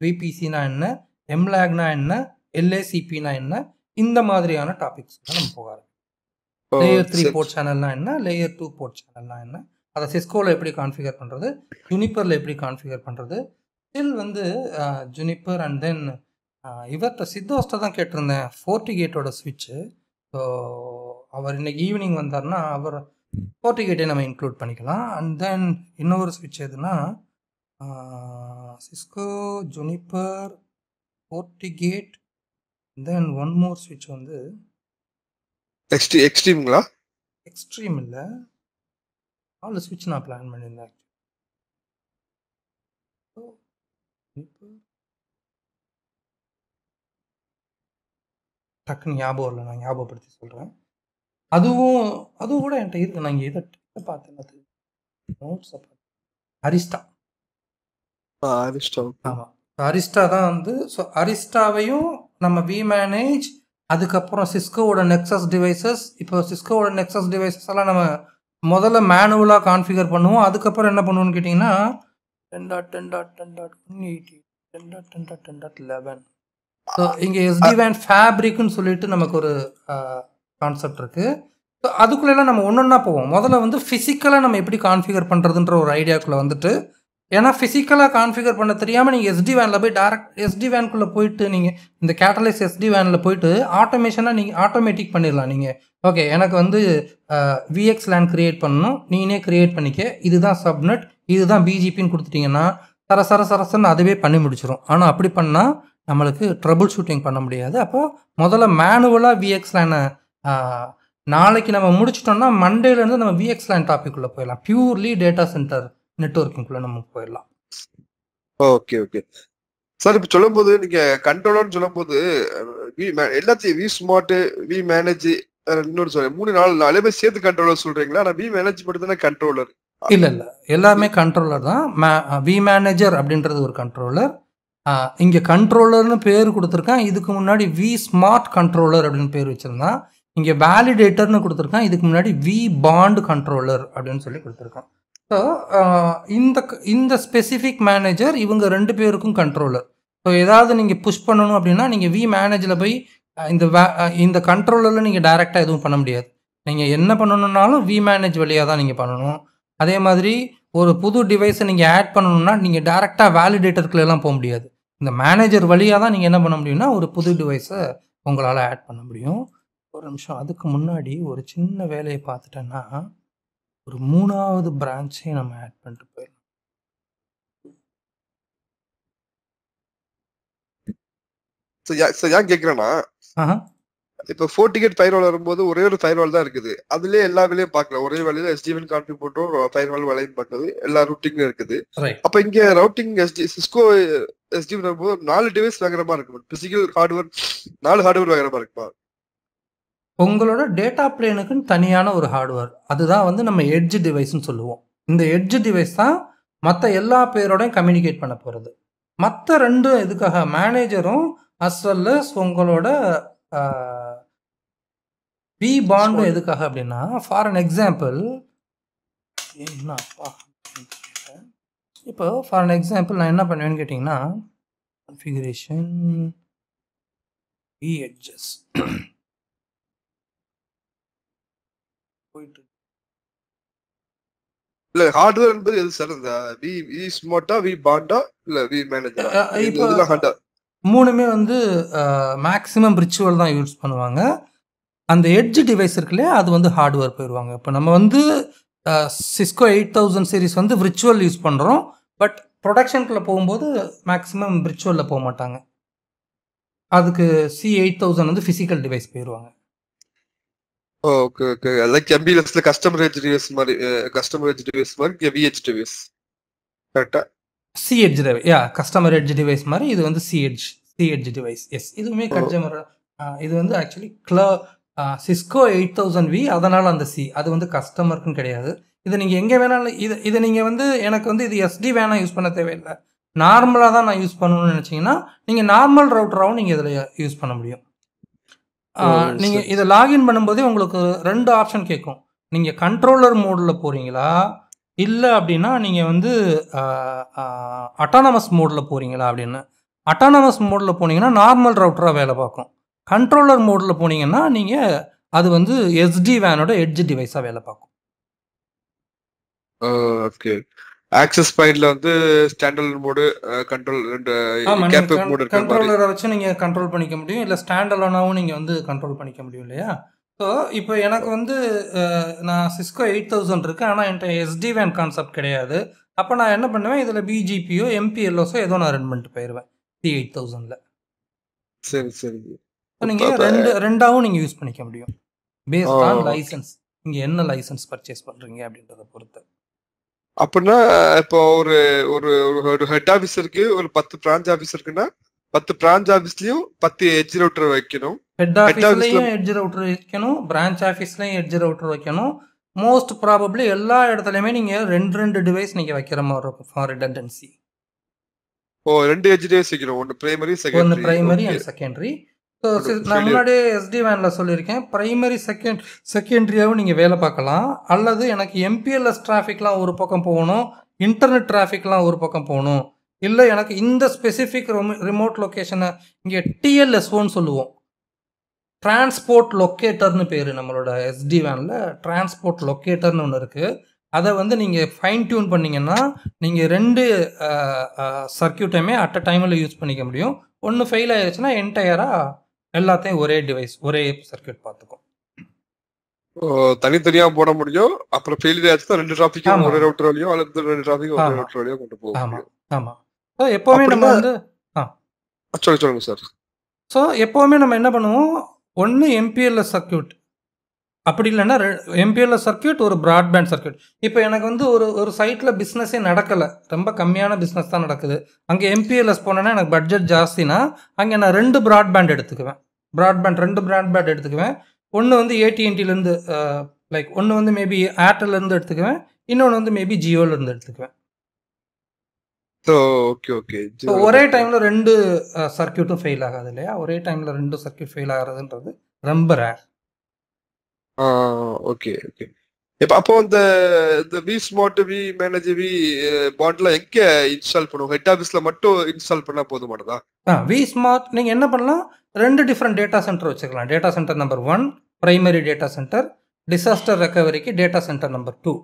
VPCனா என்ன, MLAGனா என்ன, LACPனா என்ன, இந்த மாதிரியான டாபிக்ஸ் தான் நம்ம போக ஆரம்பிக்கும். லேயர் 3 போர்ட் சேனல்னா என்ன, லேயர் 2 போர்ட் சேனல்னா என்ன, அதை சிஸ்கோவில் எப்படி கான்ஃபிகர் பண்ணுறது, ஜுனிப்பரில் எப்படி கான்ஃபிகர் பண்ணுறது. ஸ்டில் வந்து ஜுனிப்பர் அண்ட் தென் இவர்கிட்ட சித்தோஸ்ட்டை தான் கேட்டிருந்தேன் FortiGateோட ஸ்விட்சு. ஸோ அவர் இன்னைக்கு ஈவினிங் வந்தார்னா அவர் FortiGateஐ நம்ம இன்க்ளூட் பண்ணிக்கலாம். அண்ட் தென் இன்னொரு ஸ்விட்ச் எதுனா சிஸ்கோ, ஜுனிப்பர், FortiGate, தென் ஒன் மோர் ஸ்விட்ச் வந்து எக்ஸ்ட்ரீம்ங்களா? எக்ஸ்ட்ரீம் இல்லை, 4 ஸ்விட்ச் நான் பிளான் பண்ணியிருந்தேன். டக்குன்னு ஞாபகம் இல்லை, நான் ஞாபகப்படுத்தி சொல்கிறேன். அதுவும் கூட என்கிட்ட இருக்கு, நான் இங்கே இதை பார்த்தேன், நோட்ஸை பார்த்தேன். அரிஸ்டா. ஆமாம், அரிஸ்டா தான் வந்து. ஸோ அரிஸ்டாவையும் நம்ம வி மேனேஜ், அதுக்கப்புறம் சிஸ்கோவோட நெக்ஸஸ் டிவைசஸ். இப்போ சிஸ்கோவோட நெக்ஸஸ் டிவைசஸ் எல்லாம் நம்ம முதல்ல மேனுவலாக கான்ஃபிகர் பண்ணுவோம். அதுக்கப்புறம் என்ன பண்ணுவோம்னு கேட்டிங்கன்னா 10.10.10.10.10.11. ஸோ இங்கே SD-WAN ஃபேப்ரிக்னு சொல்லிட்டு நமக்கு ஒரு கான்செப்ட் இருக்குது. ஸோ அதுக்குள்ளெல்லாம் நம்ம ஒன்றா போவோம். முதல்ல வந்து ஃபிசிக்கலாக நம்ம எப்படி கான்ஃபிகர் பண்ணுறதுன்ற ஒரு ஐடியாக்குள்ளே வந்துட்டு, ஏன்னா ஃபிசிக்கலாக கான்ஃபிகர் பண்ண தெரியாமல் நீங்கள் SD-WANல போய் டேரக்ட் SD-WANக்குள்ளே போயிட்டு நீங்கள் இந்த கேட்டலைஸ் SD-WANல போயிட்டு ஆட்டோமேஷனாக நீங்கள் ஆட்டோமேட்டிக் பண்ணிடலாம். நீங்கள் ஓகே எனக்கு வந்து VXLAN க்ரியேட் பண்ணணும், நீனே க்ரியேட் பண்ணிக்க, இதுதான் சப்நெட், இதுதான் BGPன்னு கொடுத்துட்டிங்கன்னா சரசரன்னு அதுவே பண்ணி முடிச்சிடும். ஆனால் அப்படி பண்ணால் நம்மளுக்கு ட்ரபுள் ஷூட்டிங் பண்ண முடியாது. அப்போது முதல்ல மேனுவலாக VXLAN நாளைக்கு நம்ம முடிச்சிட்டோம்னா மண்டேலேருந்து நம்ம VXLAN டாபிக்குள்ளே போயிடலாம். பியூர்லி டேட்டா சென்டர் நெட்வொர்க்கிங்குள்ளே நம்ம போயிடலாம். Okay okay sir. இப்போ சொல்லும்போது நீங்கள் கண்ட்ரோலர்னு சொல்லும்போது எல்லாத்தையும் வி ஸ்மார்ட், வி மேனேஜ், இன்னொரு சொல்ல 3-4 பேர் சேர்த்து கண்ட்ரோலர் சொல்கிறீங்களா? ஆனால் வி மேனேஜ் மட்டும் தானே கண்ட்ரோலர்? இல்லை எல்லாமே கண்ட்ரோலர் தான். வி மேனேஜர் அப்படின்றது ஒரு கண்ட்ரோலர். இங்கே கண்ட்ரோலர்னு பேர் கொடுத்துருக்கான். இதுக்கு முன்னாடி வி ஸ்மார்ட் கண்ட்ரோலர் அப்படின்னு பேர் வச்சுருந்தான். இங்கே வேலிடேட்டர்னு கொடுத்துருக்கான். இதுக்கு முன்னாடி வி பாண்ட் கண்ட்ரோலர் அப்படின்னு சொல்லி கொடுத்துருக்கான். ஸோ இந்த ஸ்பெசிஃபிக் மேனேஜர் இவங்க 2 பேருக்கும் கண்ட்ரோலர். ஸோ ஏதாவது நீங்கள் புஷ் பண்ணணும் அப்படின்னா நீங்கள் வி மேனேஜில் போய் இந்த கண்ட்ரோலரில் நீங்கள் டைரெக்டாக எதுவும் பண்ண முடியாது. நீங்கள் என்ன பண்ணணுன்னாலும் வி மேனேஜ் வழியாக தான் நீங்கள் பண்ணணும். அதே மாதிரி ஒரு புது டிவைஸை நீங்கள் ஆட் பண்ணணும்னா நீங்கள் டேரெக்டாக வேலிடேட்டருக்குள்ளெல்லாம் போக முடியாது. இந்த மேனேஜர் வழியாக தான் நீங்கள் என்ன பண்ண முடியும்னா ஒரு புது டிவைஸை உங்களால் ஆட் பண்ண முடியும். ஒரு நிமிஷம், அதுக்கு முன்னாடி ஒரு சின்ன வேலையை பார்த்துட்டேன்னா ஒரு 3வது பிரான்ச்சையும் நம்ம ஆட் பண்ணிட்டு போயிடலாம். ஏன் கேக்குறேன்னா, ஆஹா. இப்ப 4 டிக்கெட் ஃபயர்வால் வரும்போது ஒரே ஒரு ஃபயர்வால் தான் இருக்குது. அதுலயே எல்லா வேலையும் பார்க்கலாம். ஒரே வேலையில SDN கான்ஃபிக் போட்டோம், ஃபயர்வால் வேலையும் பார்க்குது, எல்லா ரூட்டிங்கும் இருக்குது. ரைட். அப்ப இங்க ரவுட்டிங் சிஸ்கோ SDN வரும்போது 4 டிவைஸ் வாங்குற மாதிரி இருக்கும். பிசிக்கல் ஹார்ட்வேர் 4 ஹார்ட்வேர் வாங்குற மாதிரி இருக்குமா? உங்களோட டேட்டா பிளேனுக்குன்னு தனியான ஒரு ஹார்ட்வேர், அதுதான் வந்து நம்ம எட்ஜ் டிவைஸ்ன்னு சொல்லுவோம். இந்த எட்ஜ் டிவைஸ் தான் மற்ற எல்லா பேரோடையும் கம்யூனிகேட் பண்ண போகிறது. மற்ற 2 எதுக்காக, மேனேஜரும் அஸ் வெல் அஸ் உங்களோட வி பாண்டும் எதுக்காக அப்படின்னா, ஃபார் அன் எக்ஸாம்பிள், இப்போ ஃபார் அன் எக்ஸாம்பிள் நான் என்ன பண்ணுவேன்னு கேட்டிங்கன்னா, கான்ஃபிகரேஷன் வி எட்ஜஸ் போயிட்டு இல்ல ஹார்ட்வேர் என்பது எது சார்? இந்த வி ஸ்மார்ட்டா, வி பாண்டா, இல்ல வி மேனேஜரா? இப்போ இதெல்லாம் ஹார்ட்வேர். 3மே வந்து மேக்ஸிமம் ரிச்சுவல் தான் யூஸ் பண்ணுவாங்க. அந்த எட்ஜ் டிவைஸ் இருக்கு இல்லையா, அது வந்து ஹார்ட்வேர் போயிடுவாங்க. இப்போ நம்ம வந்து சிஸ்கோ 8000 சீரிஸ் வந்து விர்ச்சுவல் யூஸ் பண்ணுறோம். பட் ப்ரொடக்ஷனுக்குள்ள போகும்போது மேக்ஸிமம் விர்ச்சுவலில் போக மாட்டாங்க. அதுக்கு C8000 வந்து ஃபிசிக்கல் டிவைஸ் போயிடுவாங்க. Okay okay. லைக் MBLSல கஸ்டமர் எட்ஜ் டிவைஸ் மாதிரி, கஸ்டமர் எட்ஜ் டிவைஸ் மாதிரி VH டிவைஸ் கரெக்டா? C edge device, customer edge device மாதிரி இது வந்து சி எட்ஜ் டிவைஸ். எஸ், இதுவுமே கஸ்டமர். இது வந்து ஆக்சுவலி சிஸ்கோ 8000V, அதனால் அந்த சி அது வந்து கஸ்டமருக்குன்னு கிடையாது. இதை நீங்கள் எங்கே வேணாலும் இதை நீங்கள் வந்து எனக்கு வந்து இது SD வேணால் யூஸ் பண்ண தேவையில்லை, நார்மலாக தான் நான் யூஸ் பண்ணணும்னு நினச்சிங்கன்னா நீங்கள் நார்மல் ரவுட்டராகவும் நீங்கள் இதில் யூஸ் பண்ண முடியும். நீங்கள் இதை லாகின் பண்ணும்போதே உங்களுக்கு 2 ஆப்ஷன் கேட்கும். நீங்கள் கண்ட்ரோலர் மோடில் போகிறீங்களா, இல்லை அப்படின்னா நீங்கள் வந்து அட்டானமஸ் மோடில் போகிறீங்களா அப்படின்னு. அட்டானமஸ் மோடில் போனீங்கன்னா நார்மல் ரவுட்டராக வேலை பார்க்கும். கண்ட்ரோலர் மோடில் போனீங்கன்னா நீங்கள் அது வந்து SD வேனோட எட்ஜ் டிவைஸாக வேலை பார்க்கும். ஓகே. ஆக்சஸ் பாயிண்ட்ல வந்து ஸ்டாண்டர்ட் மோடு, கண்ட்ரோல், 2 கேப்அப் மோடு இருக்கு. கண்ட்ரோலரை வச்சு நீங்கள் கண்ட்ரோல் பண்ணிக்க முடியும், இல்லை ஸ்டாண்டர்லோனாவும் நீங்கள் வந்து கண்ட்ரோல் பண்ணிக்க முடியும் இல்லையா. ஸோ இப்போ எனக்கு வந்து நான் சிஸ்கோ 8000 இருக்குது, ஆனால் என்கிட்ட SD வேன் கான்செப்ட் கிடையாது. அப்போ நான் என்ன பண்ணுவேன், இதில் BGPயோ MPLSோ ஏதோ நான் ரன் பண்ணிட்டு போயிடுவேன் C8000ல். சரி சரி. ஸோ நீங்கள் ரெண்டாவும் நீங்கள் யூஸ் பண்ணிக்க முடியும் பேஸ்ட் ஆன் லைசன்ஸ். நீங்கள் என்ன லைசன்ஸ் பர்ச்சேஸ் பண்ணுறீங்க அப்படின்றத பொறுத்து. அப்படின்னா இப்போ ஒரு ஒரு ஹெட் ஆஃபீஸ் இருக்கு, ஒரு 10 பிரான்ச் ஆஃபீஸ் இருக்குன்னா 10 பிரான்ச் ஆஃபீஸ்லயும் 10 எட்ஜ் ரவுட்டர் வைக்கணும். ஹெட் ஆஃபீஸ்லையும் எட்ஜ் ரவுட்டர் வைக்கணும், பிரான்ச் ஆஃபீஸ்லையும் எட்ஜ் ரவுட்டர் வைக்கணும். மோஸ்ட் ப்ராபப்ளி எல்லா இடத்துலையுமே நீங்கள் 2 டிவைஸ் நீங்கள் வைக்கிற மாதிரி இருக்கும் for redundancy. Oh, 2 edge device வைக்கணும், ஒன்று பிரைமரி, ஒன்று பிரைமரி அண்ட் செகண்டரி. ஸோ நான் முன்னாடியே SD வேனில் சொல்லியிருக்கேன், பிரைமரி செகண்டரியாகவும் நீங்கள் வேலை பார்க்கலாம். அல்லது எனக்கு MPLS டிராஃபிக்லாம் ஒரு பக்கம் போகணும், இன்டர்நெட் டிராஃபிக்லாம் ஒரு பக்கம் போகணும், இல்லை எனக்கு இந்த ஸ்பெசிஃபிக் ரிமோட் லொக்கேஷனை இங்கே TLSOன்னு சொல்லுவோம், டிரான்ஸ்போர்ட் லொக்கேட்டர்னு பேர். நம்மளோட SD வேனில் டிரான்ஸ்போர்ட் லொக்கேட்டர்னு ஒன்று இருக்குது. அதை வந்து நீங்கள் ஃபைன் டியூன் பண்ணிங்கன்னா நீங்கள் 2 சர்க்கியூட்டையுமே அட் அ டைமில் யூஸ் பண்ணிக்க முடியும். ஒன்று ஃபெயில் ஆயிடுச்சுன்னா என்டையராக எல்லாத்தையும் ஒரே டிவைஸ் ஒரே சர்க்கியூட் பார்த்துக்கும். தனித்தனியா போட முடியும். அப்புறம் ஃபெயிலியர் ஆச்சுன்னா 2 டிராஃபிக்கும் ஒரே ரவுட்டர் வழியோ அல்லது 2 டிராஃபிக்கும் ஒரே ரவுட்டர் வழியோ கொண்டு போகும். ஆமாம் ஆமாம். ஸோ எப்போவுமே நம்ம வந்து சொல்லுங்க சார். ஸோ எப்போவுமே நம்ம என்ன பண்ணுவோம், ஒன்று MPLS சர்க்கியூட், அப்படி இல்லைன்னா MPLS சர்க்கியூட், ஒரு ப்ராட்பேண்ட் சர்க்கியூட். இப்போ எனக்கு வந்து ஒரு சைட்டில் பிஸ்னஸே நடக்கலை, ரொம்ப கம்மியான பிஸ்னஸ் தான் நடக்குது, அங்கே MPLS போனேன்னா எனக்கு பட்ஜெட் ஜாஸ்தினா அங்கே நான் 2 ப்ராட்பேண்ட் எடுத்துக்குவேன். 2 ப்ராட்பேண்ட் எடுத்துக்குவேன். ஒன்று வந்து AT&Tலேருந்து, லைக் ஒன்று வந்து மேபி ஏர்டெல்லேருந்து எடுத்துக்குவேன், இன்னொன்று வந்து மேபி ஜியோலேருந்து எடுத்துக்குவேன். ஒரே டைமில் 2 சர்க்கியூட்டும் ஃபெயில் ஆகாது இல்லையா. ஒரே டைமில் 2 சர்க்கியூட் ஃபெயில் ஆகிறதுன்றது ரொம்ப ரேர். Okay okay. இப்போ அப்போ இந்த வி ஸ்மார்ட், வி மேனேஜர், வி பாண்ட்லாம் எங்க இன்ஸ்டால் பண்ணுவோம்? ஹெட் ஆஃபீஸ்ல மட்டும் இன்ஸ்டால் பண்ணா போதுமானதா? வி ஸ்மார்ட் நீங்கள் என்ன பண்ணலாம், 2 டிஃப்ரெண்ட் டேட்டா சென்டர் வச்சுக்கலாம். Data center number 1 primary data center, disaster ரெக்கவரிக்கு data center number 2.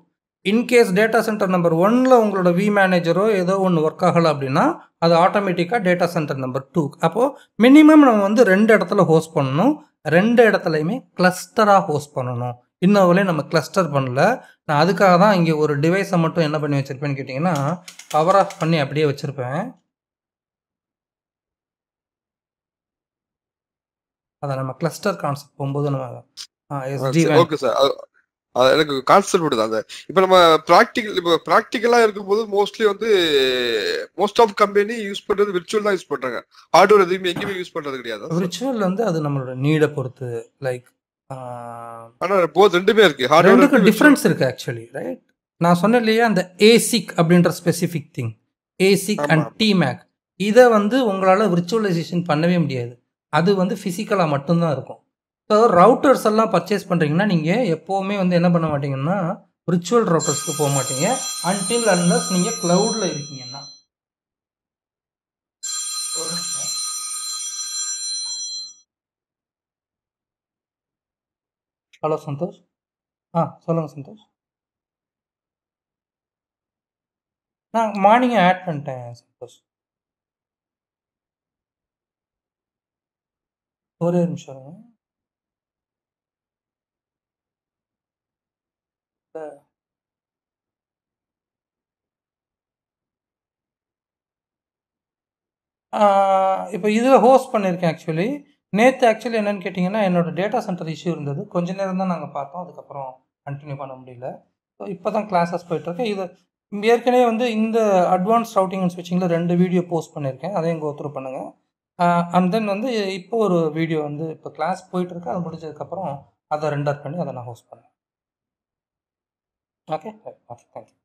In case data center number 1ல் உங்களோட வி மேனேஜரோ ஏதோ ஒன்று ஒர்க் ஆகலை அப்படின்னா அது ஆட்டோமேட்டிக்காக டேட்டா சென்டர் நம்பர் 2. அப்போது மினிமம் நம்ம வந்து 2 இடத்துல ஹோஸ்ட் பண்ணணும். 2 இடத்துலையுமே கிளஸ்டராக ஹோஸ்ட் பண்ணணும். இன்னும் வரையும் நம்ம கிளஸ்டர் பண்ணல. நான் அதுக்காக தான் இங்கே ஒரு டிவைஸை மட்டும் என்ன பண்ணி வச்சுருப்பேன்னு கேட்டிங்கன்னா பவர் ஆஃப் பண்ணி அப்படியே வச்சுருப்பேன். அதை நம்ம கிளஸ்டர் கான்செப்ட் போகும்போது நம்ம எஸ்டி ஓகே சார். அது எனக்கு கான்செப்ட் விடுது. அந்த இப்போ நம்ம ப்ராக்டிக்கலா இருக்கும்போது மோஸ்ட்லி வந்து மோஸ்ட் ஆஃப் கம்பெனி யூஸ் பண்றது விர்ச்சுவல் தான் யூஸ் பண்றாங்க. ஹார்ட்வேர் எதுவுமே எங்கேயுமே யூஸ் பண்றது கிடையாது. விர்ச்சுவல் வந்து அது நம்மளோட நீடை பொறுத்து. லைக் ஆனா போத் ரெண்டுமே இருக்கு. ரெண்டுக்கும் டிஃப்ரென்ஸ் இருக்கு ஆக்சுவலி, ரைட்? நான் சொன்னேன் இல்லையா, அந்த ஏசிக் அப்படின்ற ஸ்பெசிஃபிக் திங், ஏசிக் அண்ட் டிமேக், இதை வந்து உங்களால் விர்ச்சுவலைசேஷன் பண்ணவே முடியாது. அது வந்து ஃபிசிக்கலாக மட்டும்தான் இருக்கும். ஸோ ரவுட்டர்ஸ் எல்லாம் பர்ச்சேஸ் பண்ணுறீங்கன்னா நீங்கள் எப்போவுமே வந்து என்ன பண்ண மாட்டீங்கன்னா விர்ச்சுவல் ரவுட்டர்ஸ்க்கு போக மாட்டீங்க அன்டில் அன்லஸ் நீங்கள் க்ளவுடில் இருக்கீங்கன்னா. ஹலோ சந்தோஷ். சொல்லுங்கள் சந்தோஷ். நான் மார்னிங்கே ஆட் பண்ணிட்டேன் சந்தோஷ். ஒரே நிமிஷம். இப்போ இதில் ஹோஸ்ட் பண்ணியிருக்கேன். ஆக்சுவலி நேற்று என்னென்னு கேட்டிங்கன்னா என்னோடய டேட்டா சென்டர் இஷ்யூ இருந்தது. கொஞ்ச நேரம் தான் நாங்கள் பார்த்தோம், அதுக்கப்புறம் கண்டினியூ பண்ண முடியல. ஸோ இப்போ தான் கிளாஸஸ் போயிட்டுருக்கேன். இது ஏற்கனவே வந்து இந்த அட்வான்ஸ் ரவுட்டிங் அண்ட் ஸ்விட்சிங்கில் 2 வீடியோ போஸ்ட் பண்ணியிருக்கேன், அதையும் கோத்ரூ பண்ணுங்கள். அண்ட் தென் வந்து இப்போ ஒரு வீடியோ வந்து இப்போ கிளாஸ் போயிட்டுருக்கு, அது முடிஞ்சதுக்கப்புறம் அதை ரெண்டர் பண்ணி அதை நான் ஹோஸ்ட் பண்ணேன். Okay okay, thank you.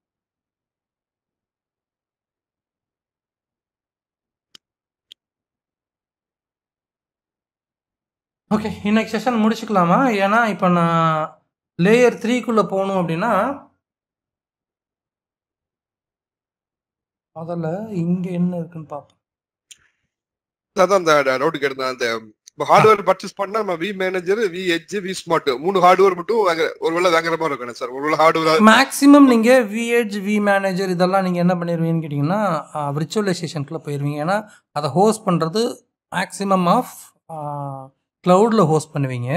ஓகே, இன்னைக்கு செஷன் முடிச்சுக்கலாமா? ஏன்னா இப்போ நான் லேயர் 3க்குள்ளே போகணும் அப்படின்னா முதல்ல இங்கே என்ன இருக்குன்னு பார்ப்போம். அதான் அந்த ரவுட்டுக்கு எடுத்தேன். அந்த ஹார்ட்வேர் பர்ச்சேஸ் பண்ணா நம்ம v manager, v edge, v smart 3 hardware மட்டும் ஒருவேளை வாங்குற மாதிரி இருக்கணும் சார். ஒருவேளை ஹார்ட்வேர் மேக்ஸிமம் நீங்கள் வி எட்ஜ், வி மேனேஜர் இதெல்லாம் நீங்கள் என்ன பண்ணிடுவீங்கன்னு கேட்டிங்கன்னா விர்ச்சுவலைசேஷனுக்குள்ளே போயிடுவீங்க. ஏன்னா அதை ஹோஸ்ட் பண்ணுறது மேக்ஸிமம் ஆஃப் க்ளவுடில் ஹோஸ்ட் பண்ணுவீங்க.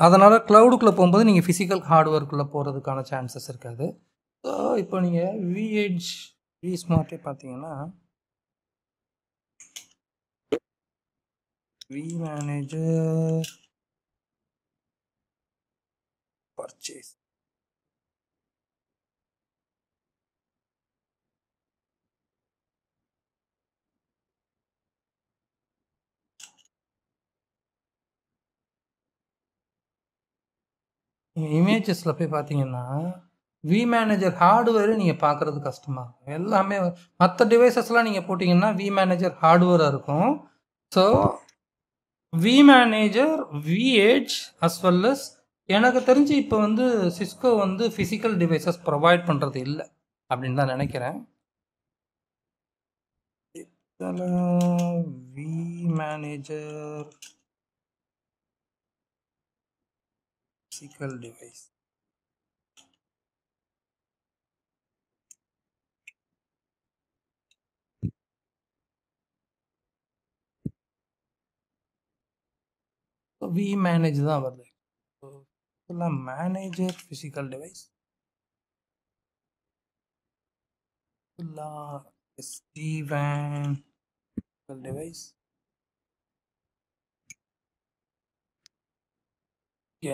அதனால் க்ளவுடுக்குள்ளே போகும்போது நீங்கள் ஃபிசிக்கல் ஹார்ட்வேர்க்குள்ளே போகிறதுக்கான சான்சஸ் இருக்காது. ஸோ இப்போ நீங்கள் வி எட்ஜ், வி ஸ்மார்ட்டே பார்த்தீங்கன்னா வி மேனேஜர் பர்ச்சேஸ் நீங்கள் இமேஜஸில் போய் பார்த்தீங்கன்னா வி மேனேஜர் ஹார்ட்வேரு நீங்கள் பார்க்குறது கஷ்டமாக இருக்கும். எல்லாமே மற்ற டிவைசஸ்லாம் நீங்கள் போட்டிங்கன்னா வி மேனேஜர் ஹார்ட்வேராக இருக்கும். So v manager, v edge as well as எனக்கு தெரிஞ்சு இப்போ வந்து சிஸ்கோ வந்து ஃபிசிக்கல் டிவைசஸ் ப்ரொவைட் பண்ணுறது இல்லை அப்படின்னு தான் நினைக்கிறேன். V manager physical device v manage தான் வருது. இதெல்லாம் manager physical device SD WAN physical device.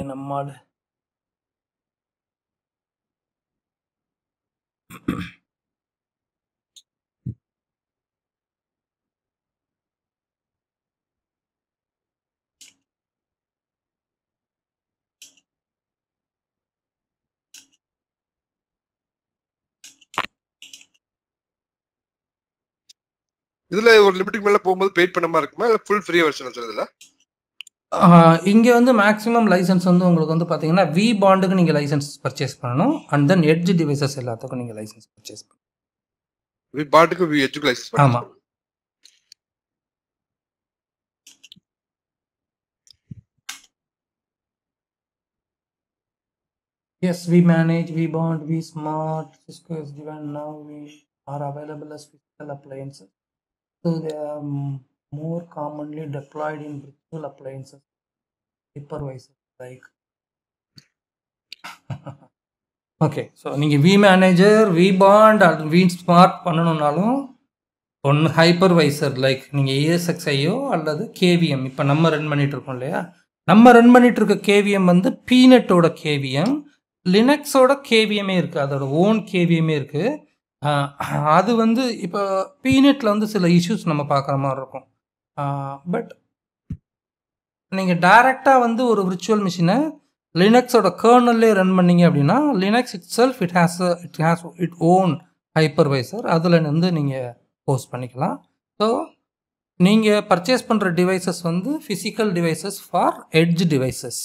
நம்மால் இதுல ஒரு லிமிட்டுக்கு மேல போகும்போது பெய்ட் பண்ண மாதிரி இருக்குமா, இல்ல ஃபுல் ஃப்ரீ வெர்ஷன் இதுல? இங்கே வந்து மேக்ஸிமம் லைசன்ஸ் வந்து உங்களுக்கு வந்து பார்த்தீங்கன்னா வி பாண்டுக்கு நீங்கள் லைசன்ஸ் பர்ச்சேஸ் பண்ணணும். அண்ட் தென் எட்ஜ் டிவைசஸ் எல்லாத்துக்கும் நீங்கள் லைசன்ஸ் பர்ச்சேஸ் பண்ணணும். வி பாண்டுக்கு வி எட்ஜுக்கு லைசன்ஸ். ஆமாம். Yes, vManage, vBond, vSmart, Cisco SD-WAN. Now we are available as physical appliances. So they are more commonly deployed in virtual appliances, hypervisors like. Okay, so நீங்கள் vManager, vBond அல்லது vSmart பண்ணணுன்னாலும் ஒன்று hypervisor like நீங்கள் ESXi அல்லது KVM. இப்போ நம்ம run பண்ணிட்டு இருக்கோம் இல்லையா, நம்ம ரன் பண்ணிட்டு இருக்க KVM வந்து பீனட்டோட KVM, லினக்ஸோட KVMே இருக்குது, அதோட ஓன் KVMே இருக்குது. அது வந்து இப்போ பீனட்டில் வந்து சில இஷ்யூஸ் நம்ம பார்க்குற மாதிரி இருக்கும். பட் நீங்கள் டைரெக்டாக வந்து ஒரு விர்ச்சுவல் மிஷினை லினக்ஸோட கர்னல்லே ரன் பண்ணீங்க அப்படின்னா Linux it self it has it own hypervisor, அதில் வந்து நீங்கள் போஸ்ட் பண்ணிக்கலாம். ஸோ நீங்கள் பர்ச்சேஸ் பண்ணுற டிவைசஸ் வந்து physical devices for edge devices.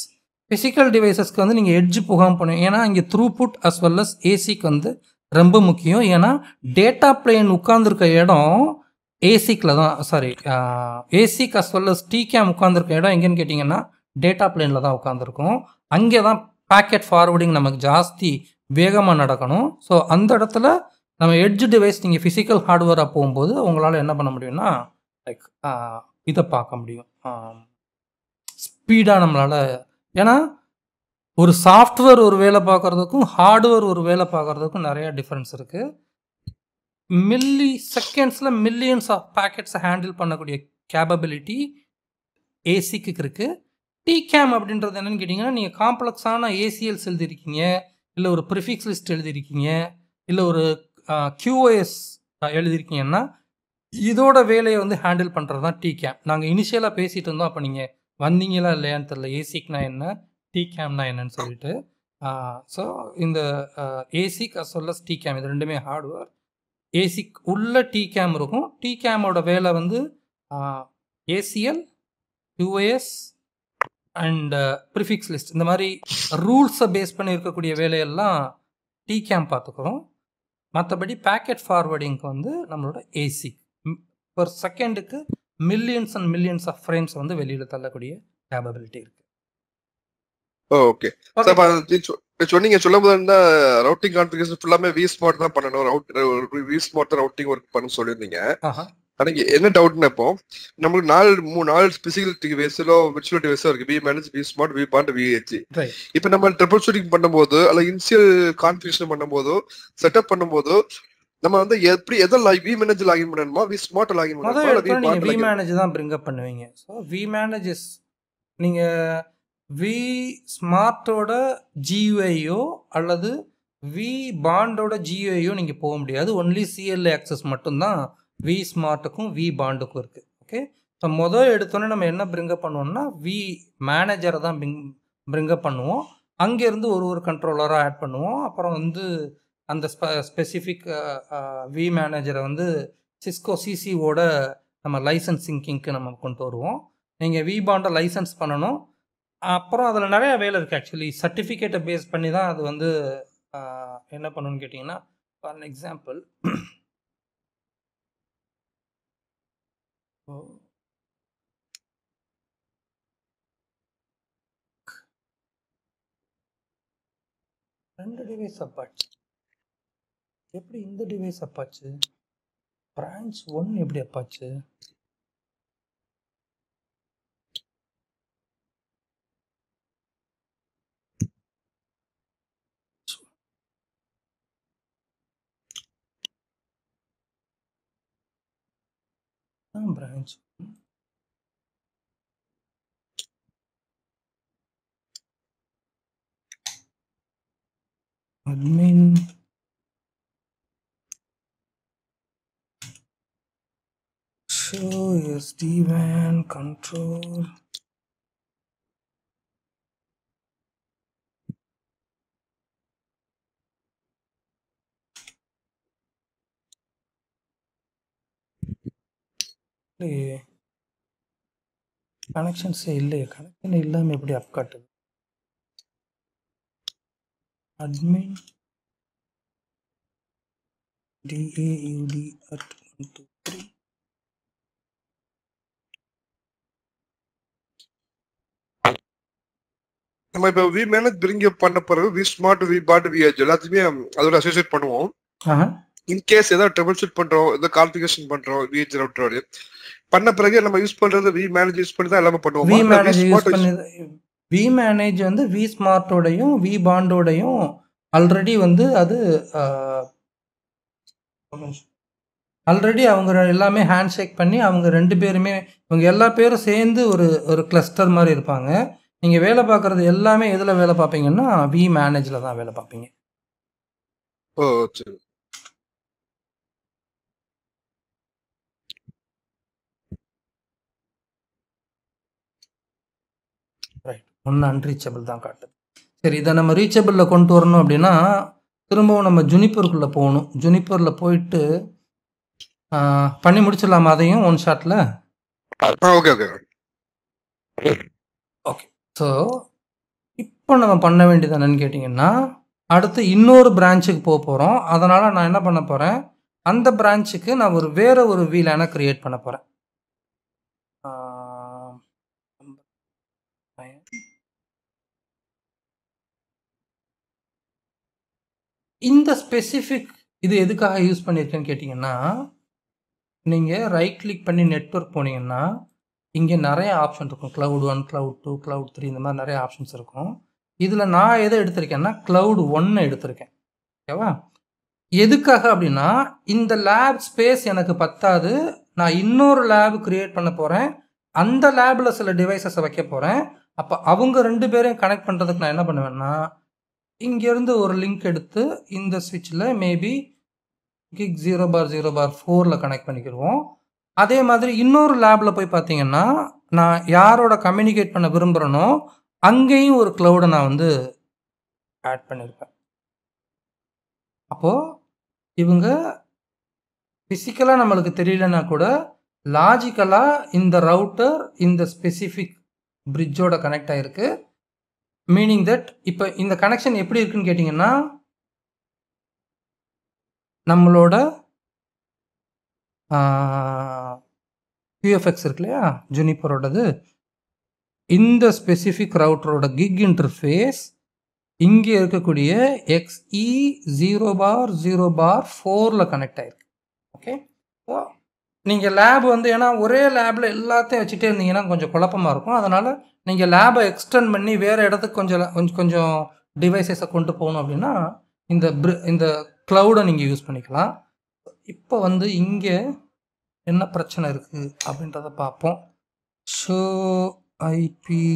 Physical டிவைசஸ்க்கு வந்து நீங்கள் எட்ஜ் புகாமல் பண்ணுங்க, ஏன்னா இங்கே த்ரூபுட் அஸ் வெல் அஸ் ஏசிக்கு வந்து ரொம்ப முக்கியம். ஏன்னா டேட்டா பிளேன் உட்காந்துருக்க இடம் ஏசிக்கில் தான், சாரி ஏசிக் அஸ் வெல் அஸ் டிகேம் உட்காந்துருக்க இடம் எங்கேன்னு கேட்டிங்கன்னா டேட்டா பிளேனில் தான் உட்காந்துருக்கும். அங்கே தான் பேக்கெட் ஃபார்வர்டிங் நமக்கு ஜாஸ்தி வேகமாக நடக்கணும். ஸோ அந்த இடத்துல நம்ம எட்ஜ் டிவைஸ் நீங்கள் ஃபிசிக்கல் ஹார்ட்வேராக போகும்போது உங்களால் என்ன பண்ண முடியும்னா லைக் இதை பார்க்க முடியும் ஸ்பீடாக நம்மளால். ஏன்னா ஒரு சாஃப்ட்வேர் ஒரு வேலை பார்க்குறதுக்கும் ஹார்ட்வேர் ஒரு வேலை பார்க்குறதுக்கும் நிறையா டிஃப்ரென்ஸ் இருக்குது. மில்லி செகண்ட்ஸில் மில்லியன்ஸ் ஆஃப் பேக்கெட்ஸை ஹேண்டில் பண்ணக்கூடிய கேப்பபிலிட்டி ஏசிக்கு இருக்குது. டிகேம் அப்படின்றது என்னென்னு கேட்டிங்கன்னா, நீங்கள் காம்ப்ளெக்ஸான ஏசிஎல்ஸ் எழுதியிருக்கீங்க, இல்லை ஒரு ப்ரிஃபிக்ஸ் லிஸ்ட் எழுதியிருக்கீங்க, இல்லை ஒரு QoS எழுதியிருக்கீங்கன்னா இதோட வேலையை வந்து ஹேண்டில் பண்ணுறது தான் டிகேம். நாங்கள் இனிஷியலாக பேசிகிட்டு இருந்தோம், அப்போ நீங்கள் வந்தீங்களா இல்லையான்னு தெரியல, ஏசிக்னா என்ன டிகேம்னா என்னன்னு சொல்லிட்டு. ஸோ இந்த ஏசிக் அஸ் வெல் அஸ் டிகேம் இது ரெண்டுமே ஹார்ட்வேர். ஏசிக் உள்ள டிகேம் இருக்கும். டிகேமோட வேலை வந்து ACL, QoS and prefix list, இந்த மாதிரி ரூல்ஸை பேஸ் பண்ணி இருக்கக்கூடிய வேலையெல்லாம் டிகேம் பார்த்துக்கிறோம். மற்றபடி பேக்கெட் ஃபார்வர்டிங்க்கு வந்து நம்மளோட ஏசிக் ஒரு செகண்டுக்கு millions and millions of frames வந்து வெளியில் தள்ளக்கூடிய கேப்பபிலிட்டி இருக்குது. ஓகே சொன்னீங்க. சொல்லும் போது இருந்தா ரவுட்டிங் கான்ஃபிகரேஷன் ஃபுல்லாமே vSmart தான் பண்ணணும், vSmart தான் ரவுட்டிங் ஒர்க் பண்ணணும்னு சொல்லியிருந்தீங்க. அன்னைக்கு என்ன டவுட்னா, இப்போ நமக்கு நாலு ஸ்பெசிபிக் டிவைஸோ விர்ச்சுவல் டிவைஸோ இருக்கு, vManage, vSmart, vBond, vEdge. இப்போ நம்ம ட்ரிபிள் ஷூட்டிங் பண்ணும்போது அல்ல இனிஷியல் கான்ஃபிகரேஷன் பண்ணும்போது செட்டப் பண்ணும்போது நம்ம வந்து எப்படி எதை vManage லாகின் பண்ணணுமா, vSmart லாகின் பண்ணணுமா? vManage தான் பிரிங் அப் பண்ணுவீங்க. ஸோ vManage இஸ் நீங்கள் vSmartோட GUIயோ அல்லது vBondோட GUIயோ நீங்கள் போக முடியாது. ஒன்லி CLI ஆக்சஸ் மட்டும்தான் vSmartக்கும் vBondக்கும் இருக்குது. ஓகே, ஸோ முதல் எடுத்தோன்னே நம்ம என்ன பிரிங்கப் பண்ணுவோம்னா vManager தான் பிரிங்கப் பண்ணுவோம். அங்கேருந்து ஒரு கண்ட்ரோலராக ஆட் பண்ணுவோம். அப்புறம் வந்து அந்த ஸ்பெசிஃபிக் vManager வந்து சிஸ்கோ சிசிஓட நம்ம லைசன்சிங்கிங்க்கு நம்ம கொண்டு வருவோம். நீங்கள் vBondை லைசன்ஸ் பண்ணணும். அப்புறம் அதில் நிறையா வேலை இருக்குது. ஆக்சுவலி சர்டிஃபிகேட்டை பேஸ் பண்ணி தான் அது வந்து என்ன பண்ணணும்னு கேட்டிங்கன்னா, ஃபார் அன் எக்ஸாம்பிள் ரெண்டு டிவைஸ் அப்பாச்சு. எப்படி இந்த டிவைஸ் அப்பாச்சு? பிரான்ச் 1 எப்படி அப்பாச்சு? Branch admin show SD-WAN control கனெக்ஷன்ஸே இல்லையே. கனெக்ஷன் இல்லாமல் எப்படி அப் காட்டுது? admin DAUD@123 நம்ம இப்போ வி மேனேஜ் பிரிங் பண்ண பிறகு v smart v bond v edge எல்லாத்தையுமே அதோட அசோசியேட் பண்ணுவோம். இன்கேஸ் ஏதாவது ட்ரபிள் ஷூட் பண்றோம், ஏதாவது கான்ஃபிகரேஷன் பண்றோம் வி எட்ஜ் ரவுட்டரோட பண்ண பிறகு நம்ம யூஸ் பண்றது வி மேனேஜ் யூஸ் பண்ணி தான் எல்லாமே பண்ணுவோம். வி மேனேஜ் வந்து வி ஸ்மார்ட்டோடையும் வி பாண்டோடையும் ஆல்ரெடி வந்து அது ஆல்ரெடி அவங்க எல்லாமே ஹேண்ட் ஷேக் பண்ணி அவங்க 2 பேருமே இவங்க எல்லா பேரும் சேர்ந்து ஒரு கிளஸ்டர் மாதிரி இருப்பாங்க. நீங்கள் வேலை பார்க்குறது எல்லாமே எதில் வேலை பார்ப்பீங்கன்னா வி மேனேஜில் தான் வேலை பார்ப்பீங்க. ஓ சரி. ரைட், ஒன்று அன்ரீச்சபிள் தான் காட்டுது. சரி, இதை நம்ம ரீச்சபிளில் கொண்டு வரணும் அப்படின்னா திரும்பவும் நம்ம ஜுனிப்பருக்குள்ளே போகணும். ஜுனிப்பரில் போயிட்டு பண்ணி முடிச்சிடலாமா அதையும் ஒன் ஷாட்டில்? Okay okay okay. ஸோ இப்போ நம்ம பண்ண வேண்டியது என்னன்னு கேட்டிங்கன்னா அடுத்து இன்னொரு பிரான்ச்சுக்கு போக போகிறோம். அதனால் நான் என்ன பண்ண போகிறேன், அந்த பிரான்ச்சுக்கு நான் வேற ஒரு VLAN கிரியேட் பண்ண போகிறேன். இந்த ஸ்பெசிஃபிக் இது எதுக்காக யூஸ் பண்ணியிருக்கேன்னு கேட்டிங்கன்னா, நீங்கள் ரைட் கிளிக் பண்ணி நெட்வொர்க் போனீங்கன்னா இங்கே நிறைய ஆப்ஷன் இருக்கும். Cloud 1, Cloud 2, Cloud 3 இந்த மாதிரி நிறைய ஆப்ஷன்ஸ் இருக்கும். இதில் நான் எதை எடுத்திருக்கேன்னா Cloud 1 எடுத்திருக்கேன். ஓகேவா? எதுக்காக அப்படின்னா இந்த லேப் ஸ்பேஸ் எனக்கு பத்தாது, நான் இன்னொரு லேப் கிரியேட் பண்ண போகிறேன். அந்த லேபில் சில டிவைசஸை வைக்க போகிறேன். அப்போ அவங்க 2 பேரையும் கனெக்ட் பண்ணுறதுக்கு நான் என்ன பண்ணுவேன்னா இங்கேருந்து ஒரு லிங்க் எடுத்து இந்த ஸ்விட்சில் மேபி கிக் 0/0/4 கனெக்ட் பண்ணிக்கிடுவோம். அதே மாதிரி இன்னொரு லேபில் போய் பார்த்தீங்கன்னா நான் யாரோட கம்யூனிகேட் பண்ண விரும்புகிறேனோ அங்கேயும் ஒரு க்ளவுடை நான் வந்து ஆட் பண்ணியிருப்பேன். அப்போது இவங்க ஃபிசிக்கலாக நம்மளுக்கு தெரியலனா கூட லாஜிக்கலாக இந்த ரவுட்டர் இந்த ஸ்பெசிஃபிக் பிரிட்ஜோட கனெக்ட் ஆகிருக்கு. மீனிங் தட் இப்போ இந்த கனெக்ஷன் எப்படி இருக்குன்னு கேட்டிங்கன்னா நம்மளோட QFX இருக்கு இல்லையா ஜுனிப்பரோடது, இந்த ஸ்பெசிஃபிக் ரவுட்டரோட கிக் இன்டர்ஃபேஸ் இங்கே இருக்கக்கூடிய XE0/0/4 கனெக்ட் ஆகிருக்கு. ஓகே, ஸோ நீங்கள் லேப் வந்து ஏன்னா ஒரே லேபில் எல்லாத்தையும் வச்சுட்டே இருந்தீங்கன்னா கொஞ்சம் குழப்பமாக இருக்கும். அதனால் நீங்கள் லேபை எக்ஸ்டெண்ட் பண்ணி வேறு இடத்துக்கு கொஞ்சம் டிவைசஸை கொண்டு போகணும் அப்படின்னா இந்த க்ளவுடை நீங்கள் யூஸ் பண்ணிக்கலாம். இப்போ வந்து இங்கே என்ன பிரச்சனை இருக்குது அப்படின்றத பார்ப்போம். Show IP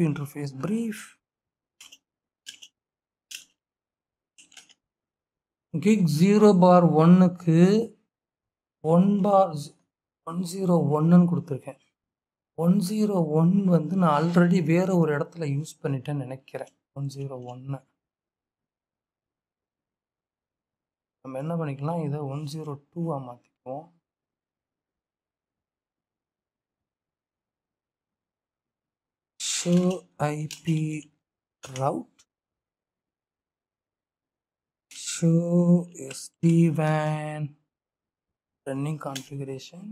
interface brief gig 0/1க்கு 1/101 கொடுத்துருக்கேன். 101 வந்து நான் ஆல்ரெடி வேறு ஒரு இடத்துல யூஸ் பண்ணிட்டேன்னு நினைக்கிறேன். 101 நம்ம என்ன பண்ணிக்கலாம், இதை 102 மாற்றிக்குவோம். Show IP route show SD-WAN running configuration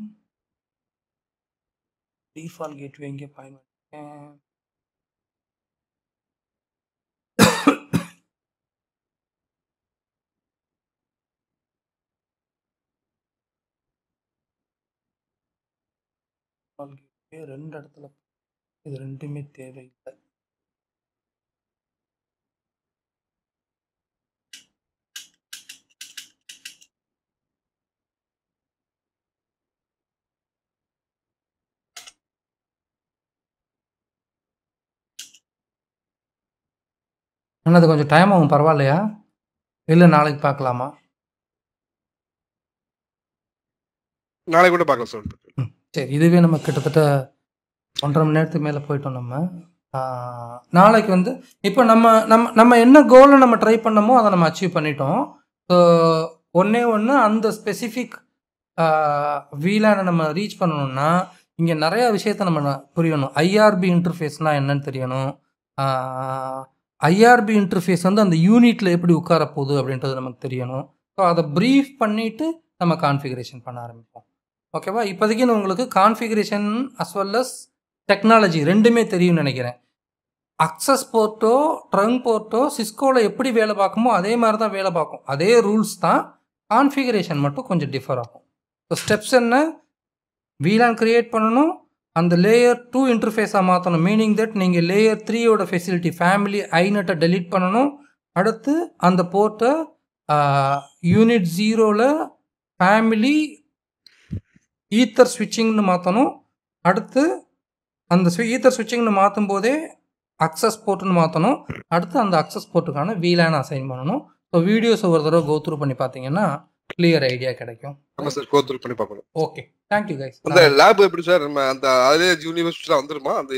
default gateway இங்கே பயன்படுத்தேன். ரெண்டு இடத்துல இது ரெண்டுமே தேவையில்லை. ஆனால் அது கொஞ்சம் டைம் ஆகும், பரவாயில்லையா? இல்லை நாளைக்கு பார்க்கலாமா? நாளைக்கு கூட பார்க்கலாம் சார். சரி, இதுவே நம்ம கிட்டத்தட்ட 1.5 மணி நேரத்துக்கு மேலே போயிட்டோம். நம்ம நாளைக்கு வந்து இப்போ நம்ம என்ன கோலை நம்ம ட்ரை பண்ணமோ அதை நம்ம அச்சீவ் பண்ணிட்டோம். ஸோ ஒன்று அந்த ஸ்பெசிஃபிக் VLAN நம்ம ரீச் பண்ணணும்னா இங்கே நிறையா விஷயத்த நம்ம புரியணும். IRB இன்டர்ஃபேஸ்னால் என்னன்னு தெரியணும். IRB இன்டர்ஃபேஸ் வந்து அந்த யூனிட்டில் எப்படி உட்கார போகுது அப்படின்றது நமக்கு தெரியணும். ஸோ அதை ப்ரீஃப் பண்ணிவிட்டு நம்ம கான்ஃபிகரேஷன் பண்ண ஆரம்பிப்போம். ஓகேவா? இப்போதைக்கு உங்களுக்கு configuration as well as technology ரெண்டுமே தெரியும்னு நினைக்கிறேன். அக்சஸ் போர்ட்டோ ட்ரங்க் போர்ட்டோ சிஸ்கோவில் எப்படி வேலை பார்க்குமோ அதே மாதிரி தான் வேலை பார்க்கும். அதே ரூல்ஸ் தான், கான்ஃபிகரேஷன் மட்டும் கொஞ்சம் டிஃபர் ஆகும். ஸோ ஸ்டெப்ஸ் என்ன? VLAN கிரியேட் பண்ணணும், அந்த லேயர் 2 இன்டர்ஃபேஸாக மாற்றணும். மீனிங் தட் நீங்கள் லேயர் 3யோட ஃபெசிலிட்டி ஃபேமிலி ஐநெட்டை டெலீட் பண்ணணும். அடுத்து அந்த போர்ட்டை யூனிட் 0ல் ஃபேமிலி ஈத்தர் ஸ்விட்சிங்னு மாற்றணும். அடுத்து அந்த ஈத்தர் ஸ்விட்சிங்னு மாற்றும் போதே அக்சஸ் போர்ட்டுன்னு மாற்றணும். அடுத்து அந்த அக்சஸ் போர்ட்டுக்கான VLAN அசைன் பண்ணணும். ஸோ வீடியோஸ் ஒரு தடவை கோத்ரூ பண்ணி பார்த்தீங்கன்னா கிளியர் ஐடியா கிடைக்கும். ஆமா சார், கோத்ரூ பண்ணி பார்க்கணும். Okay, thank you guys. அந்த லேப் எப்படி சார் நம்ம அந்த அதே யூனிவர்சிட்டில வந்துருமா அந்த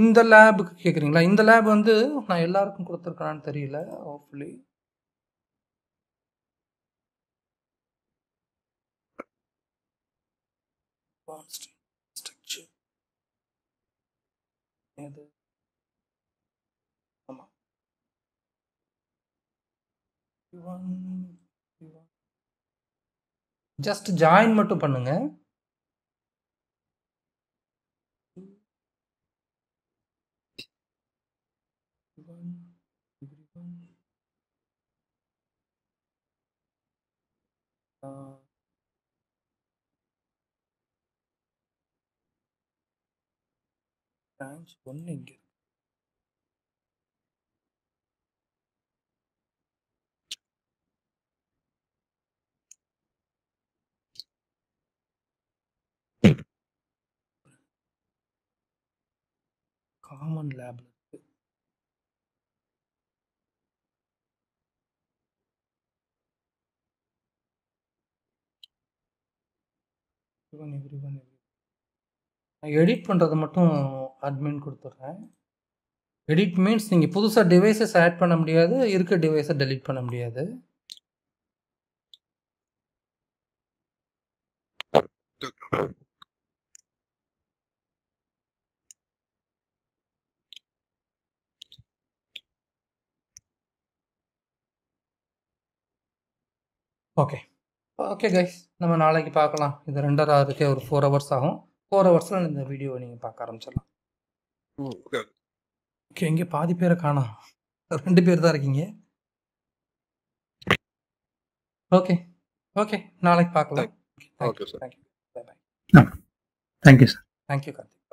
இந்த லேபுக்கு கேக்குறீங்களா? இந்த லேப் வந்து நான் எல்லாருக்கும் கொடுத்துருக்கான்னு தெரியல. ஹோப்ஃபுல்லி ஸ்ட்ரக்சர் இது ஆமா ஜஸ்ட் ஜாயின் மட்டும் பண்ணுங்க. பிரான்ச் 1 இங்க காமன் லேப்ல இருக்கு. நான் எடிட் பண்ணுறது மட்டும் அட்மின் கொடுத்துட்றேன். எடிட் மீன்ஸ் நீங்கள் புதுசாக டிவைசஸ் ஆட் பண்ண முடியாது, இருக்க டிவைஸை டெலீட் பண்ண முடியாது. ஓகே ஓகே கைஸ், நம்ம நாளைக்கு பார்க்கலாம். இது 2:30 இருக்கே, ஒரு 4 ஹவர்ஸ் ஆகும். 4 ஹவர்ஸில் இந்த வீடியோவை நீங்கள் பார்க்க ஆரம்பிச்சிடலாம். ஓகே, இங்கே பாதி பேரை காணோம், 2 பேர் தான் இருக்கீங்க. ஓகே ஓகே, நாளைக்கு பார்க்கலாம். Okay sir, thank you. Bye bye. Thank you sir. Thank you Karthik.